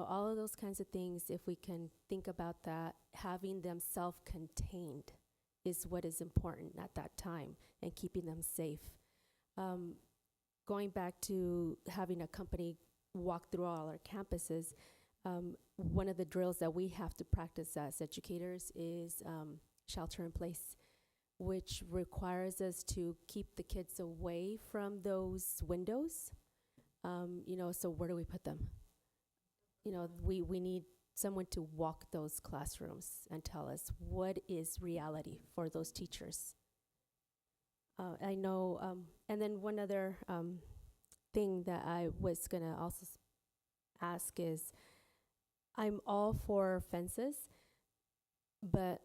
All of those kinds of things, if we can think about that, having them self-contained is what is important at that time, and keeping them safe. Going back to having a company walk through all our campuses, one of the drills that we have to practice as educators is shelter in place, which requires us to keep the kids away from those windows. So where do we put them? We need someone to walk those classrooms and tell us what is reality for those teachers. I know, and then one other thing that I was gonna also ask is, I'm all for fences, but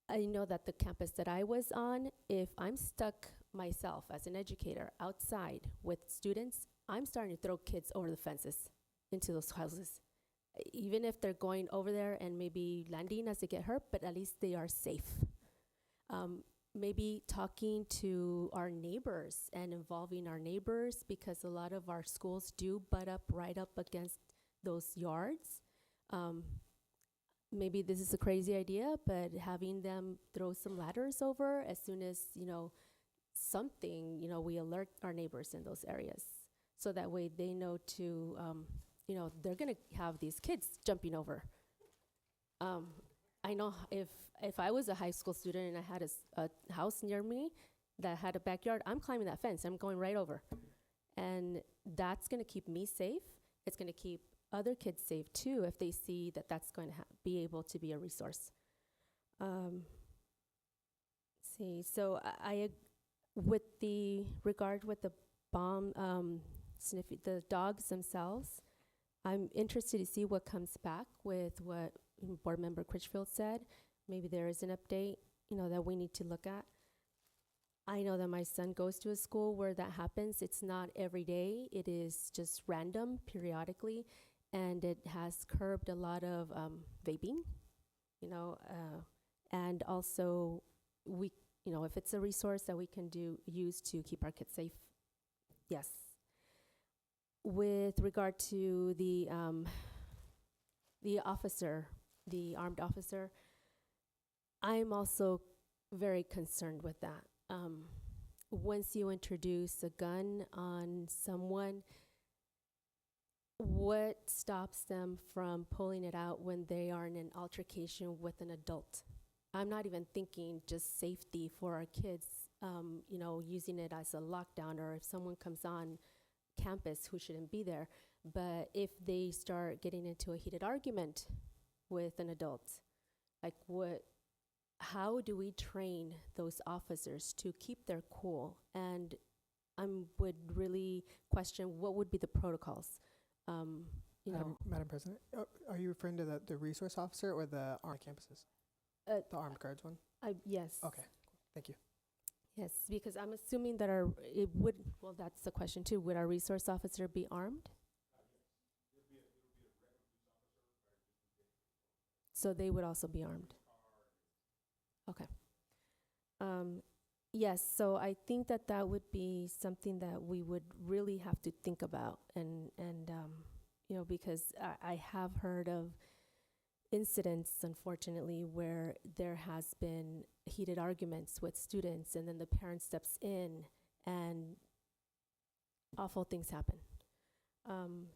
I know that the campus that I was on, if I'm stuck myself as an educator outside with students, I'm starting to throw kids over the fences into those houses. Even if they're going over there and maybe landing as they get hurt, but at least they are safe. Maybe talking to our neighbors and involving our neighbors, because a lot of our schools do butt up right up against those yards. maybe this is a crazy idea, but having them throw some ladders over as soon as, something, we alert our neighbors in those areas. So that way they know to, they're going to have these kids jumping over. I know if I was a high school student and I had a house near me that had a backyard, I'm climbing that fence. I'm going right over. And that's going to keep me safe. It's going to keep other kids safe too if they see that that's going to be able to be a resource. See, so with the regard with the bomb, the dogs themselves, I'm interested to see what comes back with what Board Member Critchfield said. Maybe there is an update, that we need to look at. I know that my son goes to a school where that happens. It's not every day. It is just random, periodically, and it has curbed a lot of vaping, and also we, if it's a resource that we can use to keep our kids safe, yes. With regard to the officer, the armed officer, I'm also very concerned with that. Once you introduce a gun on someone, what stops them from pulling it out when they are in an altercation with an adult? I'm not even thinking just safety for our kids, using it as a lockdown, or if someone comes on campus who shouldn't be there. But if they start getting into a heated argument with an adult, how do we train those officers to keep their cool? And I would really question what would be the protocols. Madam President, are you referring to the resource officer or the armed campuses? The armed guards one? Yes. Okay, thank you. Yes, because I'm assuming that that's the question too. Would our resource officer be armed? So they would also be armed. Okay. Yes, so I think that would be something that we would really have to think about, and because I have heard of incidents, unfortunately, where there has been heated arguments with students, and then the parent steps in, and awful things happen.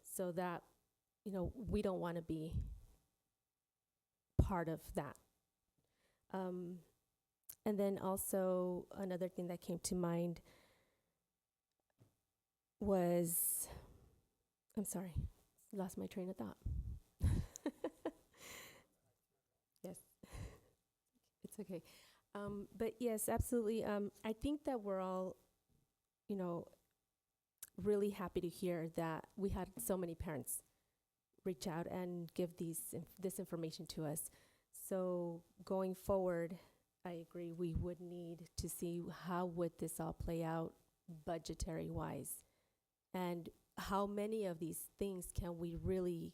So that, we don't want to be part of that. And then also another thing that came to mind was, I'm sorry, lost my train of thought. Yes, it's okay. But yes, absolutely. I think that we're all, really happy to hear that we had so many parents reach out and give this information to us. So going forward, I agree, we would need to see how would this all play out budgetary wise, and how many of these things can we really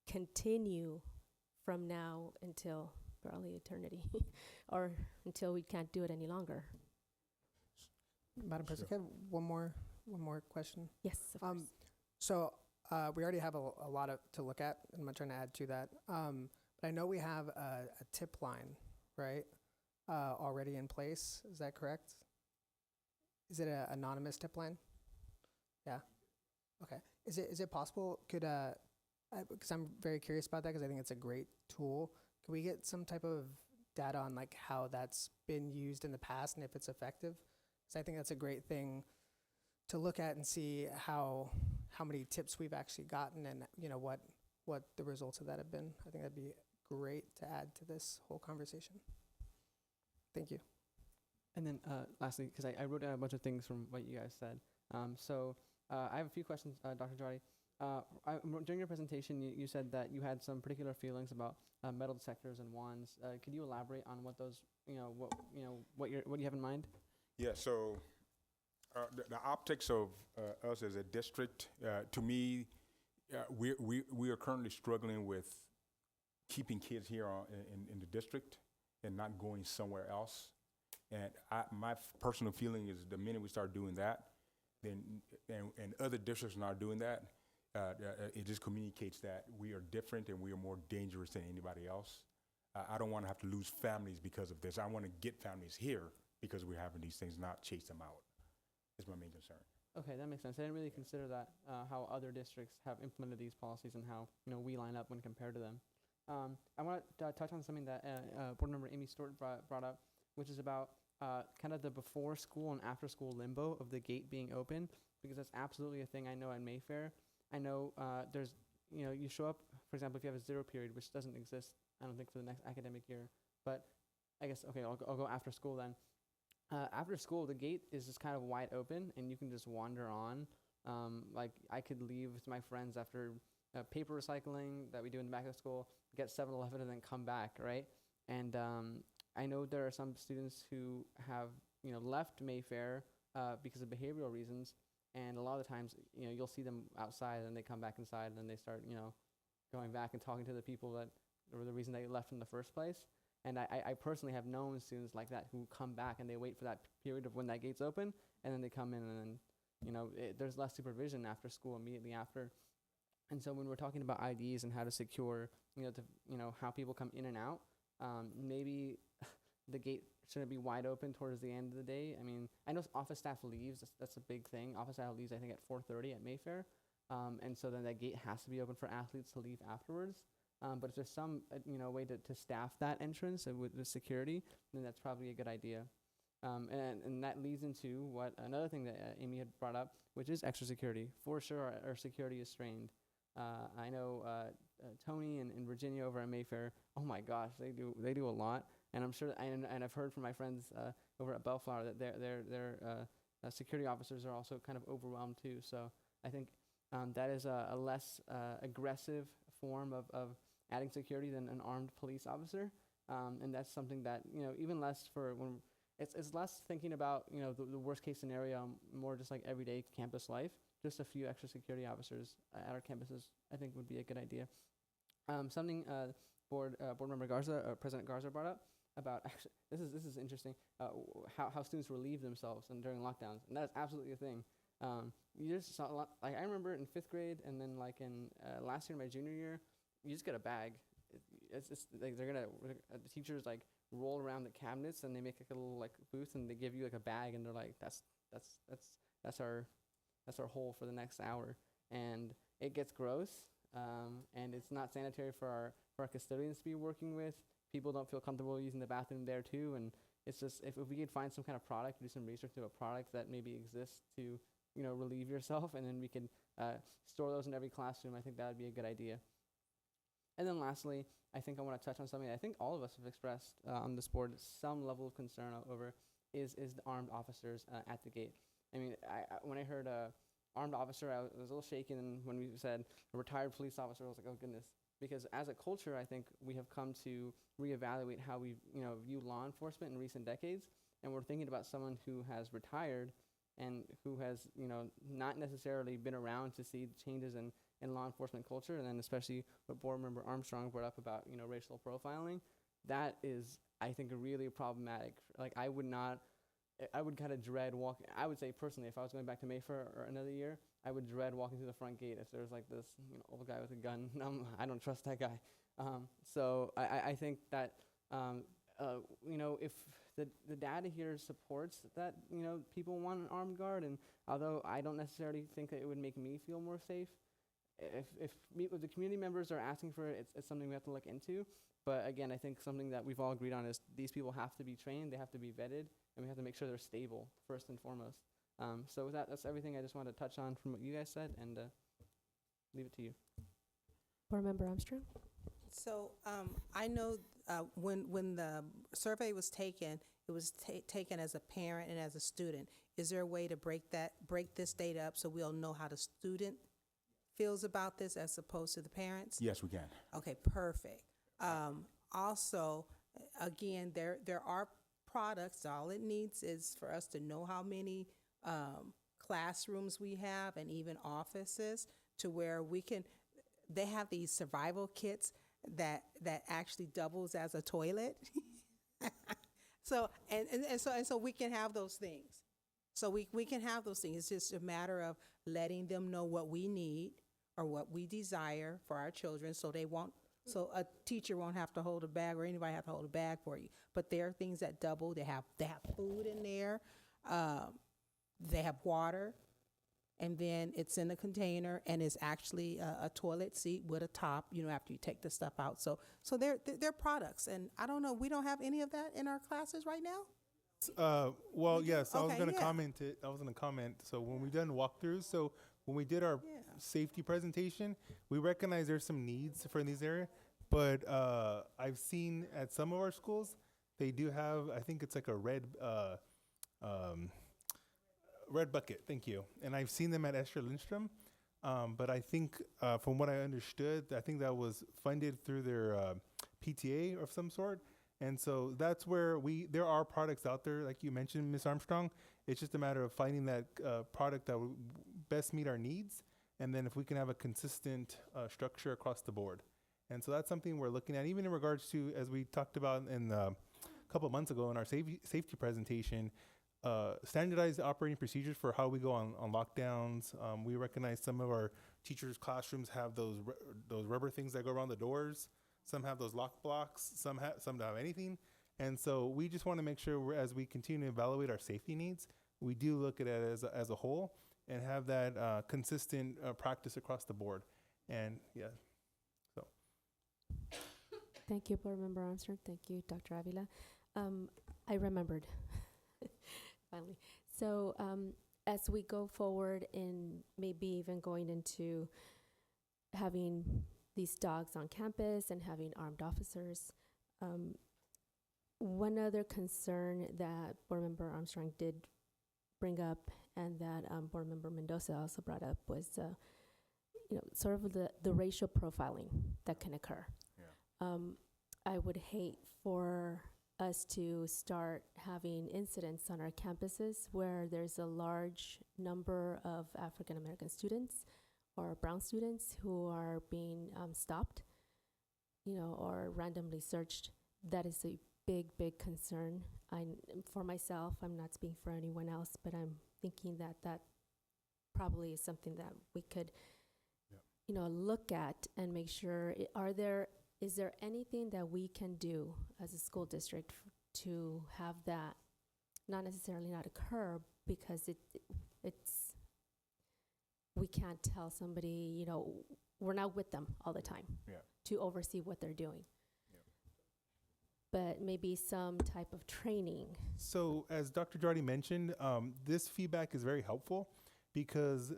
continue from now until probably eternity, or until we can't do it any longer. Madam President, can I have one more question? Yes, of course. So we already have a lot to look at. I'm not trying to add to that. But I know we have a tip line, right, already in place. Is that correct? Is it an anonymous tip line? Yeah. Okay. Is it possible? Because I'm very curious about that, because I think it's a great tool. Can we get some type of data on how that's been used in the past and if it's effective? Because I think that's a great thing to look at and see how many tips we've actually gotten, and what the results of that have been. I think that'd be great to add to this whole conversation. Thank you. And then lastly, because I wrote down a bunch of things from what you guys said. I have a few questions, Dr. Jawadi. During your presentation, you said that you had some particular feelings about metal detectors and wands. Could you elaborate on what those, what you have in mind? Yeah. So the optics of us as a district, to me, we are currently struggling with keeping kids here in the district and not going somewhere else. And my personal feeling is the minute we start doing that, then and other districts are not doing that, it just communicates that we are different and we are more dangerous than anybody else. I don't want to have to lose families because of this. I want to get families here because we're having these things, not chase them out. Is my main concern. Okay, that makes sense. I didn't really consider that, how other districts have implemented these policies and how, we line up when compared to them. I want to touch on something that Board Member Amy Stewart brought up, which is about kind of the before school and after school limbo of the gate being open, because that's absolutely a thing I know at Mayfair. I know there's, you show up, for example, if you have a 0 period, which doesn't exist, I don't think, for the next academic year, but I guess, okay, I'll go after school then. After school, the gate is just kind of wide open, and you can just wander on. Like, I could leave with my friends after paper recycling that we do in the back of school, get 7-Eleven, and then come back, right? And I know there are some students who have, left Mayfair because of behavioral reasons, and a lot of the times, you'll see them outside, and they come back inside, and then they start, going back and talking to the people that were the reason they left in the first place. And I personally have known students like that who come back and they wait for that period of when that gate's open, and then they come in, and then, there's less supervision after school, immediately after. And so when we're talking about IDs and how to secure, how people come in and out, maybe the gate shouldn't be wide open towards the end of the day. I mean, I know office staff leaves. That's a big thing. Office staff leaves, I think, at 4:30 at Mayfair. And so then that gate has to be open for athletes to leave afterwards. But if there's some, way to staff that entrance with the security, then that's probably a good idea. And that leads into another thing that Amy had brought up, which is extra security. For sure, our security is strained. I know Tony and Virginia over at Mayfair. Oh my gosh, they do a lot. And I'm sure, and I've heard from my friends over at Bellflower that their security officers are also kind of overwhelmed too. So I think that is a less aggressive form of adding security than an armed police officer. And that's something that, even less for when it's less thinking about, the worst case scenario, more just like everyday campus life. Just a few extra security officers at our campuses, I think, would be a good idea. Something Board Member Garza, President Garza brought up about, actually, this is interesting, how students relieve themselves during lockdowns, and that's absolutely a thing. You just saw a lot, like I remember in 5th grade, and then like in last year, my junior year, you just get a bag. It's like the teachers like roll around the cabinets, and they make like a little like booth, and they give you like a bag, and they're like, that's our hole for the next hour. And it gets gross, and it's not sanitary for our custodians to be working with. People don't feel comfortable using the bathroom there too, and it's just, if we could find some kind of product, do some research to a product that maybe exists to, relieve yourself, and then we can store those in every classroom, I think that would be a good idea. And then lastly, I think I want to touch on something that I think all of us have expressed on this board some level of concern over, is the armed officers at the gate. I mean, when I heard armed officer, I was a little shaken, and when we said a retired police officer, I was like, oh goodness. Because as a culture, I think we have come to reevaluate how we, view law enforcement in recent decades, and we're thinking about someone who has retired and who has, not necessarily been around to see changes in law enforcement culture, and then especially what Board Member Armstrong brought up about, racial profiling. That is, I think, really problematic. Like, I would kind of dread walking. I would say personally, if I was going back to Mayfair or another year, I would dread walking through the front gate if there was like this old guy with a gun. I don't trust that guy. So I think that if the data here supports that, people want an armed guard, and although I don't necessarily think that it would make me feel more safe, if the community members are asking for it, it's something we have to look into. But again, I think something that we've all agreed on is these people have to be trained, they have to be vetted, and we have to make sure they're stable first and foremost. So with that, that's everything I just wanted to touch on from what you guys said, and leave it to you. Board Member Armstrong? So I know when the survey was taken, it was taken as a parent and as a student. Is there a way to break this data up so we'll know how the student feels about this as opposed to the parents? Yes, we can. Okay, perfect. Also, again, there are products. All it needs is for us to know how many classrooms we have, and even offices, to where we can. They have these survival kits that actually doubles as a toilet. So we can have those things. So we can have those things. It's just a matter of letting them know what we need or what we desire for our children, so they won't So a teacher won't have to hold a bag or anybody have to hold a bag for you. But there are things that double. They have food in there. They have water. And then it's in a container, and it's actually a toilet seat with a top, after you take the stuff out. So they're products. And I don't know, we don't have any of that in our classes right now? Well, yes, I was Okay, going to yeah. comment. I was going to comment. So when we've done walkthroughs, so when we did our safety presentation, we recognize there's some needs for these areas. But I've seen at some of our schools, they do have, I think it's like a red bucket. Thank you. And I've seen them at Esther Lindstrom. But I think from what I understood, I think that was funded through their PTA of some sort. And so that's where there are products out there, like you mentioned, Ms. Armstrong. It's just a matter of finding that product that would best meet our needs. And then if we can have a consistent structure across the board. And so that's something we're looking at, even in regards to, as we talked about in a couple of months ago in our safety presentation, standardized operating procedures for how we go on lockdowns. We recognize some of our teachers' classrooms have those rubber things that go around the doors. Some have those lock blocks. Some don't have anything. And so we just want to make sure as we continue to evaluate our safety needs, we do look at it as a whole and have that consistent practice across the board. And so. Thank you, Board Member Armstrong. Thank you, Dr. Avila. I remembered. Finally. So as we go forward and maybe even going into having these dogs on campus and having armed officers, one other concern that Board Member Armstrong did bring up and that Board Member Mendoza also brought up was sort of the racial profiling that can occur. Yeah. I would hate for us to start having incidents on our campuses where there's a large number of African American students or brown students who are being stopped, or randomly searched. That is a big concern. For myself, I'm not speaking for anyone else, but I'm thinking that probably is something that we could, look at and make sure. Is there anything that we can do as a school district to have that not necessarily not occur, because it's we can't tell somebody, we're not with them all the time to oversee what they're doing. But maybe some type of training. So as Dr. Jardy mentioned, this feedback is very helpful because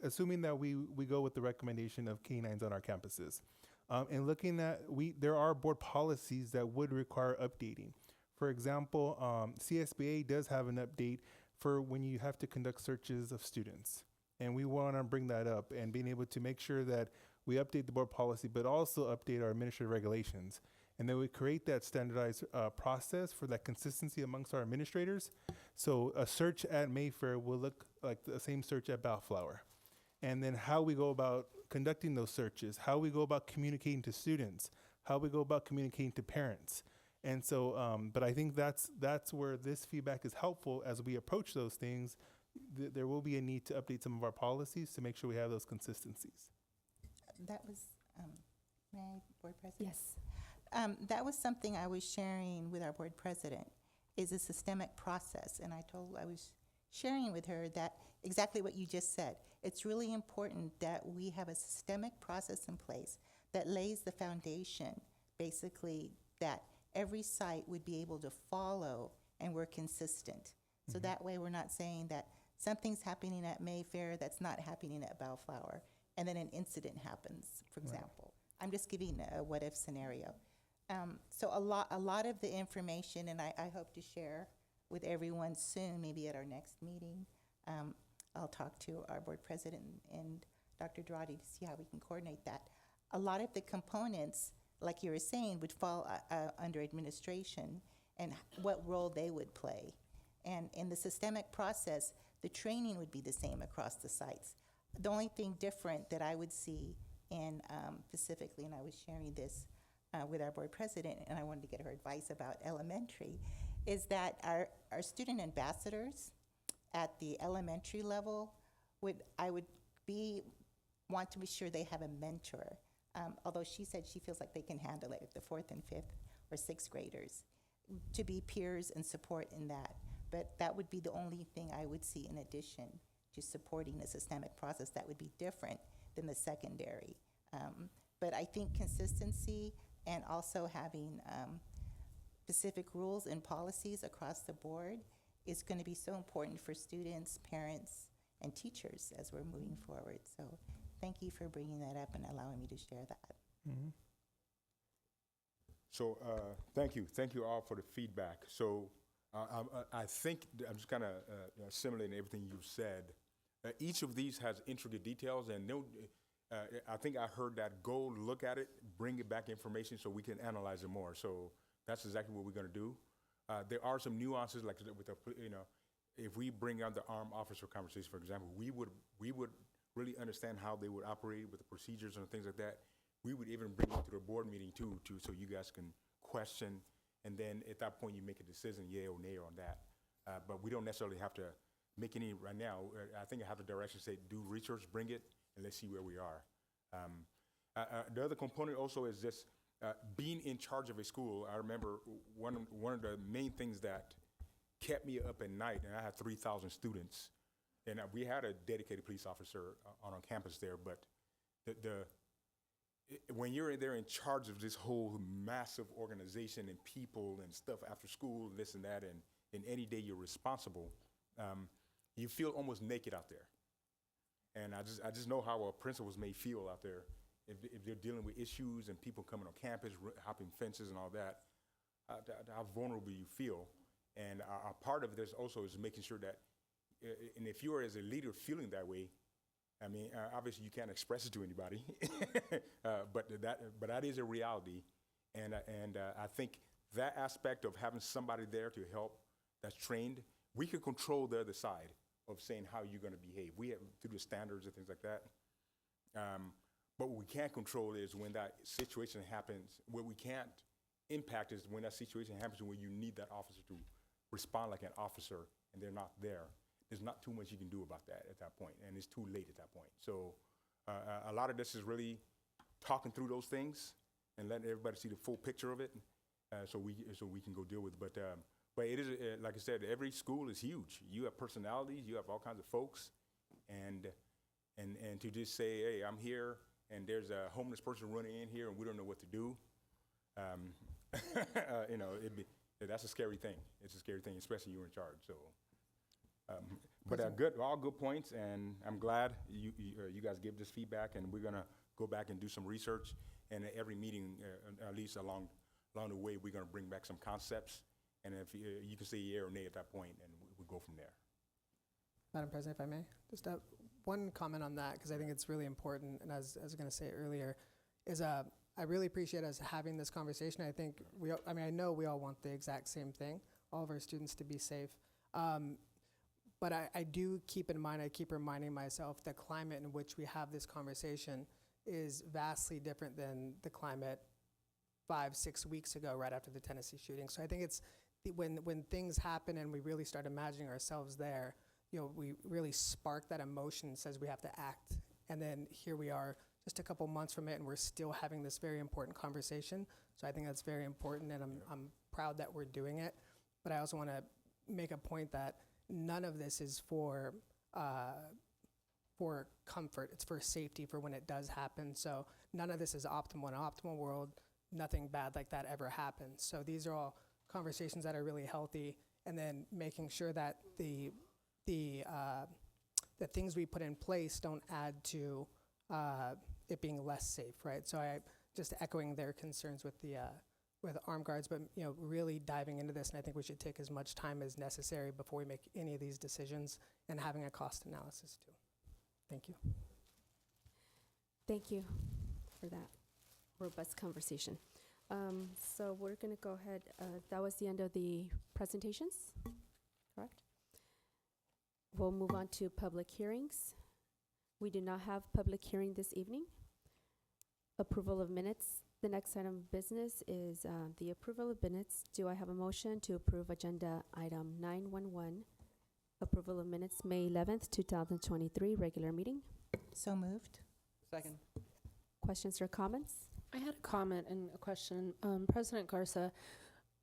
assuming that we go with the recommendation of canines on our campuses, and looking at, there are board policies that would require updating. For example, CSBA does have an update for when you have to conduct searches of students. And we want to bring that up and being able to make sure that we update the board policy, but also update our administrative regulations. And then we create that standardized process for that consistency amongst our administrators. So a search at Mayfair will look like the same search at Bellflower. And then how we go about conducting those searches, how we go about communicating to students, how we go about communicating to parents. And so, but I think that's where this feedback is helpful as we approach those things. There will be a need to update some of our policies to make sure we have those consistencies. That was, may I, Board President? Yes. That was something I was sharing with our Board President, is a systemic process. And I was sharing with her that exactly what you just said. It's really important that we have a systemic process in place that lays the foundation, basically, that every site would be able to follow and we're consistent. So that way we're not saying that something's happening at Mayfair that's not happening at Bellflower, and then an incident happens, for example. I'm just giving a what-if scenario. So a lot of the information, and I hope to share with everyone soon, maybe at our next meeting. I'll talk to our Board President and Dr. Durati to see how we can coordinate that. A lot of the components, like you were saying, would fall under administration and what role they would play. And in the systemic process, the training would be the same across the sites. The only thing different that I would see in specifically, and I was sharing this with our Board President, and I wanted to get her advice about elementary, is that our student ambassadors at the elementary level want to be sure they have a mentor although she said she feels like they can handle it, the 4th and 5th or 6th graders, to be peers and support in that. But that would be the only thing I would see in addition to supporting the systemic process that would be different than the secondary. But I think consistency and also having specific rules and policies across the board is going to be so important for students, parents, and teachers as we're moving forward. So thank you for bringing that up and allowing me to share that. Mm-hmm. So thank you all for the feedback. So I think I'm just kind of assimilating everything you've said. Each of these has intricate details, and I think I heard that go look at it, bring it back information so we can analyze it more. So that's exactly what we're going to do. There are some nuances, like with the, if we bring out the armed officer conversation, for example, we would really understand how they would operate with the procedures and things like that. We would even bring it to the board meeting too, so you guys can question, and then at that point you make a decision, yay or nay on that. But we don't necessarily have to make any right now. I think I have the direction to say, do research, bring it, and let's see where we are. The other component also is just being in charge of a school. I remember one of the main things that kept me up at night, and I had 3,000 students, and we had a dedicated police officer on campus there, but when you're there in charge of this whole massive organization and people and stuff after school, this and that, and any day you're responsible, you feel almost naked out there. And I just know how principals may feel out there if they're dealing with issues and people coming on campus, hopping fences and all that, how vulnerable you feel. And a part of this also is making sure that, and if you are as a leader feeling that way, I mean, obviously you can't express it to anybody, but that is a reality. And I think that aspect of having somebody there to help that's trained, we can control the other side of saying how you're going to behave. We have through the standards and things like that. But what we can't control is when that situation happens. What we can't impact is when that situation happens where you need that officer to respond like an officer and they're not there. There's not too much you can do about that at that point, and it's too late at that point. So a lot of this is really talking through those things and letting everybody see the full picture of it, so we can go deal with it. But it is, like I said, every school is huge. You have personalities, you have all kinds of folks, and to just say, hey, I'm here, and there's a homeless person running in here, and we don't know what to do, that's a scary thing. It's a scary thing, especially you're in charge. So, but all good points, and I'm glad you guys give this feedback, and we're gonna go back and do some research, and at every meeting, at least along the way, we're gonna bring back some concepts. And if you can say yeah or nay at that point, and we go from there. Madam President, if I may, just one comment on that, because I think it's really important, and as I was going to say earlier, is I really appreciate us having this conversation. I think I know we all want the exact same thing, all of our students to be safe. But I do keep in mind, I keep reminding myself the climate in which we have this conversation is vastly different than the climate 5-6 weeks ago, right after the Tennessee shooting. So I think it's when things happen and we really start imagining ourselves there, we really spark that emotion, says we have to act. And then here we are just a couple months from it, and we're still having this very important conversation. So I think that's very important, and I'm proud that we're doing it. But I also want to make a point that none of this is for comfort. It's for safety for when it does happen. So none of this is optimal. In an optimal world, nothing bad like that ever happens. So these are all conversations that are really healthy, and then making sure that the things we put in place don't add to it being less safe, right? So I just echoing their concerns with armed guards, but really diving into this, and I think we should take as much time as necessary before we make any of these decisions, and having a cost analysis too. Thank you. Thank you for that robust conversation. So we're going to go ahead. That was the end of the presentations, correct? We'll move on to public hearings. We do not have public hearing this evening. Approval of minutes. The next item of business is the approval of minutes. Do I have a motion to approve agenda item 911? Approval of minutes, May 11th, 2023, regular meeting. So moved. Second. Questions or comments? I had a comment and a question. President Garza,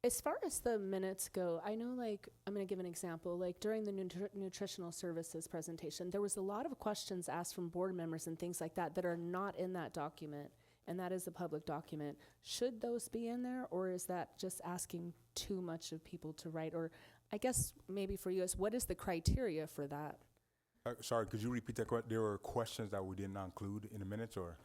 as far as the minutes go, I know, like, I'm going to give an example. Like, during the nutritional services presentation, there was a lot of questions asked from board members and things like that that are not in that document, and that is a public document. Should those be in there, or is that just asking too much of people to write? Or I guess maybe for you, what is the criteria for that? Sorry, could you repeat that? There were questions that we did not include in the minutes, or?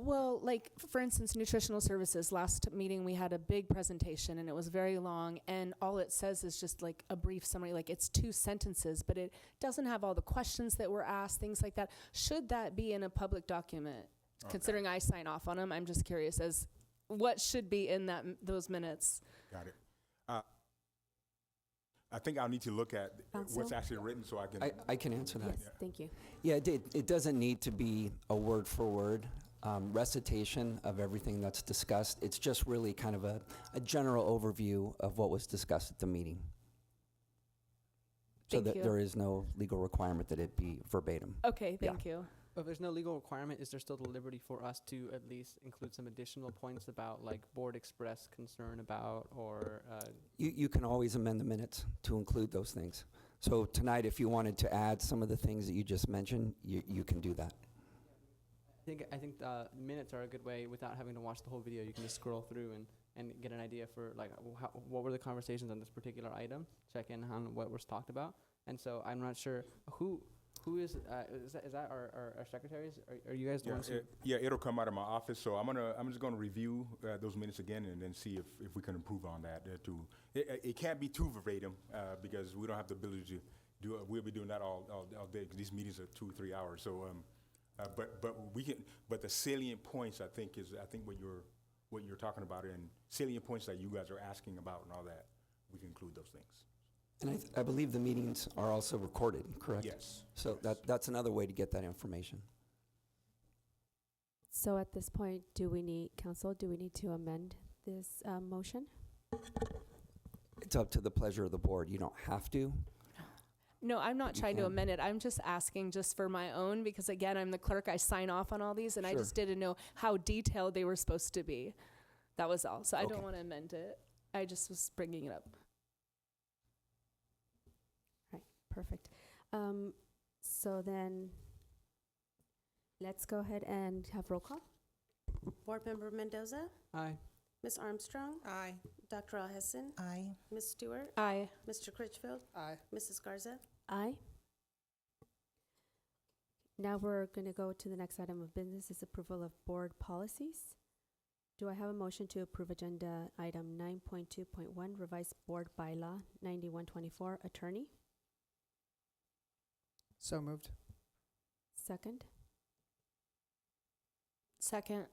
Well, like, for instance, nutritional services. Last meeting, we had a big presentation, and it was very long, and all it says is just, like, a brief summary. Like, it's 2 sentences, but it doesn't have all the questions that were asked, things like that. Should that be in a public document? Okay. Considering I sign off on them, I'm just curious as what should be in those minutes. Got it. I think I'll need to look at what's actually written so I can. I can answer that. Yes, thank you. Yeah, it doesn't need to be a word for word recitation of everything that's discussed. It's just really kind of a general overview of what was discussed at the meeting. So Thank that you. there is no legal requirement that it be verbatim. Okay, thank you. If there's no legal requirement, is there still the liberty for us to at least include some additional points about, like, board expressed concern about, or? You can always amend the minutes to include those things. So tonight, if you wanted to add some of the things that you just mentioned, you can do that. I think minutes are a good way without having to watch the whole video. You can just scroll through and get an idea for, like, what were the conversations on this particular item, check in on what was talked about. And so I'm not sure who is that our secretaries? Are you guys the ones who? Yeah, it'll come out of my office. So I'm just gonna review those minutes again and then see if we can improve on that. It can't be too verbatim because we don't have the ability to do it. We'll be doing that all day. 'Cause these meetings are 2-3 hours. So but we can. But the salient points, I think what you're talking about, and salient points that you guys are asking about and all that, we can include those things. And I believe the meetings are also recorded, correct? Yes. So that's another way to get that information. So at this point, do we need to amend this motion? It's up to the pleasure of the board. You don't have to. No, I'm not You trying to can. amend it. I'm just asking just for my own, because again, I'm the clerk. I sign off on all these, and I Sure. just didn't know how detailed they were supposed to be. That was all. So I Okay. don't want to amend it. I just was bringing it up. Right, perfect. So then, let's go ahead and have roll call. Board Member Mendoza, Aye. Ms. Armstrong, Aye. Dr. Alhesson, Aye. Ms. Stewart, Aye. Mr. Critchfield, Aye. Mrs. Garza. Aye. Now we're going to go to the next item of business, is approval of board policies. Do I have a motion to approve agenda item 9.2.1, revised board bylaw 9124, attorney? So moved. Second. Second.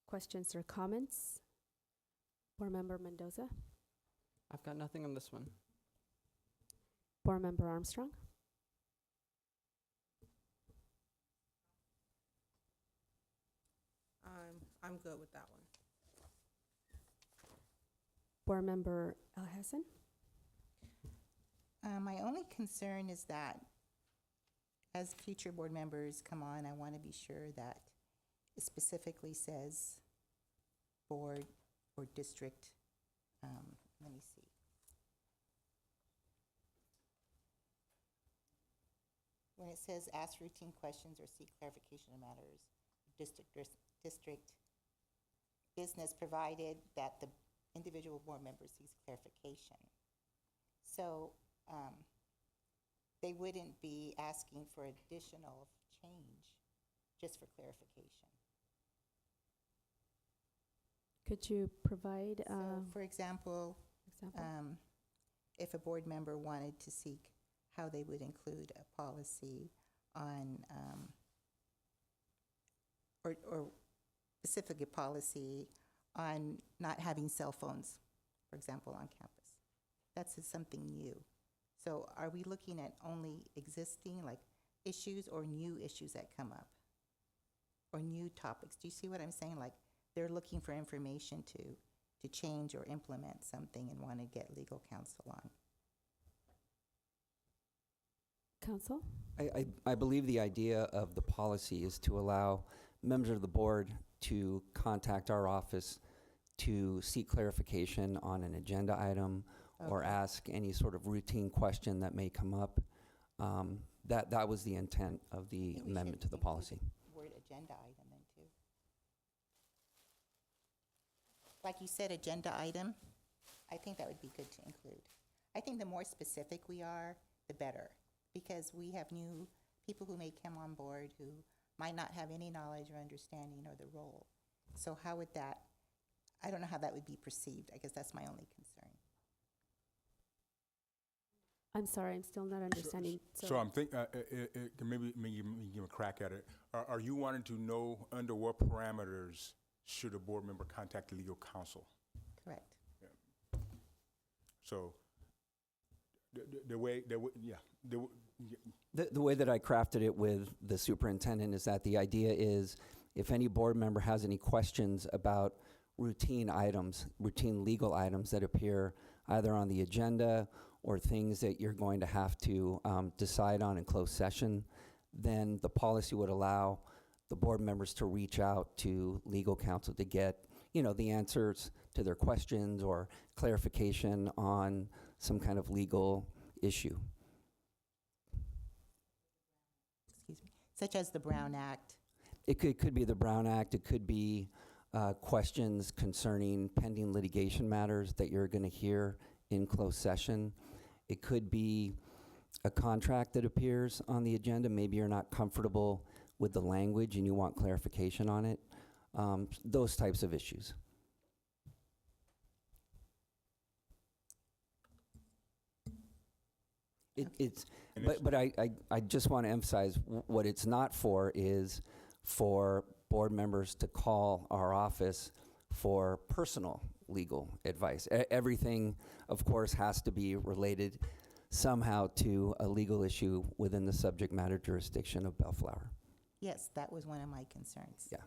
Questions or comments? Board Member Mendoza? I've got nothing on this one. Board Member Armstrong? I'm good with that one. Board Member Alhassan? My only concern is that as future board members come on, I want to be sure that it specifically says board or district. Let me see. When it says ask routine questions or seek clarification of matters, district business, provided that the individual board member seeks clarification. So they wouldn't be asking for additional change, just for clarification. Could you provide? So, for example, if a board member wanted to seek how they would include a policy on, or specific a policy on not having cell phones, for example, on campus. That's something new. So are we looking at only existing, like, issues or new issues that come up? Or new topics? Do you see what I'm saying? Like, they're looking for information to change or implement something and want to get legal counsel on. Council? I believe the idea of the policy is to allow members of the board to contact our office to seek clarification on an agenda item or Okay. ask any sort of routine question that may come up. That was the intent of the think we amendment should to the include policy. Word agenda item then too. Like you said, agenda item, I think that would be good to include. I think the more specific we are, the better, because we have new people who may come on board who might not have any knowledge or understanding or the role. So how would that, I don't know how that would be perceived. I guess that's my only concern. I'm sorry, I'm still not understanding. So I'm thinking, maybe give a crack at it. Are you wanting to know under what parameters should a board member contact the legal counsel? Correct. So the way, The way that I crafted it with the superintendent is that the idea is if any board member has any questions about routine items, routine legal items that appear either on the agenda or things that you're going to have to decide on in closed session, then the policy would allow the board members to reach out to legal counsel to get, the answers to their questions or clarification on some kind of legal issue. Excuse me. Such as the Brown Act. It could be the Brown Act. It could be questions concerning pending litigation matters that you're going to hear in closed session. It could be a contract that appears on the agenda. Maybe you're not comfortable with the language and you want clarification on it. Those types of issues. But I just want to emphasize what it's not for is for board members to call our office for personal legal advice. Everything, of course, has to be related somehow to a legal issue within the subject matter jurisdiction of Bellflower. Yes, that was one of my concerns. Yeah.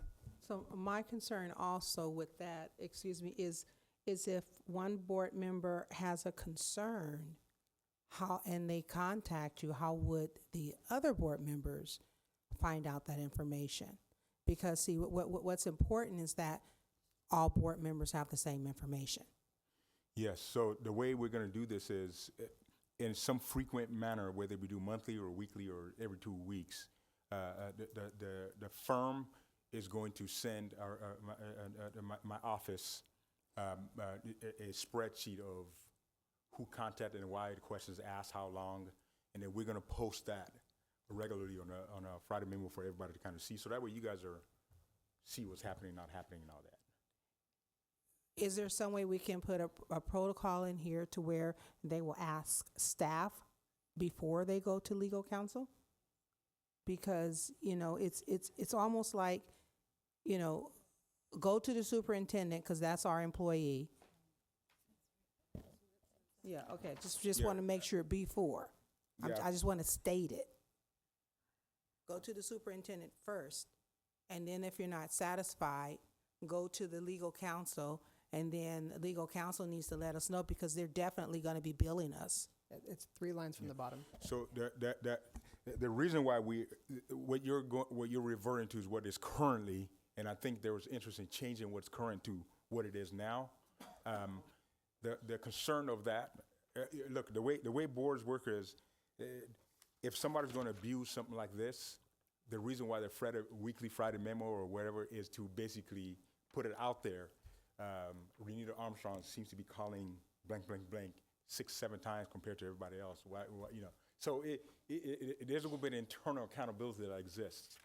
So my concern also with that, is if one board member has a concern, and they contact you, how would the other board members find out that information? Because see, what's important is that all board members have the same information. yes, so the way we're going to do this is in some frequent manner, whether we do monthly or weekly or every 2 weeks, the firm is going to send my office a spreadsheet of who contacted and why, the questions asked, how long, and then we're going to post that regularly on a Friday memo for everybody to kind of see. So that way you guys see what's happening, not happening, and all that. Is there some way we can put a protocol in here to where they will ask staff before they go to legal counsel? Because, it's almost like, go to the superintendent because that's our employee. Yeah, okay, just want to make sure before. Yeah. I just want to state it. Go to the superintendent first, and then if you're not satisfied, go to the legal counsel, and then the legal counsel needs to let us know because they're definitely going to be billing us. It's 3 lines from the bottom. So the reason why what you're referring to is what is currently, and I think there was interest in changing what's current to what it is now. The concern of that, look, the way boards work is, if somebody's going to abuse something like this, the reason why the weekly Friday memo or whatever is to basically put it out there. Renita Armstrong seems to be calling blank, blank, blank 6-7 times compared to everybody else. So there's a little bit of internal accountability that exists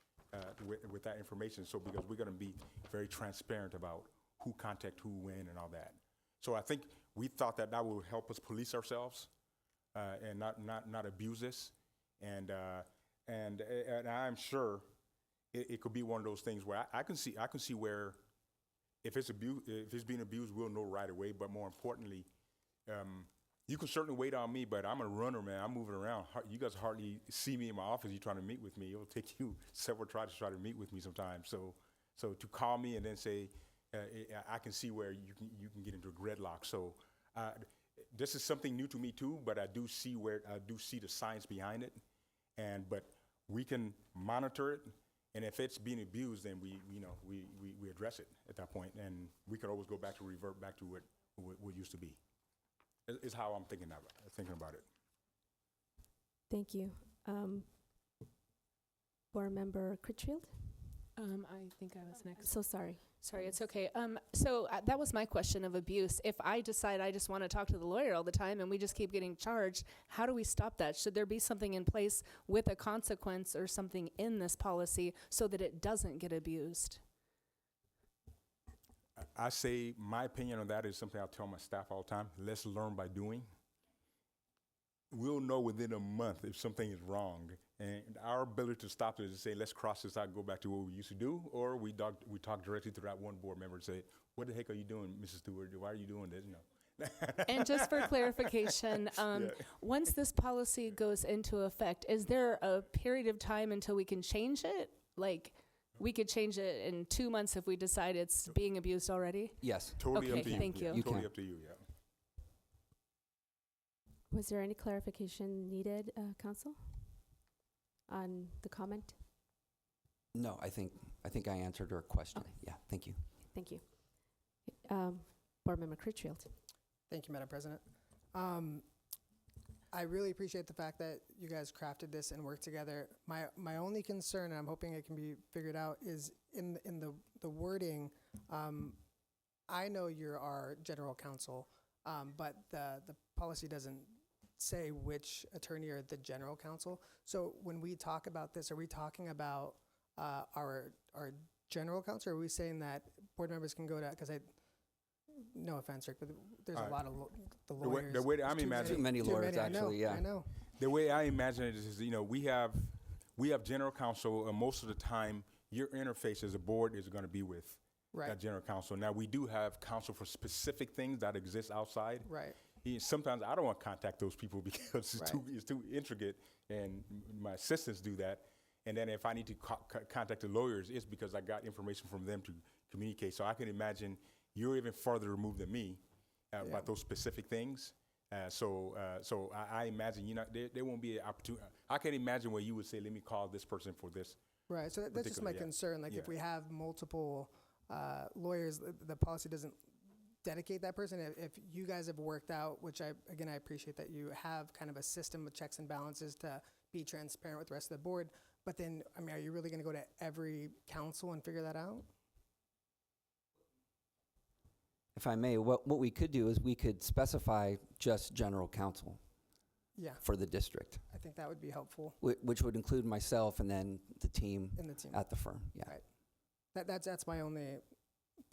with that information. So because we're going to be very transparent about who contact who, when, and all that. So I think we thought that will help us police ourselves and not abuse this. And I'm sure it could be one of those things where I can see where if it's being abused, we'll know right away. But more importantly, you can certainly wait on me, but I'm a runner, man. I'm moving around. You guys hardly see me in my office. You're trying to meet with me. It'll take you several tries to try to meet with me sometimes. So to call me and then say, I can see where you can get into a gridlock. So this is something new to me too, but I do see the science behind it. but we can monitor it, and if it's being abused, then we address it at that point, and we could always revert back to what used to be. Is how I'm thinking about it. Thank you. Board Member Critchfield? I think I was next. So sorry. Sorry, it's okay. So that was my question of abuse. If I decide I just want to talk to the lawyer all the time and we just keep getting charged, how do we stop that? Should there be something in place with a consequence or something in this policy so that it doesn't get abused? I say my opinion on that is something I'll tell my staff all the time. Let's learn by doing. We'll know within a month if something is wrong. And our ability to stop it is to say, let's cross this out and go back to what we used to do. Or we talk directly to that one board member and say, what the heck are you doing, Mrs. Stewart? Why are you doing this? And just for clarification, once this policy goes into effect, is there a period of time until we can change it? Like, we could change it in 2 months if we decide it's being abused already? Yes. Totally okay, up to you. Thank you. Yeah, totally up to you, yeah. Was there any clarification needed, Council, on the comment? No, I think I answered her question. Okay. Yeah, thank you. Thank you. Board Member Critchfield. Thank you, Madam President. I really appreciate the fact that you guys crafted this and worked together. My only concern, and I'm hoping it can be figured out, is in the wording. I know you're our general counsel, but the policy doesn't say which attorney are the general counsel. So when we talk about this, are we talking about our general counsel, or are we saying that board members can go to, because no offense, Rick, but there's a lot of the lawyers. The way I'm imagining, too many lawyers, actually, yeah. I know. The way I imagine it is, we have general counsel, and most of the time, your interface as a board is going to be with that general counsel. Now, we do have counsel for specific things that exist outside. Right. Sometimes I don't want to contact those people because it's too intricate, and my assistants do that. And then if I need to contact the lawyers, it's because I got information from them to communicate. So I can imagine you're even farther removed than me about those specific things. So I imagine there won't be an opportunity. I can imagine where you would say, let me call this person for this. Right. So that's just my concern. Like if we have multiple lawyers, the policy doesn't dedicate that person. If you guys have worked out, which I appreciate that you have kind of a system of checks and balances to be transparent with the rest of the board. But then, are you really going to go to every council and figure that out? If I may, what we could do is we could specify just general counsel for the district. I think that would be helpful. Which would include myself and then the team, at the firm. Yeah. Right. That's my only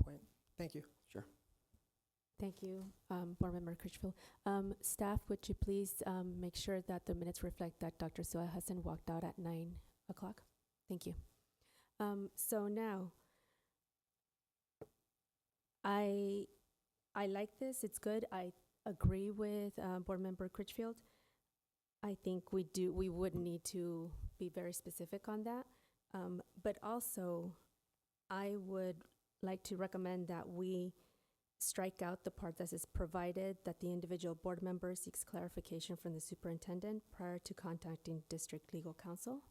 point. Thank you. Sure. Thank you, Board Member Critchfield. Staff, would you please make sure that the minutes reflect that Dr. Suha Hassan walked out at 9 o'clock? Thank you. So now, I like this. It's good. I agree with Board Member Critchfield. I think we would need to be very specific on that. But also, I would like to recommend that we strike out the part that says provided that the individual board member seeks clarification from the superintendent prior to contacting district legal counsel.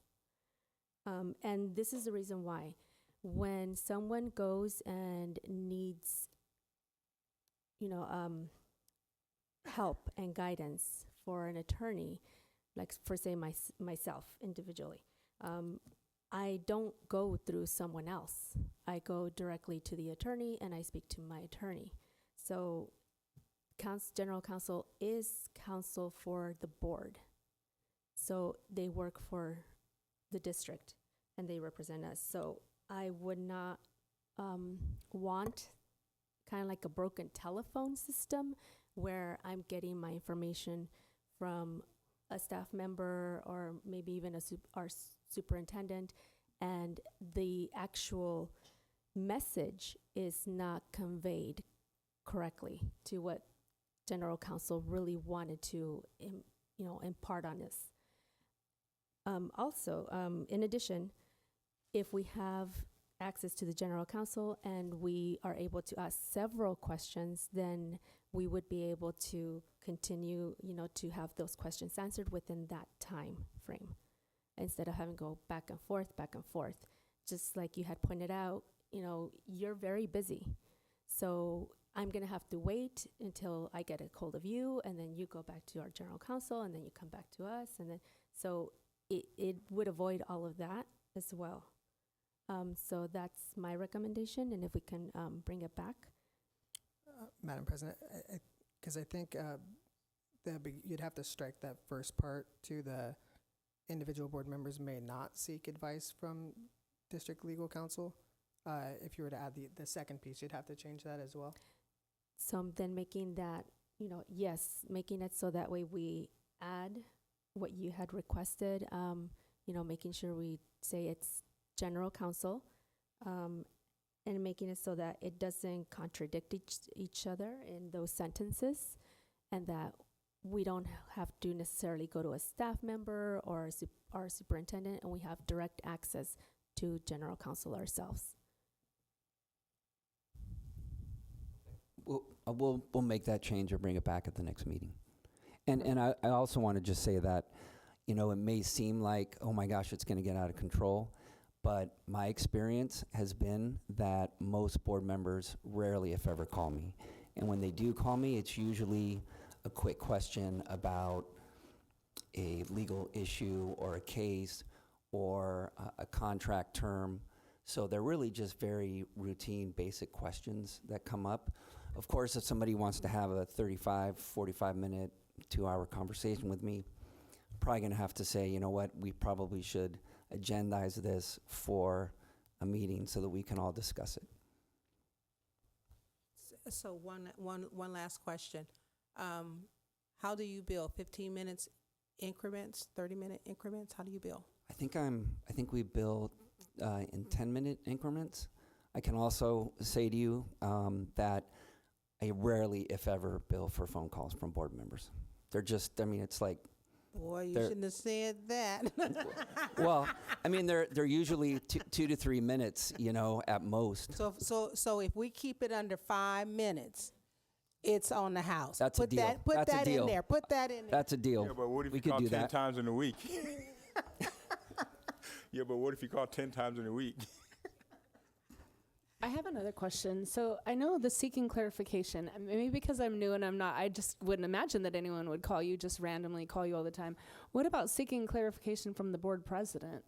And this is the reason why. When someone goes and needs, help and guidance for an attorney, like for say myself individually, I don't go through someone else. I go directly to the attorney and I speak to my attorney. So general counsel is counsel for the board. So they work for the district and they represent us. So I would not want kind of like a broken telephone system where I'm getting my information from a staff member or maybe even our superintendent, and the actual message is not conveyed correctly to what general counsel really wanted to impart on us. Also, in addition, if we have access to the general counsel and we are able to ask several questions, then we would be able to continue, to have those questions answered within that time frame. instead of having to go back and forth, back and forth. Just like you had pointed out, you're very busy. So I'm going to have to wait until I get a hold of you, and then you go back to our general counsel, and then you come back to us. And then, so it would avoid all of that as well. So that's my recommendation, and if we can bring it back. Madam President, because I think you'd have to strike that first part to the individual board members may not seek advice from district legal counsel. If you were to add the second piece, you'd have to change that as well. So I'm then making that, yes, making it so that way we add what you had requested, making sure we say it's general counsel, and making it so that it doesn't contradict each other in those sentences, and that we don't have to necessarily go to a staff member or our superintendent, and we have direct access to general counsel ourselves. We'll make that change or bring it back at the next meeting. And I also want to just say that, it may seem like, oh my gosh, it's going to get out of control. But my experience has been that most board members rarely, if ever, call me. And when they do call me, it's usually a quick question about a legal issue or a case or a contract term. So they're really just very routine, basic questions that come up. Of course, if somebody wants to have a 35, 45-minute, 2-hour conversation with me, probably going to have to say, you know what, we probably should agendize this for a meeting so that we can all discuss it. So one last question. How do you bill? 15 minutes increments, 30-minute increments? How do you bill? I think we bill in 10-minute increments. I can also say to you that I rarely, if ever, bill for phone calls from board members. They're just, it's like, boy, you shouldn't have said that. well, they're usually 2 to 3 minutes, at most. So if we keep it under 5 minutes, it's on the house. That's a deal. Put that in there. Put that in there. That's a deal. Yeah, but what if we you could call do 10 that. times in a week? Yeah, but what if you call 10 times in a week? I have another question. So I know the seeking clarification, maybe because I'm new and I just wouldn't imagine that anyone would call you, just randomly call you all the time. What about seeking clarification from the board president?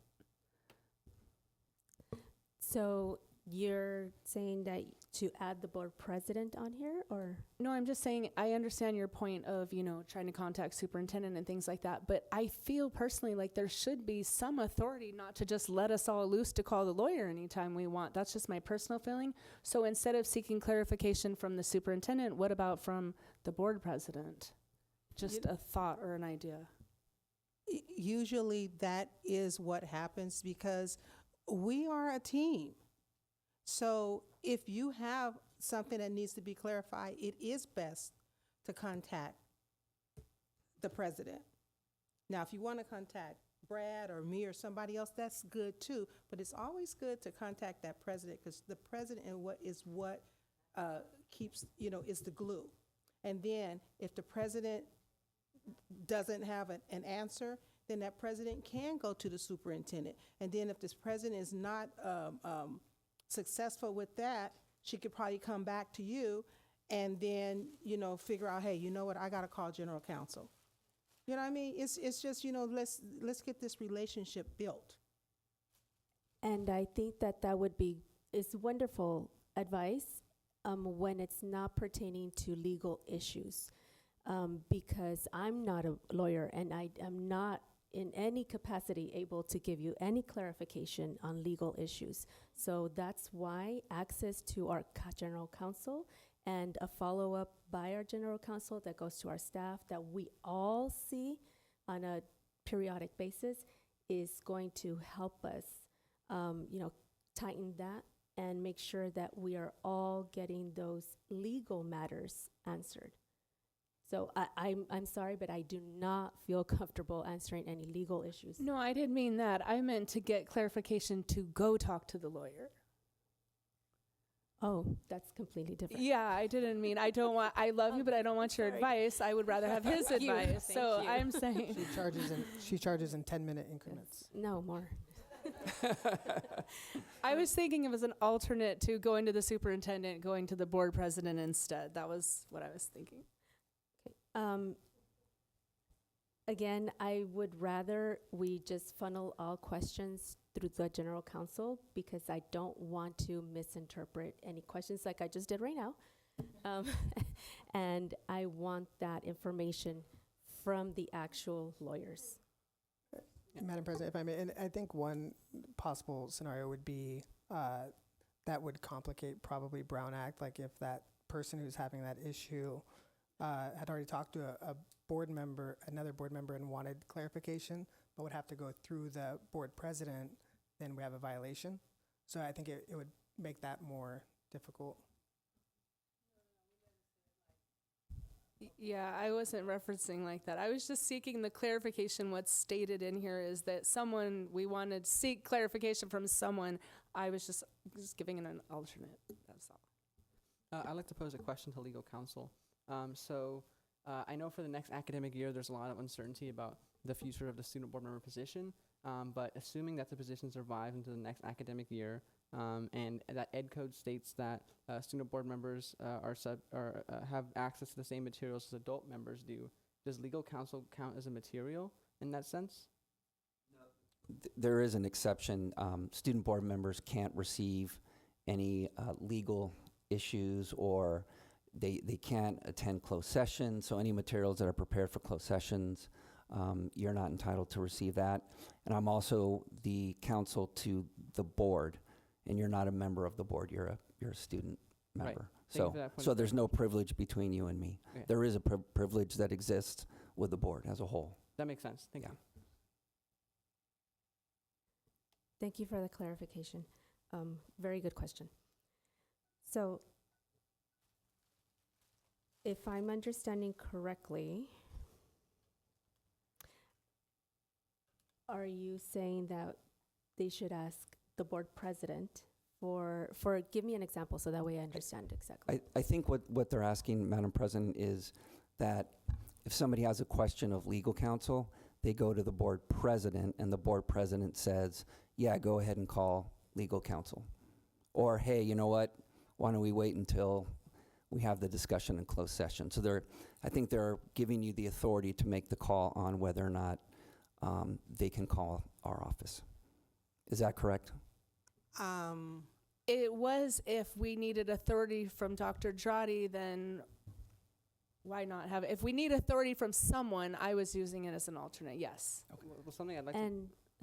So you're saying that to add the board president on here, or? No, I'm just saying I understand your point of, trying to contact superintendent and things like that, but I feel personally like there should be some authority not to just let us all loose to call the lawyer anytime we want. That's just my personal feeling. So instead of seeking clarification from the superintendent, what about from the board president? Just a thought or an idea. Usually that is what happens because we are a team. So if you have something that needs to be clarified, it is best to contact the president. Now, if you want to contact Brad or me or somebody else, that's good too. But it's always good to contact that president because the president is what keeps, is the glue. And then if the president doesn't have an answer, then that president can go to the superintendent. And then if this president is not successful with that, she could probably come back to you and then, figure out, hey, you know what, I got to call general counsel. You know what I mean? It's just, let's get this relationship built. And I think that is wonderful advice when it's not pertaining to legal issues. Because I'm not a lawyer and I am not in any capacity able to give you any clarification on legal issues. So that's why access to our general counsel and a follow-up by our general counsel that goes to our staff that we all see on a periodic basis is going to help us, tighten that and make sure that we are all getting those legal matters answered. So I'm sorry, but I do not feel comfortable answering any legal issues. No, I didn't mean that. I meant to get clarification to go talk to the lawyer. Oh, that's completely different. Yeah, I didn't mean, I love you, but I don't want your advice. I would rather have his Thank you. advice. Thank So you. I'm saying, She charges in 10-minute increments. No, more. I was thinking of as an alternate to going to the superintendent, going to the board president instead. That was what I was thinking. Again, I would rather we just funnel all questions through the general counsel because I don't want to misinterpret any questions like I just did right now. And I want that information from the actual lawyers. Madam President, if I may, and I think one possible scenario would be that would complicate probably Brown Act, like if that person who's having that issue had already talked to a board member, another board member, and wanted clarification, but would have to go through the board president, then we have a violation. So I think it would make that more difficult. Yeah, I wasn't referencing like that. I was just seeking the clarification. What's stated in here is that we wanted to seek clarification from someone. I was just giving it an alternate. That's all. I'd like to pose a question to legal counsel. I know for the next academic year, there's a lot of uncertainty about the future of the student board member position, but assuming that the position survives into the next academic year, and that Ed Code states that student board members have access to the same materials as adult members do, does legal counsel count as a material in that sense? There is an exception. Student board members can't receive any legal issues, or they can't attend closed sessions. So any materials that are prepared for closed sessions, you're not entitled to receive that. And I'm also the counsel to the board, and you're not a member of the board. You're a student member. Right. Thank you for that point So of there's no privilege between you and me. Okay. There is a privilege that exists with the board as a whole. That makes sense. Thank you. Thank you for the clarification. Very good question. So, if I'm understanding correctly, are you saying that they should ask the board president for give me an example so that way I understand exactly. I think what they're asking, Madam President, is that if somebody has a question of legal counsel, they go to the board president, and the board president says, yeah, go ahead and call legal counsel. Or, hey, you know what, why don't we wait until we have the discussion in closed session? So I think they're giving you the authority to make the call on whether or not they can call our office. Is that correct? It was if we needed authority from Dr. Jotty, then why not have it? If we need authority from someone, I was using it as an alternate, yes. Okay. Well, something I'd like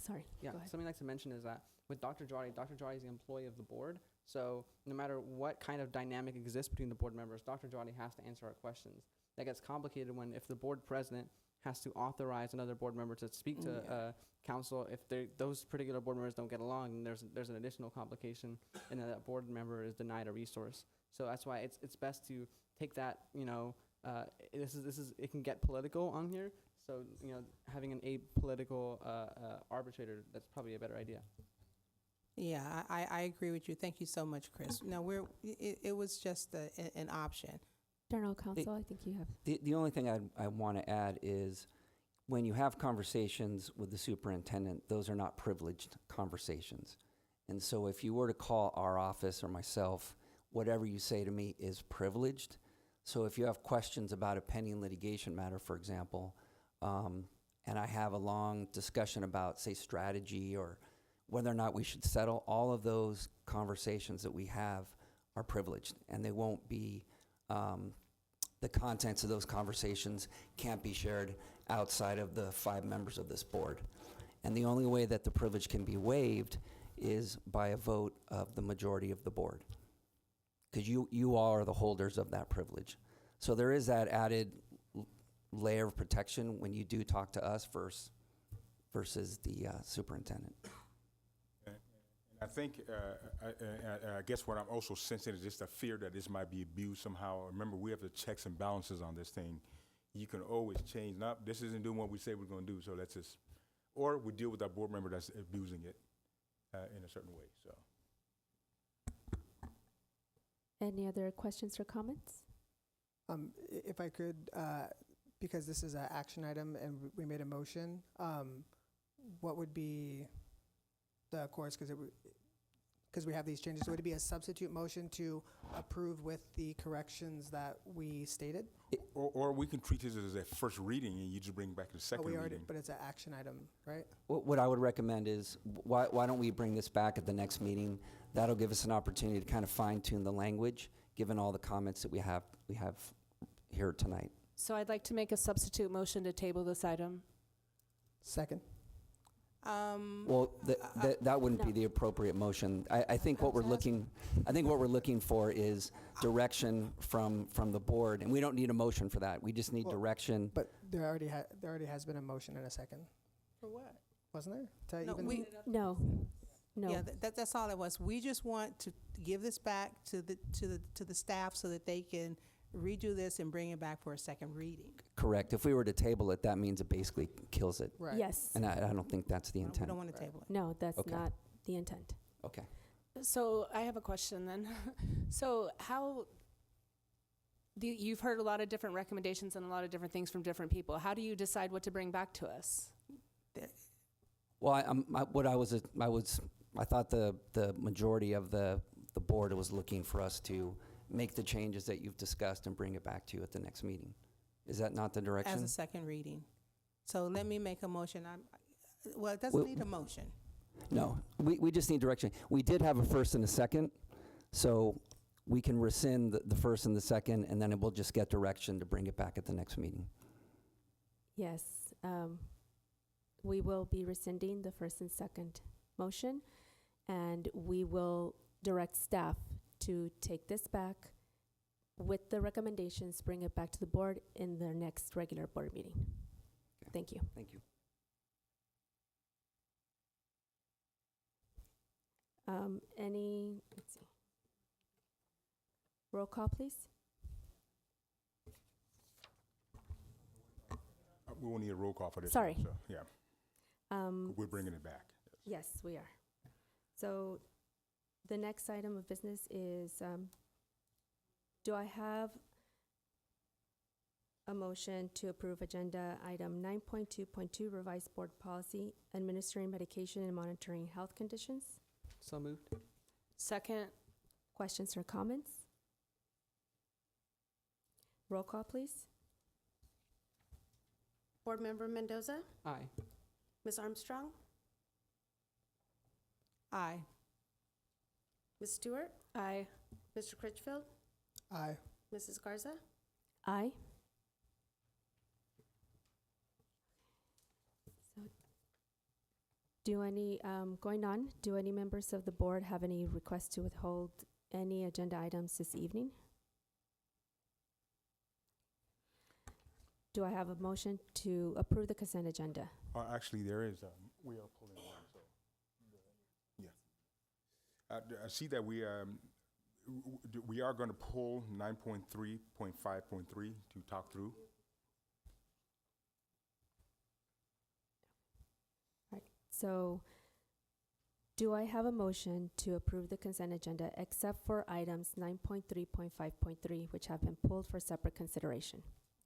sorry, yeah, go ahead. something I'd like to mention is that with Dr. Jotty is the employee of the board. So no matter what kind of dynamic exists between the board members, Dr. Jotty has to answer our questions. That gets complicated if the board president has to authorize another board member to speak to council. If those particular board members don't get along, then there's an additional complication, and that board member is denied a resource. So that's why it's best to take that, it can get political on here. So, having an apolitical arbitrator, that's probably a better idea. Yeah, I agree with you. Thank you so much, Chris. No, it was just an option. General Counsel, I think you have. The only thing I want to add is when you have conversations with the superintendent, those are not privileged conversations. And so if you were to call our office or myself, whatever you say to me is privileged. So if you have questions about a pending litigation matter, for example, and I have a long discussion about, say, strategy or whether or not we should settle, all of those conversations that we have are privileged, and they won't be, the contents of those conversations can't be shared outside of the 5 members of this board. And the only way that the privilege can be waived is by a vote of the majority of the board, because you all are the holders of that privilege. So there is that added layer of protection when you do talk to us versus the superintendent. I think, I guess what I'm also sensing is just a fear that this might be abused somehow. Remember, we have the checks and balances on this thing. You can always change. No, this isn't doing what we say we're going to do, so let's just, or we deal with our board member that's abusing it in a certain way. So, Any other questions or comments? If I could, because this is an action item and we made a motion, what would be the course? Because we have these changes, would it be a substitute motion to approve with the corrections that we stated? Or we can treat this as a first reading and you just bring it back to the second reading. But it's an action item, right? What I would recommend is, why don't we bring this back at the next meeting? That'll give us an opportunity to kind of fine tune the language, given all the comments that we have here tonight. So I'd like to make a substitute motion to table this item. Second. Well, that wouldn't be the appropriate motion. I think what we're looking for is direction from the board, and we don't need a motion for that. We just need direction. But there already has been a motion and a second. For what? Wasn't there? No. No. Yeah, that's all it was. We just want to give this back to the staff so that they can redo this and bring it back for a second reading. Correct. If we were to table it, that means it basically kills it. Right. Yes. And I don't think that's the intent. We don't want to table it. No, that's Okay. not the intent. Okay. So I have a question then. So you've heard a lot of different recommendations and a lot of different things from different people. How do you decide what to bring back to us? Well, I thought the majority of the board was looking for us to make the changes that you've discussed and bring it back to you at the next meeting. Is that not the direction? As a second reading. So let me make a motion. It doesn't need a motion. No, we just need direction. We did have a first and a second, so we can rescind the first and the second, and then it will just get direction to bring it back at the next meeting. Yes. We will be rescinding the first and second motion, and we will direct staff to take this back with the recommendations, bring it back to the board in their next regular board meeting. Okay. Thank you. Thank you. Let's see. Roll call, please. We will need a roll call for this. Sorry. one, so, yeah, we're bringing it back. Yes, we are. So the next item of business is, do I have a motion to approve agenda item 9.2.2, revised board policy, administering medication and monitoring health conditions? So moved. Second. Questions or comments? Roll call, please. Board Member Mendoza, Aye. Ms. Armstrong, Aye. Ms. Stewart, Aye. Mr. Critchfield, Aye. Mrs. Garza. Aye. So, do any members of the board have any requests to withhold any agenda items this evening? Do I have a motion to approve the consent agenda? Actually, there is, we are pulling one, so, yeah. I see that we are going to pull 9.3.5.3 to talk through. Right. So, do I have a motion to approve the consent agenda except for items 9.3.5.3, which have been pulled for separate consideration?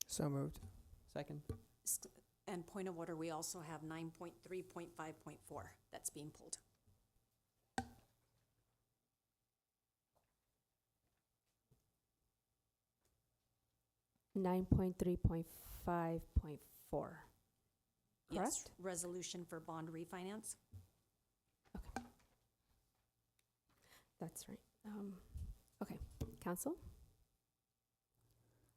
So moved. Second. And point of order, we also have 9.3.5.4 that's being pulled. $9.3.5.4. Yes, Correct? resolution for bond refinance. Okay. That's right. Okay, council?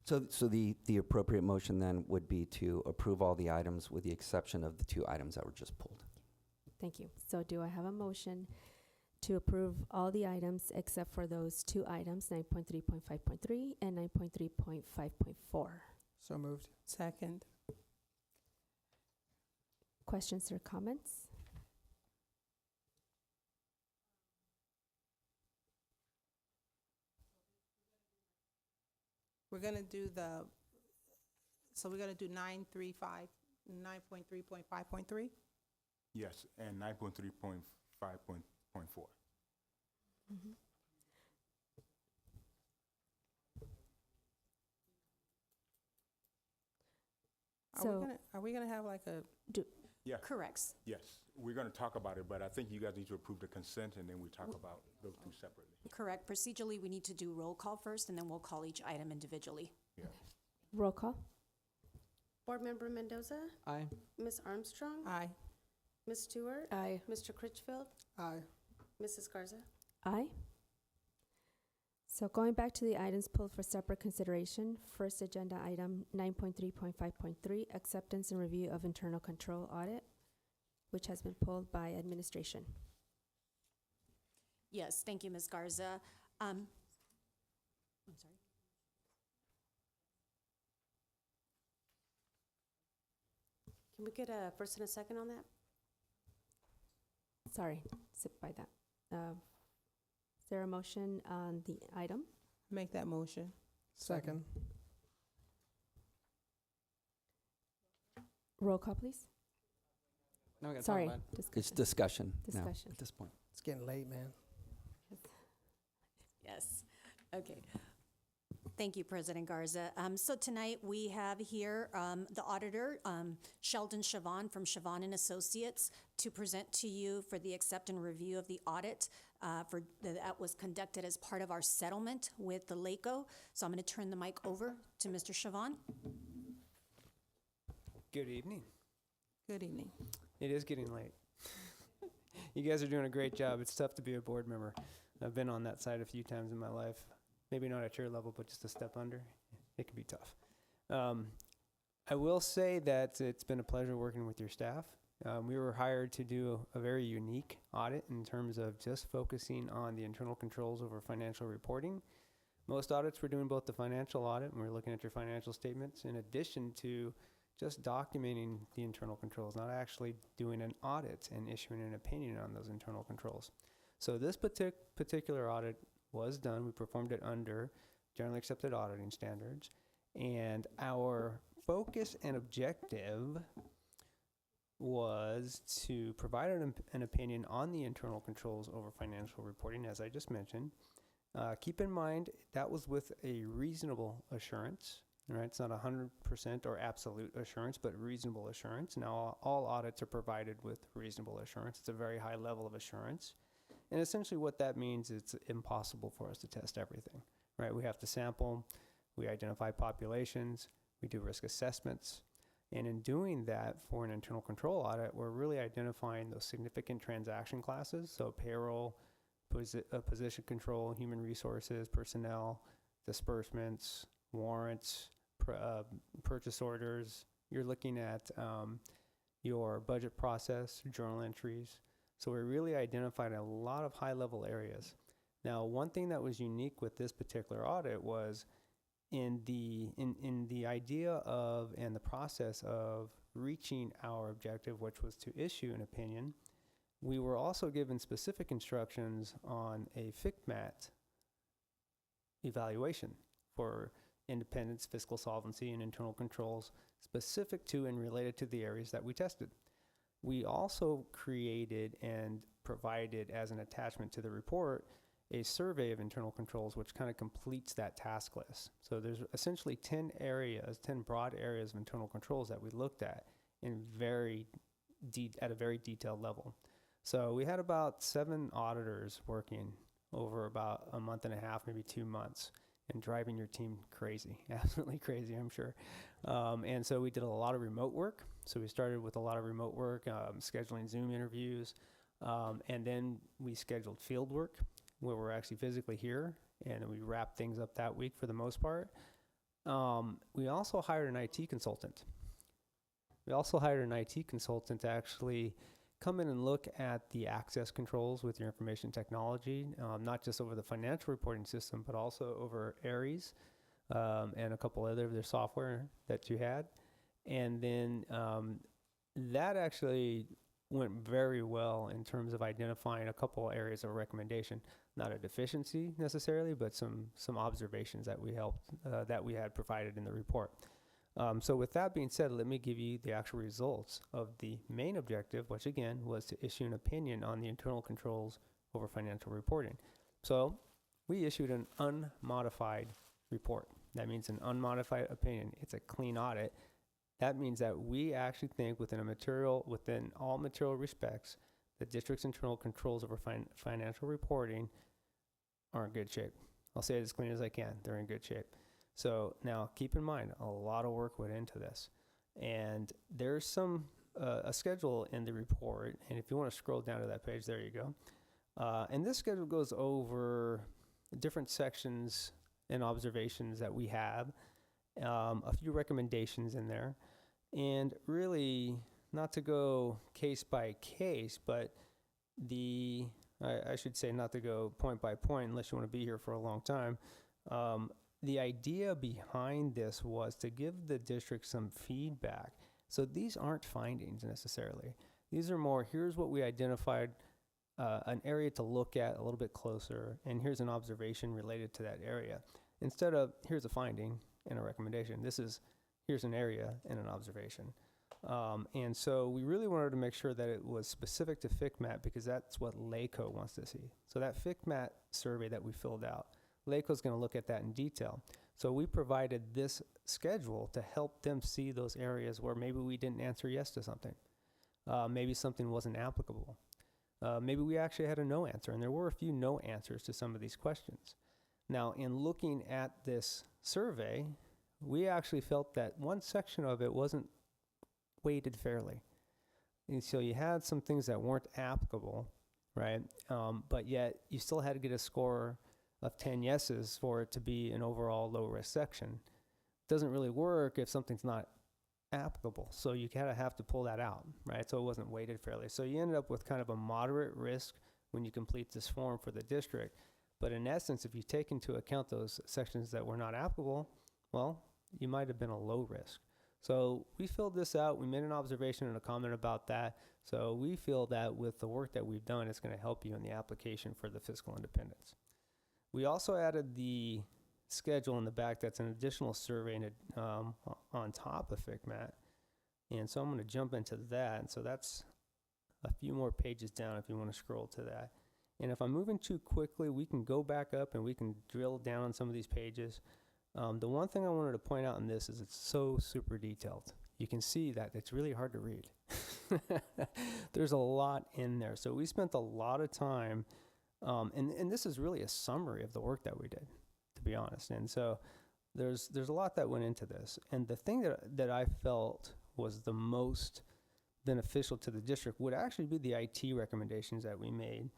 So the appropriate motion then would be to approve all the items with the exception of the two items that were just pulled. Thank you. So do I have a motion to approve all the items except for those two items, 9.3.5.3 and 9.3.5.4? So moved. Second. Questions or comments? We're going to do we're going to do 9.3.5.3. Yes, and 9.3.5.4. So, Are we gonna have like a? Yeah. Corrects. Yes, we're going to talk about it, but I think you guys need to approve the consent, and then we talk about those two separately. Correct. Procedurally, we need to do roll call first, and then we'll call each item individually. Yeah. roll call. Board Member Mendoza? Aye. Ms. Armstrong? Aye. Ms. Stewart? Aye. Mr. Critchfield? Aye. Mrs. Garza? Aye. So going back to the items pulled for separate consideration, first agenda item 9.3.5.3, acceptance and review of internal control audit, which has been pulled by administration. Yes, thank you, Ms. Garza. I'm sorry. Can we get a first and a second on that? Sorry, zip by that. Is there a motion on the item? Make that motion. Second. Roll call, please. Now we gotta Sorry, talk about it. It's discussion now Discussion. at this point. It's getting late, man. Yes, okay. Thank you, President Garza. So tonight we have here the auditor, Sheldon Chavon from Chavon and Associates, to present to you for the accept and review of the audit that was conducted as part of our settlement with the LACO. So I'm going to turn the mic over to Mr. Chavon. Good evening. Good evening. It is getting late. You guys are doing a great job. It's tough to be a board member. I've been on that side a few times in my life. Maybe not at your level, but just a step under. It can be tough. I will say that it's been a pleasure working with your staff. We were hired to do a very unique audit in terms of just focusing on the internal controls over financial reporting. Most audits, we're doing both the financial audit, and we're looking at your financial statements, in addition to just documenting the internal controls, not actually doing an audit and issuing an opinion on those internal controls. So this particular audit was done. We performed it under generally accepted auditing standards. And our focus and objective was to provide an opinion on the internal controls over financial reporting, as I just mentioned. Keep in mind, that was with a reasonable assurance. Right? It's not 100% or absolute assurance, but reasonable assurance. Now, all audits are provided with reasonable assurance. It's a very high level of assurance. And essentially what that means is it's impossible for us to test everything, right? We have to sample, we identify populations, we do risk assessments. And in doing that for an internal control audit, we're really identifying those significant transaction classes. So payroll, position control, human resources, personnel, disbursements, warrants, purchase orders. You're looking at your budget process, journal entries. So we really identified a lot of high-level areas. Now, one thing that was unique with this particular audit was in the idea of and the process of reaching our objective, which was to issue an opinion, we were also given specific instructions on a FICMAT evaluation for independence, fiscal solvency, and internal controls specific to and related to the areas that we tested. We also created and provided as an attachment to the report a survey of internal controls, which kind of completes that task list. So there's essentially 10 broad areas of internal controls that we looked at at a very detailed level. So we had about 7 auditors working over about a month and a half, maybe 2 months, and driving your team crazy, absolutely crazy, I'm sure. And so we did a lot of remote work. So we started with a lot of remote work, scheduling Zoom interviews, and then we scheduled field work where we're actually physically here, and we wrapped things up that week for the most part. We also hired an IT consultant. To actually come in and look at the access controls with your information technology, not just over the financial reporting system, but also over Aries and a couple other of their software that you had. And then that actually went very well in terms of identifying a couple areas of recommendation. Not a deficiency necessarily, but some observations that we had provided in the report. So with that being said, let me give you the actual results of the main objective, which again was to issue an opinion on the internal controls over financial reporting. So we issued an unmodified report. That means an unmodified opinion. It's a clean audit. That means that we actually think within all material respects, the district's internal controls over financial reporting are in good shape. I'll say it as clean as I can. They're in good shape. So now keep in mind, a lot of work went into this. And there's a schedule in the report. And if you want to scroll down to that page, there you go. And this schedule goes over different sections and observations that we have, a few recommendations in there. And really, not to go case by case, but I should say not to go point by point unless you want to be here for a long time. The idea behind this was to give the district some feedback. So these aren't findings necessarily. These are more, here's what we identified, an area to look at a little bit closer, and here's an observation related to that area. Instead of, here's a finding and a recommendation, here's an area and an observation. And so we really wanted to make sure that it was specific to FCMAT because that's what LACO wants to see. So that FCMAT survey that we filled out, LACO is going to look at that in detail. So we provided this schedule to help them see those areas where maybe we didn't answer yes to something. Maybe something wasn't applicable. Maybe we actually had a no answer, and there were a few no answers to some of these questions. Now, in looking at this survey, we actually felt that one section of it wasn't weighted fairly. And so you had some things that weren't applicable, right? But yet you still had to get a score of 10 yeses for it to be an overall low risk section. Doesn't really work if something's not applicable. So you kind of have to pull that out, right? So it wasn't weighted fairly. So you ended up with kind of a moderate risk when you complete this form for the district. But in essence, if you take into account those sections that were not applicable, well, you might have been a low risk. So we filled this out. We made an observation and a comment about that. So we feel that with the work that we've done, it's going to help you in the application for the fiscal independence. We also added the schedule in the back that's an additional survey on top of FCMAT. And so I'm going to jump into that. And so that's a few more pages down if you want to scroll to that. And if I'm moving too quickly, we can go back up and we can drill down on some of these pages. The one thing I wanted to point out in this is it's so super detailed. You can see that it's really hard to read. There's a lot in there. So we spent a lot of time, and this is really a summary of the work that we did, to be honest. And so there's a lot that went into this. And the thing that I felt was the most beneficial to the district would actually be the IT recommendations that we made,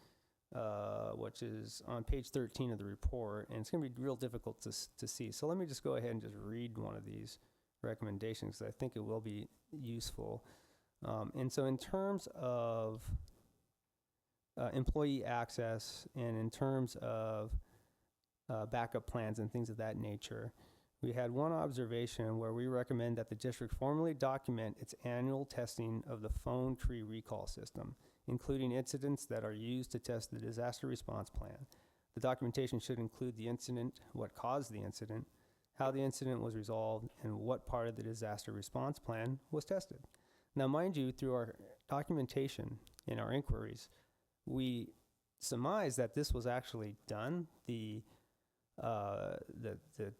which is on page 13 of the report, and it's going to be real difficult to see. So let me just go ahead and just read one of these recommendations because I think it will be useful. And so in terms of employee access and in terms of backup plans and things of that nature, we had one observation where we recommend that the district formally document its annual testing of the phone tree recall system, including incidents that are used to test the disaster response plan. The documentation should include the incident, what caused the incident, how the incident was resolved, and what part of the disaster response plan was tested. Now, mind you, through our documentation in our inquiries, we surmise that this was actually done. The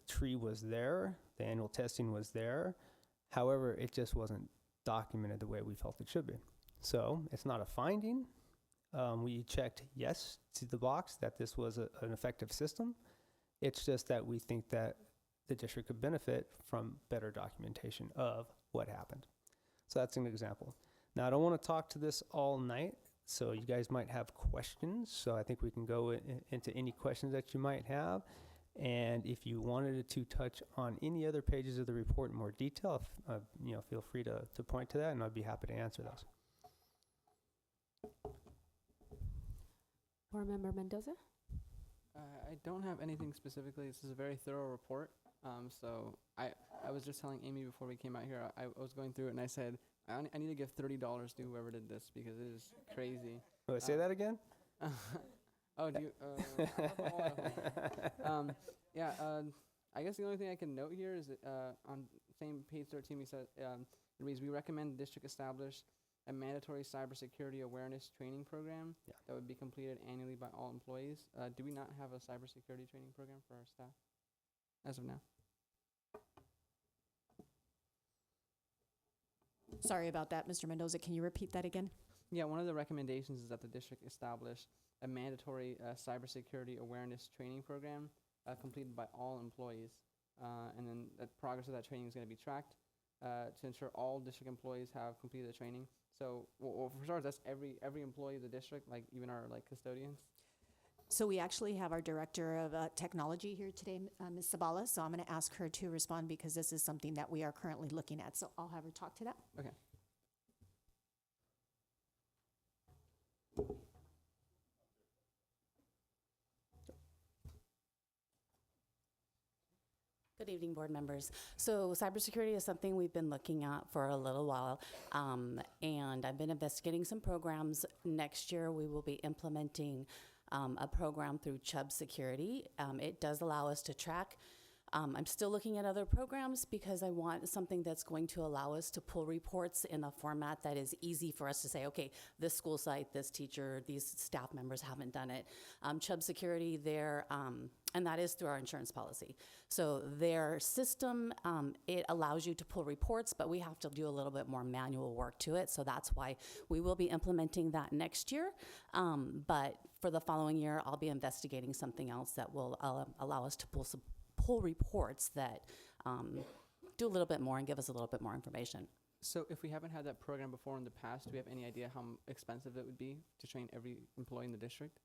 tree was there, the annual testing was there. However, it just wasn't documented the way we felt it should be. So it's not a finding. We checked yes to the box that this was an effective system. It's just that we think that the district could benefit from better documentation of what happened. So that's an example. Now, I don't want to talk to this all night, so you guys might have questions. So I think we can go into any questions that you might have. And if you wanted to touch on any other pages of the report in more detail, feel free to point to that, and I'd be happy to answer those. Board Member Mendoza? I don't have anything specifically. This is a very thorough report. So I was just telling Amy before we came out here, I was going through it and I said, I need to give $30 to whoever did this because it is crazy. Oh, say that again? Oh, do you? I guess the only thing I can note here is that on same page 13, we said it reads, we recommend the district establish a mandatory cybersecurity awareness training program that would be completed annually by all employees. Do we not have a cybersecurity training program for our staff as of now? Sorry about that, Mr. Mendoza. Can you repeat that again? Yeah, one of the recommendations is that the district establish a mandatory cybersecurity awareness training program completed by all employees. And then the progress of that training is going to be tracked to ensure all district employees have completed the training. So, well, for starters, that's every employee of the district, like even our custodians. So we actually have our director of technology here today, Ms. Sabala. So I'm going to ask her to respond because this is something that we are currently looking at. So I'll have her talk to that. Okay. Good evening, board members. So cybersecurity is something we've been looking at for a little while, and I've been investigating some programs. Next year, we will be implementing a program through Chubb Security. It does allow us to track. I'm still looking at other programs because I want something that's going to allow us to pull reports in a format that is easy for us to say, okay, this school site, this teacher, these staff members haven't done it. Chubb Security, and that is through our insurance policy. So their system, it allows you to pull reports, but we have to do a little bit more manual work to it. So that's why we will be implementing that next year. But for the following year, I'll be investigating something else that will allow us to pull reports that do a little bit more and give us a little bit more information. So if we haven't had that program before in the past, do we have any idea how expensive it would be to train every employee in the district?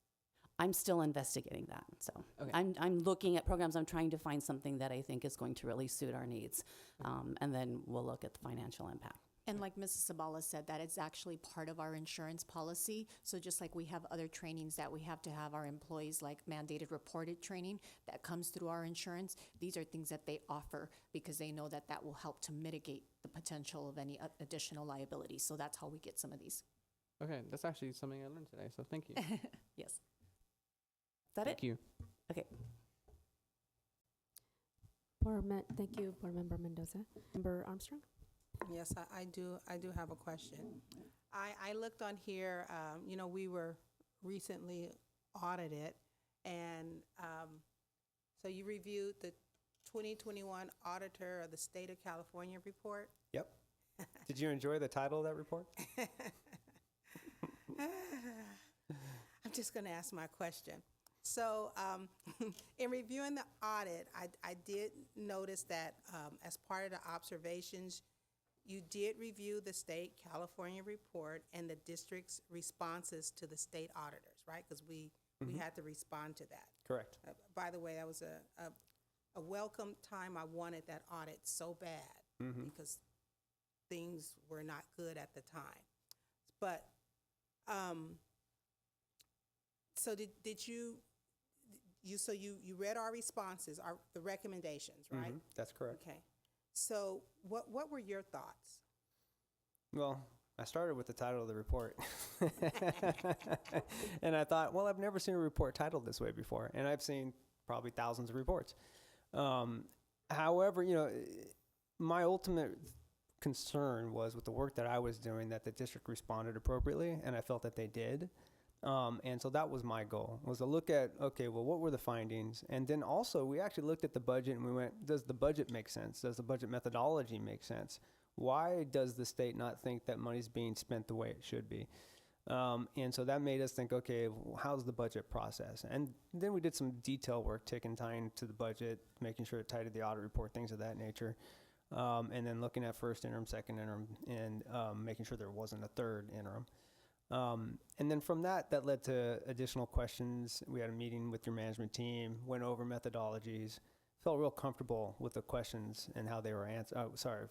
I'm still investigating that. So Okay. I'm looking at programs. I'm trying to find something that I think is going to really suit our needs. And then we'll look at the financial impact. And like Mrs. Sabala said, that it's actually part of our insurance policy. So just like we have other trainings that we have to have our employees, like mandated reported training that comes through our insurance, these are things that they offer because they know that that will help to mitigate the potential of any additional liability. So that's how we get some of these. Okay, that's actually something I learned today, so thank you. Yes. Is that Thank you. Okay. Thank you, Board Member Mendoza. Member Armstrong? Yes, I do have a question. I looked on here, we were recently audited, and so you reviewed the 2021 Auditor of the State of California report? Yep. Did you enjoy the title of that report? I'm just going to ask my question. So in reviewing the audit, I did notice that as part of the observations, you did review the state California report and the district's responses to the state auditors, right? Because we had to respond to that. Correct. By the way, that was a welcome time. I wanted that audit so bad because things were not good at the time. But so did you read our responses, the recommendations, right? That's correct. Okay. So what were your thoughts? Well, I started with the title of the report. And I thought, well, I've never seen a report titled this way before. And I've seen probably thousands of reports. However, my ultimate concern was with the work that I was doing that the district responded appropriately, and I felt that they did. And so that was my goal, was to look at, okay, well, what were the findings? And then also, we actually looked at the budget and we went, does the budget make sense? Does the budget methodology make sense? Why does the state not think that money's being spent the way it should be? And so that made us think, okay, well, how's the budget process? And then we did some detail work, tying to the budget, making sure it tied to the audit report, things of that nature. And then looking at first interim, second interim, and making sure there wasn't a third interim. And then from that led to additional questions. We had a meeting with your management team, went over methodologies, felt real comfortable with the questions and how they were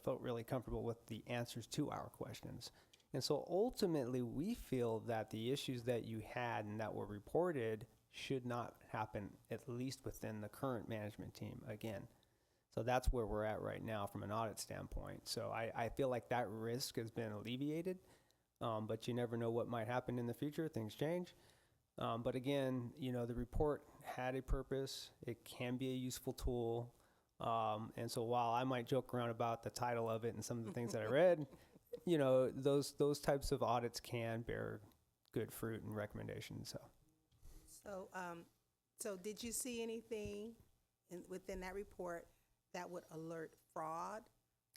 felt really comfortable with the answers to our questions. And so ultimately, we feel that the issues that you had and that were reported should not happen, at least within the current management team again. So that's where we're at right now from an audit standpoint. So I feel like that risk has been alleviated. But you never know what might happen in the future. Things change. But again, the report had a purpose. It can be a useful tool. And so while I might joke around about the title of it and some of the things that I read, those types of audits can bear good fruit and recommendations. So did you see anything within that report that would alert fraud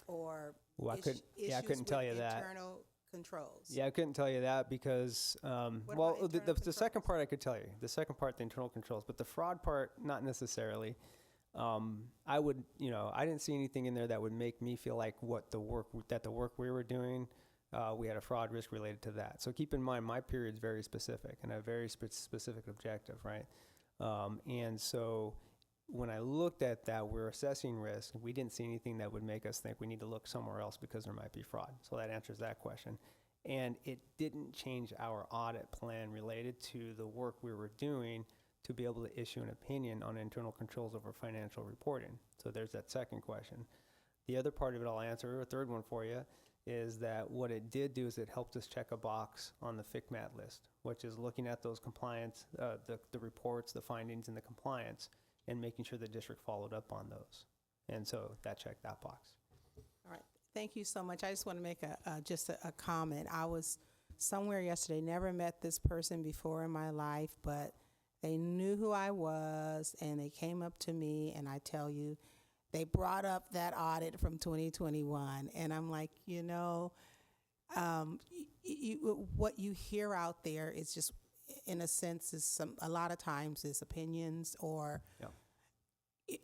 or Well, I issues couldn't tell with you that. internal controls? Yeah, I couldn't tell you that because, What well, about the internal second part I could tell you. The second part, the internal controls, but the fraud part, not necessarily. I would, I didn't see anything in there that would make me feel like the work we were doing, we had a fraud risk related to that. So keep in mind, my period's very specific and a very specific objective, right? And so when I looked at that, we're assessing risk. We didn't see anything that would make us think we need to look somewhere else because there might be fraud. So that answers that question. And it didn't change our audit plan related to the work we were doing to be able to issue an opinion on internal controls over financial reporting. So there's that second question. The other part of it I'll answer, a third one for you, is that what it did do is it helped us check a box on the FCMAT list, which is looking at those compliance, the reports, the findings, and the compliance, and making sure the district followed up on those. And so that checked that box. All right, thank you so much. I just want to make a comment. I was somewhere yesterday, never met this person before in my life, but they knew who I was, and they came up to me, and I tell you, they brought up that audit from 2021, and I'm like, what you hear out there is just, in a sense, is a lot of times is opinions or,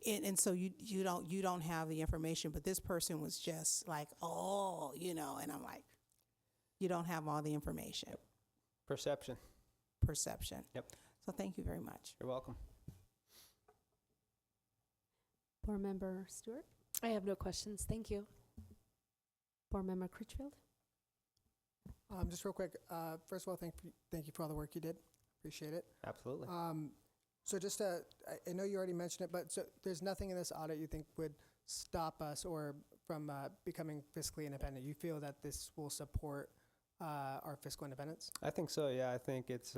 and so you don't have the information. But this person was just like, and I'm like, you don't have all the information. Yep. Perception. Yep. So thank you very much. You're welcome. Board Member Stewart? I have no questions. Thank you. Board Member Critchfield? Just real quick, first of all, thank you for all the work you did. Appreciate it. Absolutely. So just I know you already mentioned it, but so there's nothing in this audit you think would stop us or from becoming fiscally independent? You feel that this will support our fiscal independence? I think so, yeah. I think it's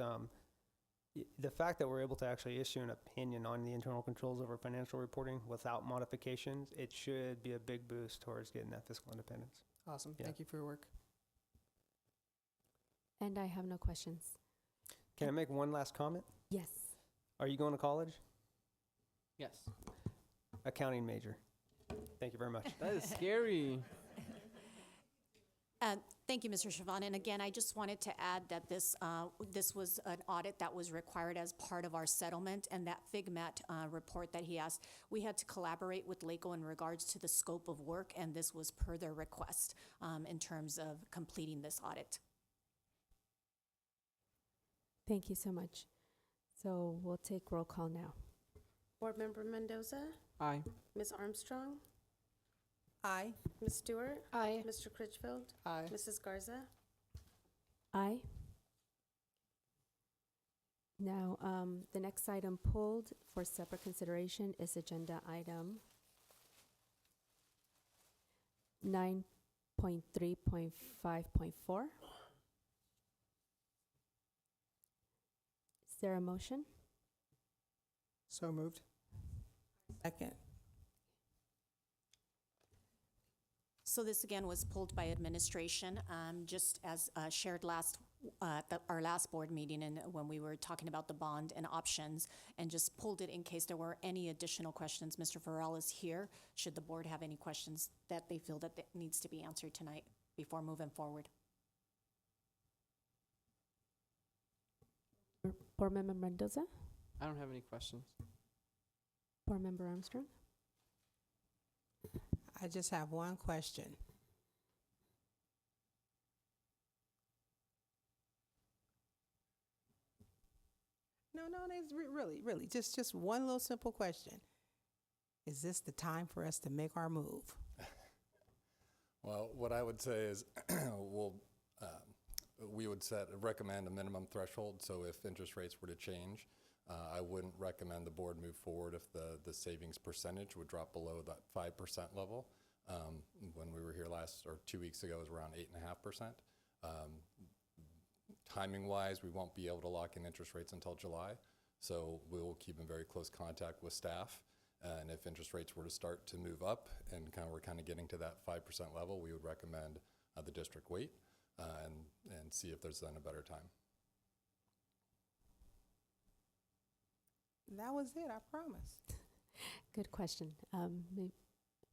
the fact that we're able to actually issue an opinion on the internal controls over financial reporting without modifications, it should be a big boost towards getting that fiscal independence. Awesome. Yeah. Thank you for your work. And I have no questions. Can I make one last comment? Yes. Are you going to college? Yes. Accounting major. Thank you very much. That is scary. Thank you, Mr. Chavan. And again, I just wanted to add that this was an audit that was required as part of our settlement, and that FCMAT report that he asked, we had to collaborate with LACO in regards to the scope of work, and this was per their request in terms of completing this audit. Thank you so much. So we'll take roll call now. Board Member Mendoza? Aye. Ms. Armstrong? Aye. Ms. Stewart? Aye. Mr. Critchfield? Aye. Mrs. Garza? Aye. Now, the next item pulled for separate consideration is agenda item 9.3.5.4. Is there a motion? So moved. Second. So this again was pulled by administration, just as shared our last board meeting, and when we were talking about the bond and options, and just pulled it in case there were any additional questions. Mr. Farrell is here. Should the board have any questions that they feel that needs to be answered tonight before moving forward? Board Member Mendoza? I don't have any questions. Board Member Armstrong? I just have one question. No, it's really, just one little simple question. Is this the time for us to make our move? Well, what I would say is we would recommend a minimum threshold. So if interest rates were to change, I wouldn't recommend the board move forward if the savings percentage would drop below that 5% level. When we were here 2 weeks ago, it was around 8.5%. Timing-wise, we won't be able to lock in interest rates until July, so we will keep in very close contact with staff. And if interest rates were to start to move up and we're getting to that 5% level, we would recommend the district wait and see if there's then a better time. That was it, I promise. Good question.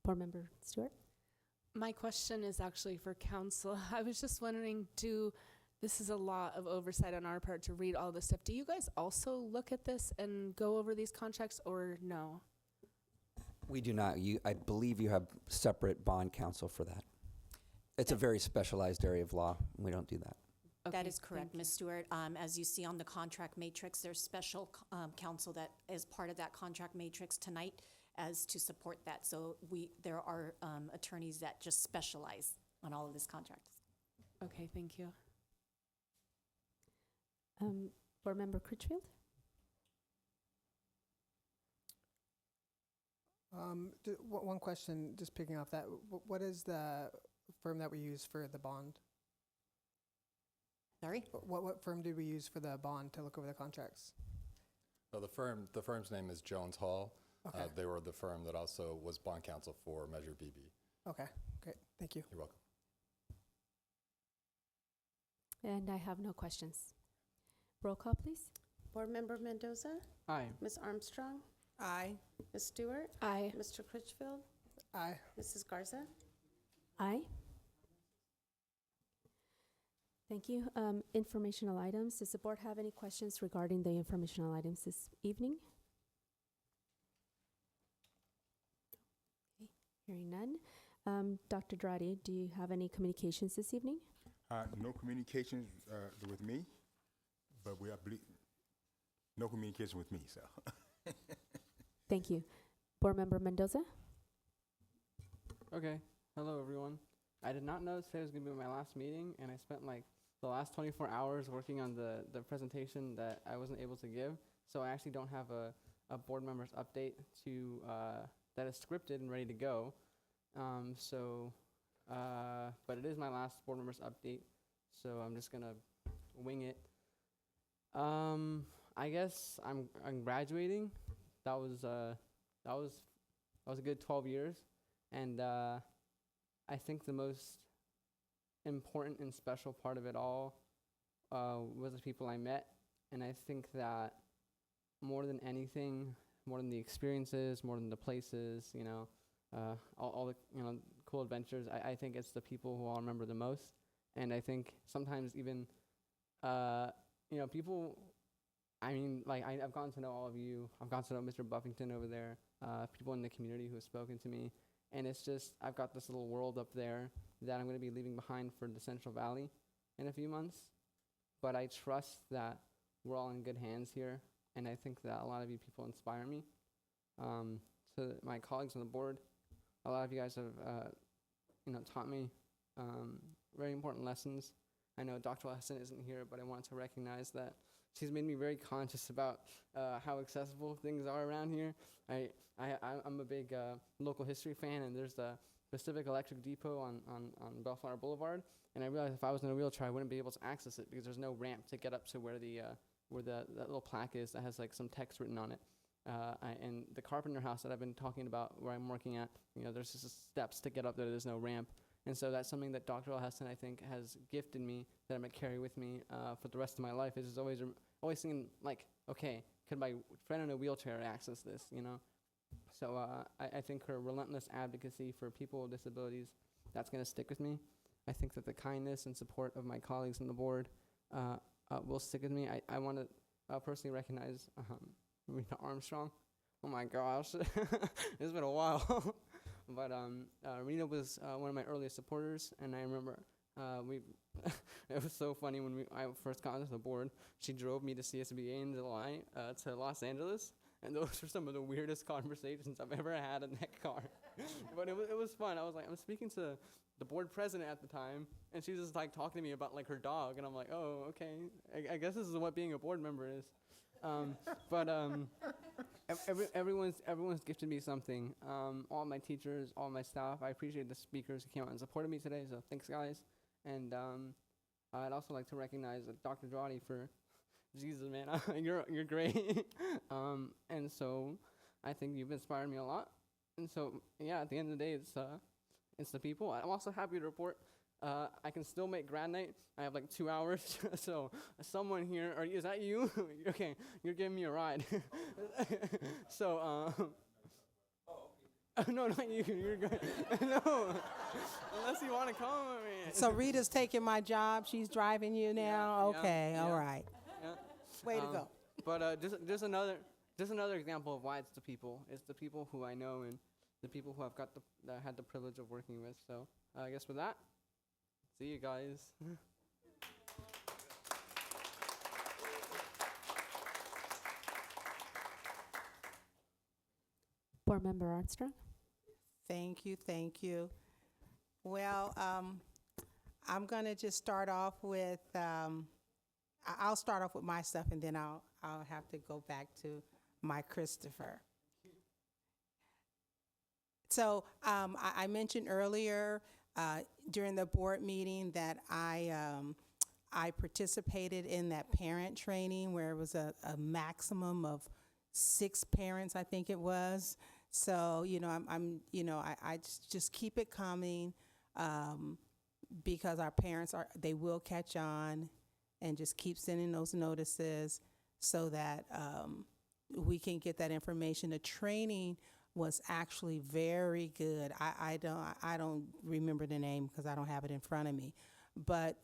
Board Member Stewart? My question is actually for council. I was just wondering, this is a lot of oversight on our part to read all this stuff. Do you guys also look at this and go over these contracts, or no? We do not. I believe you have separate bond counsel for that. It's a very specialized area of law. We don't do that. That is correct, Ms. Stewart. As you see on the contract matrix, there's special counsel that is part of that contract matrix tonight as to support that. So there are attorneys that just specialize on all of this contracts. Okay, thank you. Board Member Critchfield? One question, just picking off that. What is the firm that we use for the bond? Sorry? What firm did we use for the bond to look over the contracts? So the firm's name is Jones Hall. Okay. They were the firm that also was bond counsel for Measure BB. Okay, great. Thank you. You're welcome. And I have no questions. Roll call, please. Board Member Mendoza? Aye. Ms. Armstrong? Aye. Ms. Stewart? Aye. Mr. Critchfield? Aye. Mrs. Garza? Aye. Thank you. Informational items. Does the board have any questions regarding the informational items this evening? Okay, hearing none. Dr. Dradi, do you have any communications this evening? No communications with me, but no communication with me, so. Thank you. Board Member Mendoza? Okay. Hello, everyone. I did not know today was going to be my last meeting, and I spent like the last 24 hours working on the presentation that I wasn't able to give. So I actually don't have a board member's update that is scripted and ready to go. But it is my last board member's update, so I'm just going to wing it. I guess I'm graduating. That was a good 12 years, and I think the most important and special part of it all was the people I met, and I think that more than anything, more than the experiences, more than the places, all the cool adventures, I think it's the people who I'll remember the most. And I think sometimes even people, I've gotten to know all of you. I've gotten to know Mr. Buffington over there, people in the community who have spoken to me. And it's just, I've got this little world up there that I'm going to be leaving behind for the Central Valley in a few months. But I trust that we're all in good hands here. And I think that a lot of you people inspire me. So my colleagues on the board, a lot of you guys have, taught me very important lessons. I know Dr. Lesson isn't here, but I want to recognize that she's made me very conscious about how accessible things are around here. I'm a big local history fan, and there's the Pacific Electric Depot on Bellflower Boulevard. And I realized if I was in a wheelchair, I wouldn't be able to access it because there's no ramp to get up to where that little plaque is that has like some text written on it. And the Carpenter House that I've been talking about, where I'm working at, there's just steps to get up there. There's no ramp. And so that's something that Dr. Heston, I think, has gifted me that I'm going to carry with me for the rest of my life. Is just always thinking, like, okay, could my friend in a wheelchair access this, So I think her relentless advocacy for people with disabilities, that's going to stick with me. I think that the kindness and support of my colleagues on the board will stick with me. I want to personally recognize Rena Armstrong. Oh my gosh, it's been a while. But Rena was one of my earliest supporters, and I remember it was so funny when I first got onto the board. She drove me to CSBA in July to Los Angeles, and those were some of the weirdest conversations I've ever had in that car. But it was fun. I was like, I'm speaking to the board president at the time, and she was just like talking to me about like her dog, and I'm like, oh, okay. I guess this is what being a board member is. Everyone's gifted me something. All my teachers, all my staff. I appreciate the speakers who came out and supported me today. So thanks, guys. And I'd also like to recognize Dr. Dradi for, Jesus, man, you're great. And so I think you've inspired me a lot. And so yeah, at the end of the day, it's the people. I'm also happy to report I can still make grad night. I have like 2 hours. So someone here, is that you? Okay, you're giving me a ride. So No, not you. You're good. No, unless you want to come with me. So Rita's taking my job. She's driving you now. Yeah, Okay, yeah. all right. Yeah. Way to go. But just another example of why it's the people. It's the people who I know and the people who I've that had the privilege of working with. So I guess with that, see you guys. Board Member Armstrong? Thank you, thank you. Well, I'm gonna just start off with, I'll start off with my stuff and then I'll have to go back to my Christopher. So I mentioned earlier during the board meeting that I participated in that parent training where it was a maximum of 6 parents, I think it was. So, I just keep it coming because our parents they will catch on, and just keep sending those notices so that we can get that information. The training was actually very good. I don't remember the name because I don't have it in front of me, but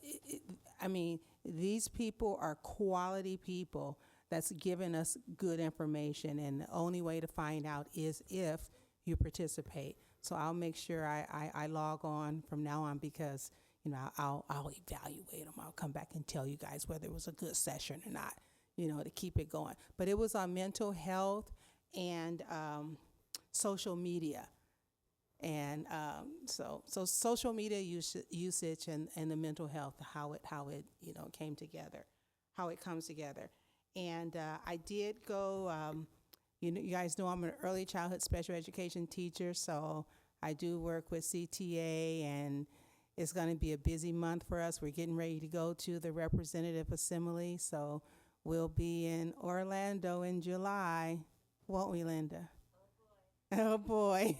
these people are quality people that's giving us good information, and the only way to find out is if you participate. So I'll make sure I log on from now on because I'll evaluate them. I'll come back and tell you guys whether it was a good session or not, to keep it going. But it was on mental health and social media. And so social media usage and the mental health, how it came together, how it comes together. And I did go, you guys know I'm an early childhood special education teacher, so I do work with CTA, and it's going to be a busy month for us. We're getting ready to go to the representative assembly, so we'll be in Orlando in July, won't we, Linda? Oh, boy.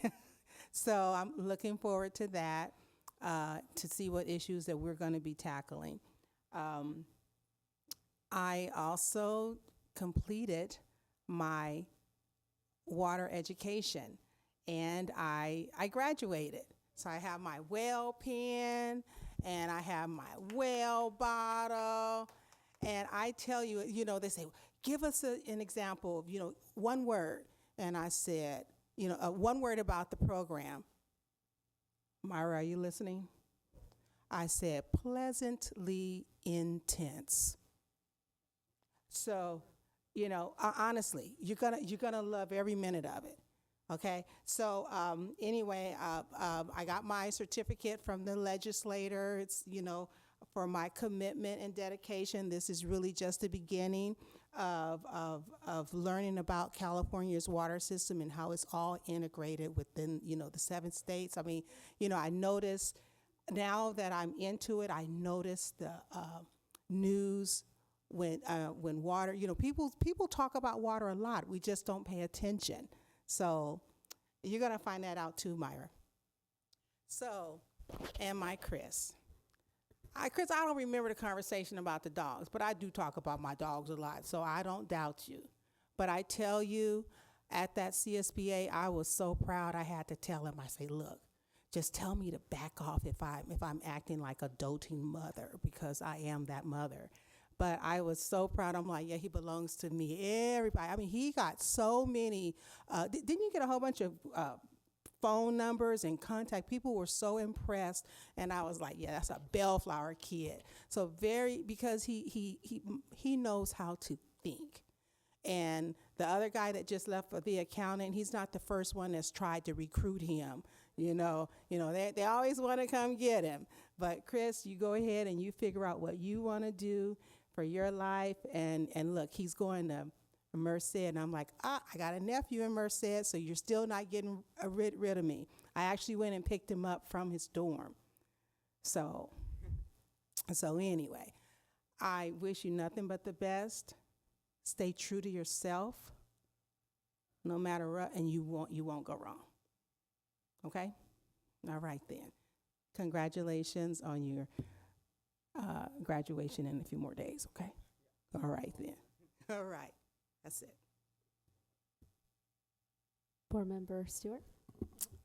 So I'm looking forward to that, to see what issues that we're going to be tackling. I also completed my water education, and I graduated. So I have my well pen, and I have my well bottle, and I tell you, they say, give us an example of, one word. And I said, one word about the program. Myra, are you listening? I said, pleasantly intense. So, honestly, you're gonna love every minute of it. Okay. So anyway, I got my certificate from the legislator. It's for my commitment and dedication. This is really just the beginning of learning about California's water system and how it's all integrated within the 7 states. I noticed now that I'm into it. I notice the news. When water, people talk about water a lot. We just don't pay attention. So you're going to find that out too, Myra. So, and my Chris. Chris, I don't remember the conversation about the dogs, but I do talk about my dogs a lot, so I don't doubt you. But I tell you, at that CSBA, I was so proud. I had to tell him, I say, look, just tell me to back off if I'm acting like a doting mother, because I am that mother. But I was so proud. I'm like, yeah, he belongs to me. Everybody. He got so many. Didn't you get a whole bunch of phone numbers and contact? People were so impressed. And I was like, yeah, that's a Bellflower kid. So because he knows how to think. And the other guy that just left for the accountant, he's not the first one that's tried to recruit him. They always want to come get him. But Chris, you go ahead and you figure out what you want to do for your life. And look, he's going to Merced. And I'm like, I got a nephew in Merced, so you're still not getting rid of me. I actually went and picked him up from his dorm. So anyway, I wish you nothing but the best. Stay true to yourself, no matter what, and you won't go wrong. Okay? All right then. Congratulations on your graduation in a few more days, okay? All right then. All right. That's it. Board Member Stewart?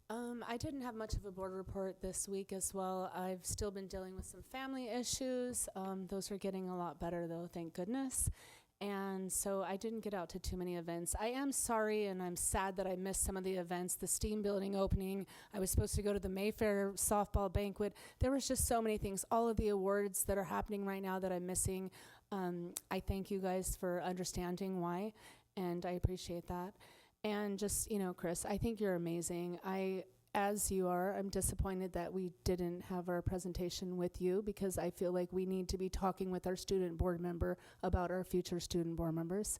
I didn't have much of a board report this week as well. I've still been dealing with some family issues. Those are getting a lot better though, thank goodness. And so I didn't get out to too many events. I am sorry and I'm sad that I missed some of the events, the STEAM building opening. I was supposed to go to the Mayfair softball banquet. There was just so many things, all of the awards that are happening right now that I'm missing. I thank you guys for understanding why, and I appreciate that. And just, Chris, I think you're amazing. As you are, I'm disappointed that we didn't have our presentation with you because I feel like we need to be talking with our student board member about our future student board members.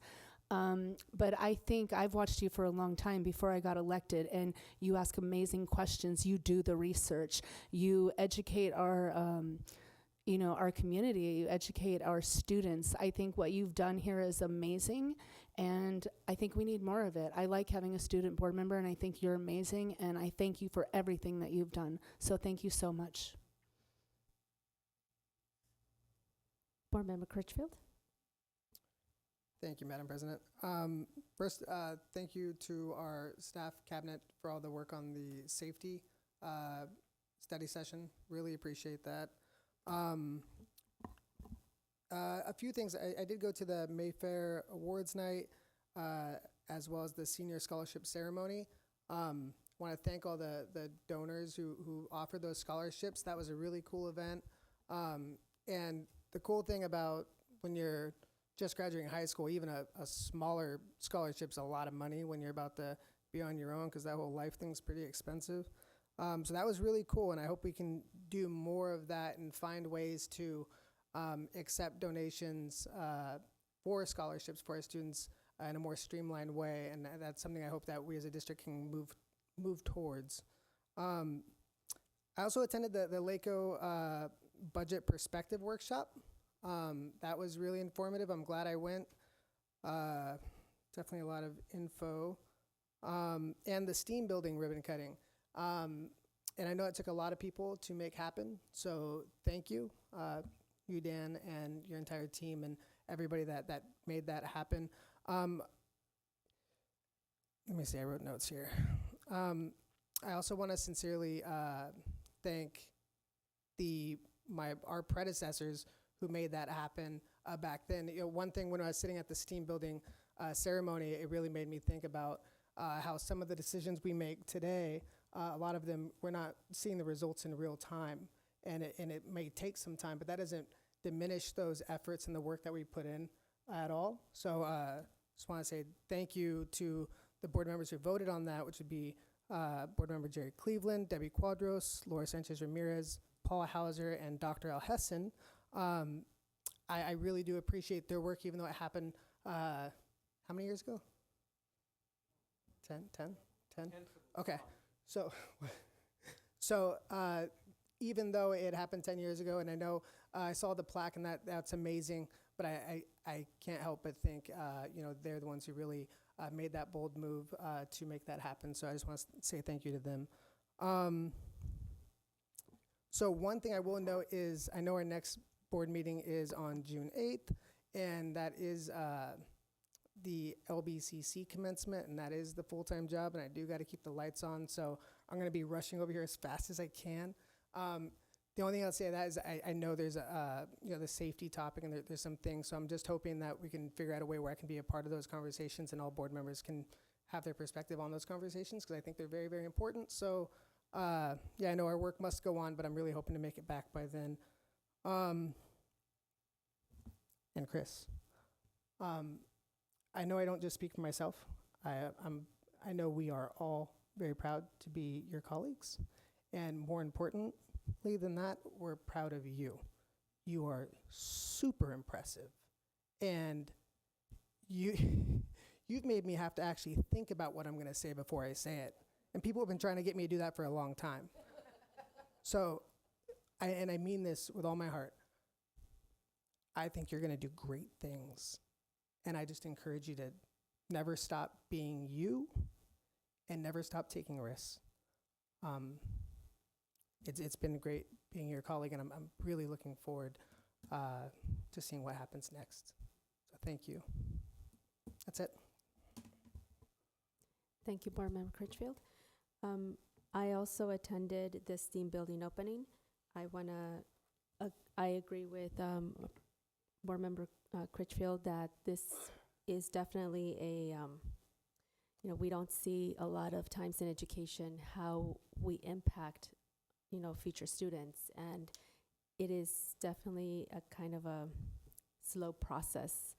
But I think I've watched you for a long time before I got elected, and you ask amazing questions. You do the research. You educate our community. You educate our students. I think what you've done here is amazing, and I think we need more of it. I like having a student board member, and I think you're amazing, and I thank you for everything that you've done. So thank you so much. Board Member Critchfield. Thank you, Madam President. First, thank you to our staff cabinet for all the work on the safety study session. Really appreciate that. A few things. I did go to the Mayfair Awards night as well as the senior scholarship ceremony. Want to thank all the donors who offered those scholarships. That was a really cool event. And the cool thing about when you're just graduating high school, even a smaller scholarship's a lot of money when you're about to be on your own, because that whole life thing's pretty expensive. So that was really cool, and I hope we can do more of that and find ways to accept donations for scholarships for our students in a more streamlined way, and that's something I hope that we as a district can move towards. I also attended the LACO Budget Perspective Workshop. That was really informative. I'm glad I went. Definitely a lot of info. And the STEAM building ribbon cutting. And I know it took a lot of people to make happen, so thank you, you, Dan, and your entire team, and everybody that made that happen. Let me see, I wrote notes here. I also want to sincerely thank our predecessors who made that happen back then. One thing, when I was sitting at the STEAM building ceremony, it really made me think about how some of the decisions we make today, a lot of them, we're not seeing the results in real time, and it may take some time, but that doesn't diminish those efforts and the work that we put in at all. So just want to say thank you to the board members who voted on that, which would be Board Member Jerry Cleveland, Debbie Quadros, Laura Sanchez Ramirez, Paula Hauser, and Dr. Al Hessen. I really do appreciate their work, even though it happened, how many years ago? 10? Okay. So even though it happened 10 years ago, and I know I saw the plaque, and that's amazing, but I can't help but think, they're the ones who really made that bold move to make that happen. So I just want to say thank you to them. So one thing I will note is, I know our next board meeting is on June 8th, and that is the LBCC commencement, and that is the full-time job, and I do got to keep the lights on, so I'm going to be rushing over here as fast as I can. The only thing I'll say to that is I know there's the safety topic, and there's some things, so I'm just hoping that we can figure out a way where I can be a part of those conversations, and all board members can have their perspective on those conversations, because I think they're very, very important. So I know our work must go on, but I'm really hoping to make it back by then. And Chris, I know I don't just speak for myself. I know we are all very proud to be your colleagues, and more importantly than that, we're proud of you. You are super impressive, and you've made me have to actually think about what I'm going to say before I say it, and people have been trying to get me to do that for a long time. So, I mean this with all my heart. I think you're going to do great things. And I just encourage you to never stop being you and never stop taking risks. It's been great being your colleague, and I'm really looking forward to seeing what happens next. So thank you. That's it. Thank you, Board Member Critchfield. I also attended the STEAM building opening. I agree with Board Member Critchfield that this is definitely a, we don't see a lot of times in education how we impact, future students. And it is definitely a kind of a slow process.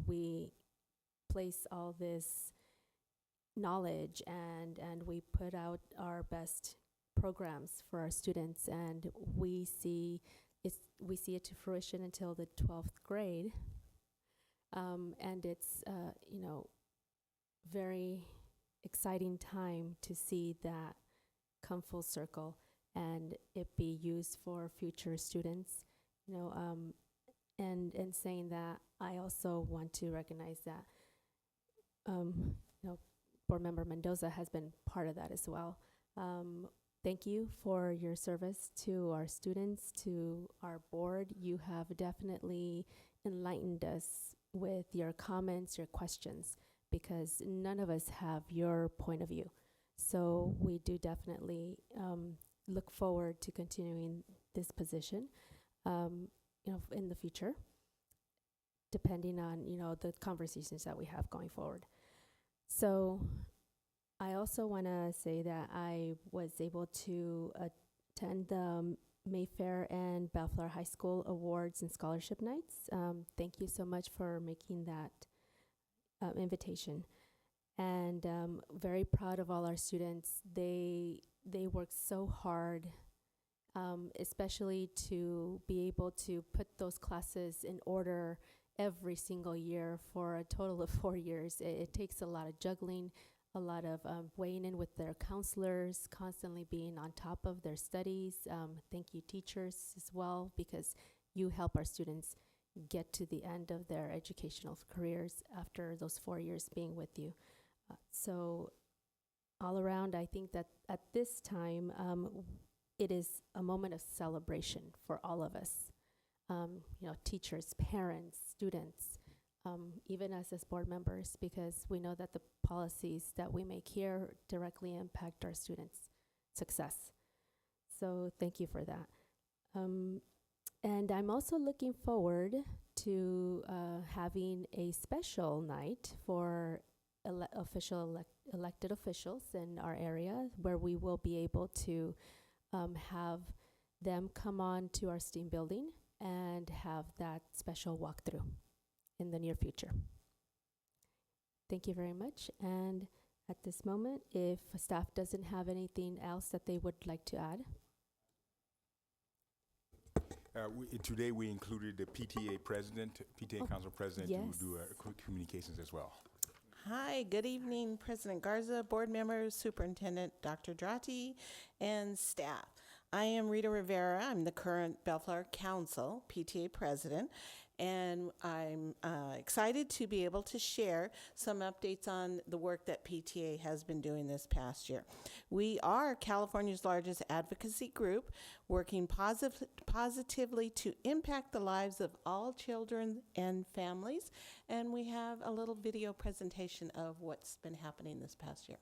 We place all this knowledge and we put out our best programs for our students, and we see it to fruition until the 12th grade. And it's, very exciting time to see that come full circle and it be used for future students, and saying that, I also want to recognize that, Board Member Mendoza has been part of that as well. Thank you for your service to our students, to our board. You have definitely enlightened us with your comments, your questions, because none of us have your point of view. So we do definitely look forward to continuing this position, in the future, depending on, the conversations that we have going forward. So I also want to say that I was able to attend the Mayfair and Bellflower High School Awards and Scholarship Nights. Thank you so much for making that invitation. And very proud of all our students. They worked so hard, especially to be able to put those classes in order every single year for a total of 4 years. It takes a lot of juggling, a lot of weighing in with their counselors, constantly being on top of their studies. Thank you, teachers, as well, because you help our students get to the end of their educational careers after those 4 years being with you. So all around, I think that at this time, it is a moment of celebration for all of us. Teachers, parents, students, even us as board members, because we know that the policies that we make here directly impact our students' success. So thank you for that. And I'm also looking forward to having a special night for elected officials in our area, where we will be able to have them come on to our STEAM building and have that special walkthrough in the near future. Thank you very much. And at this moment, if staff doesn't have anything else that they would like to add. Today we included the PTA president, PTA council president, yes, to do quick communications as well. Hi, good evening, President Garza, board members, Superintendent Dr. Drati, and staff. I am Rita Rivera. I'm the current Bellflower Council PTA president, and I'm excited to be able to share some updates on the work that PTA has been doing this past year. We are California's largest advocacy group, working positively to impact the lives of all children and families, and we have a little video presentation of what's been happening this past year.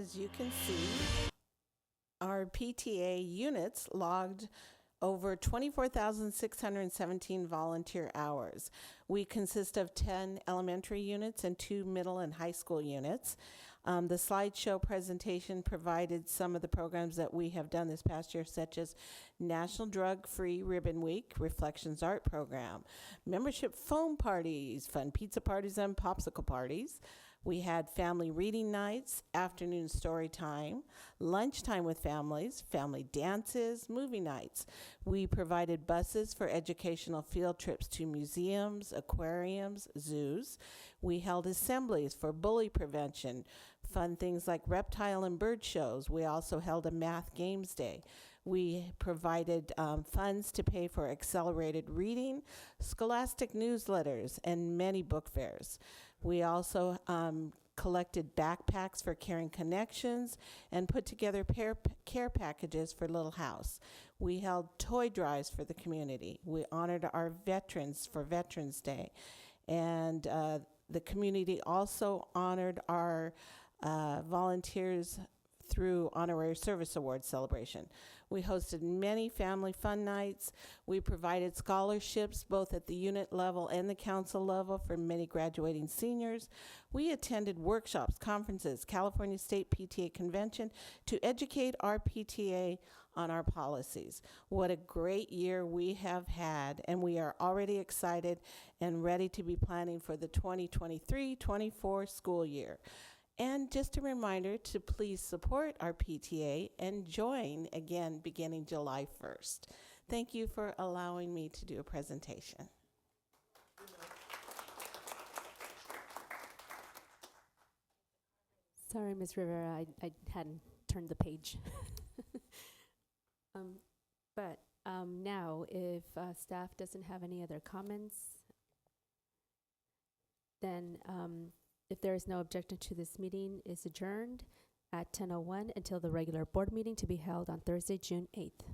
as you can see, our PTA units logged over 24,617 volunteer hours. We consist of 10 elementary units and 2 middle and high school units. The slideshow presentation provided some of the programs that we have done this past year, such as National Drug-Free Ribbon Week, Reflections Art Program, membership foam parties, fun pizza parties, and popsicle parties. We had family reading nights, afternoon story time, lunchtime with families, family dances, movie nights. We provided buses for educational field trips to museums, aquariums, zoos. We held assemblies for bully prevention, fun things like reptile and bird shows. We also held a math games day. We provided funds to pay for accelerated reading, scholastic newsletters, and many book fairs. We also collected backpacks for Caring Connections and put together care packages for Little House. We held toy drives for the community. We honored our veterans for Veterans Day. And the community also honored our volunteers through Honorary Service Award celebration. We hosted many family fun nights. We provided scholarships both at the unit level and the council level for many graduating seniors. We attended workshops, conferences, California State PTA Convention to educate our PTA on our policies. What a great year we have had, and we are already excited and ready to be planning for the 2023-24 school year. And just a reminder to please support our PTA and join again beginning July 1st. Thank you for allowing me to do a presentation. Sorry, Ms. Rivera, I hadn't turned the page. But now, if staff doesn't have any other comments, then if there is no objection to this meeting, is adjourned at 10:01 until the regular board meeting to be held on Thursday, June 8th.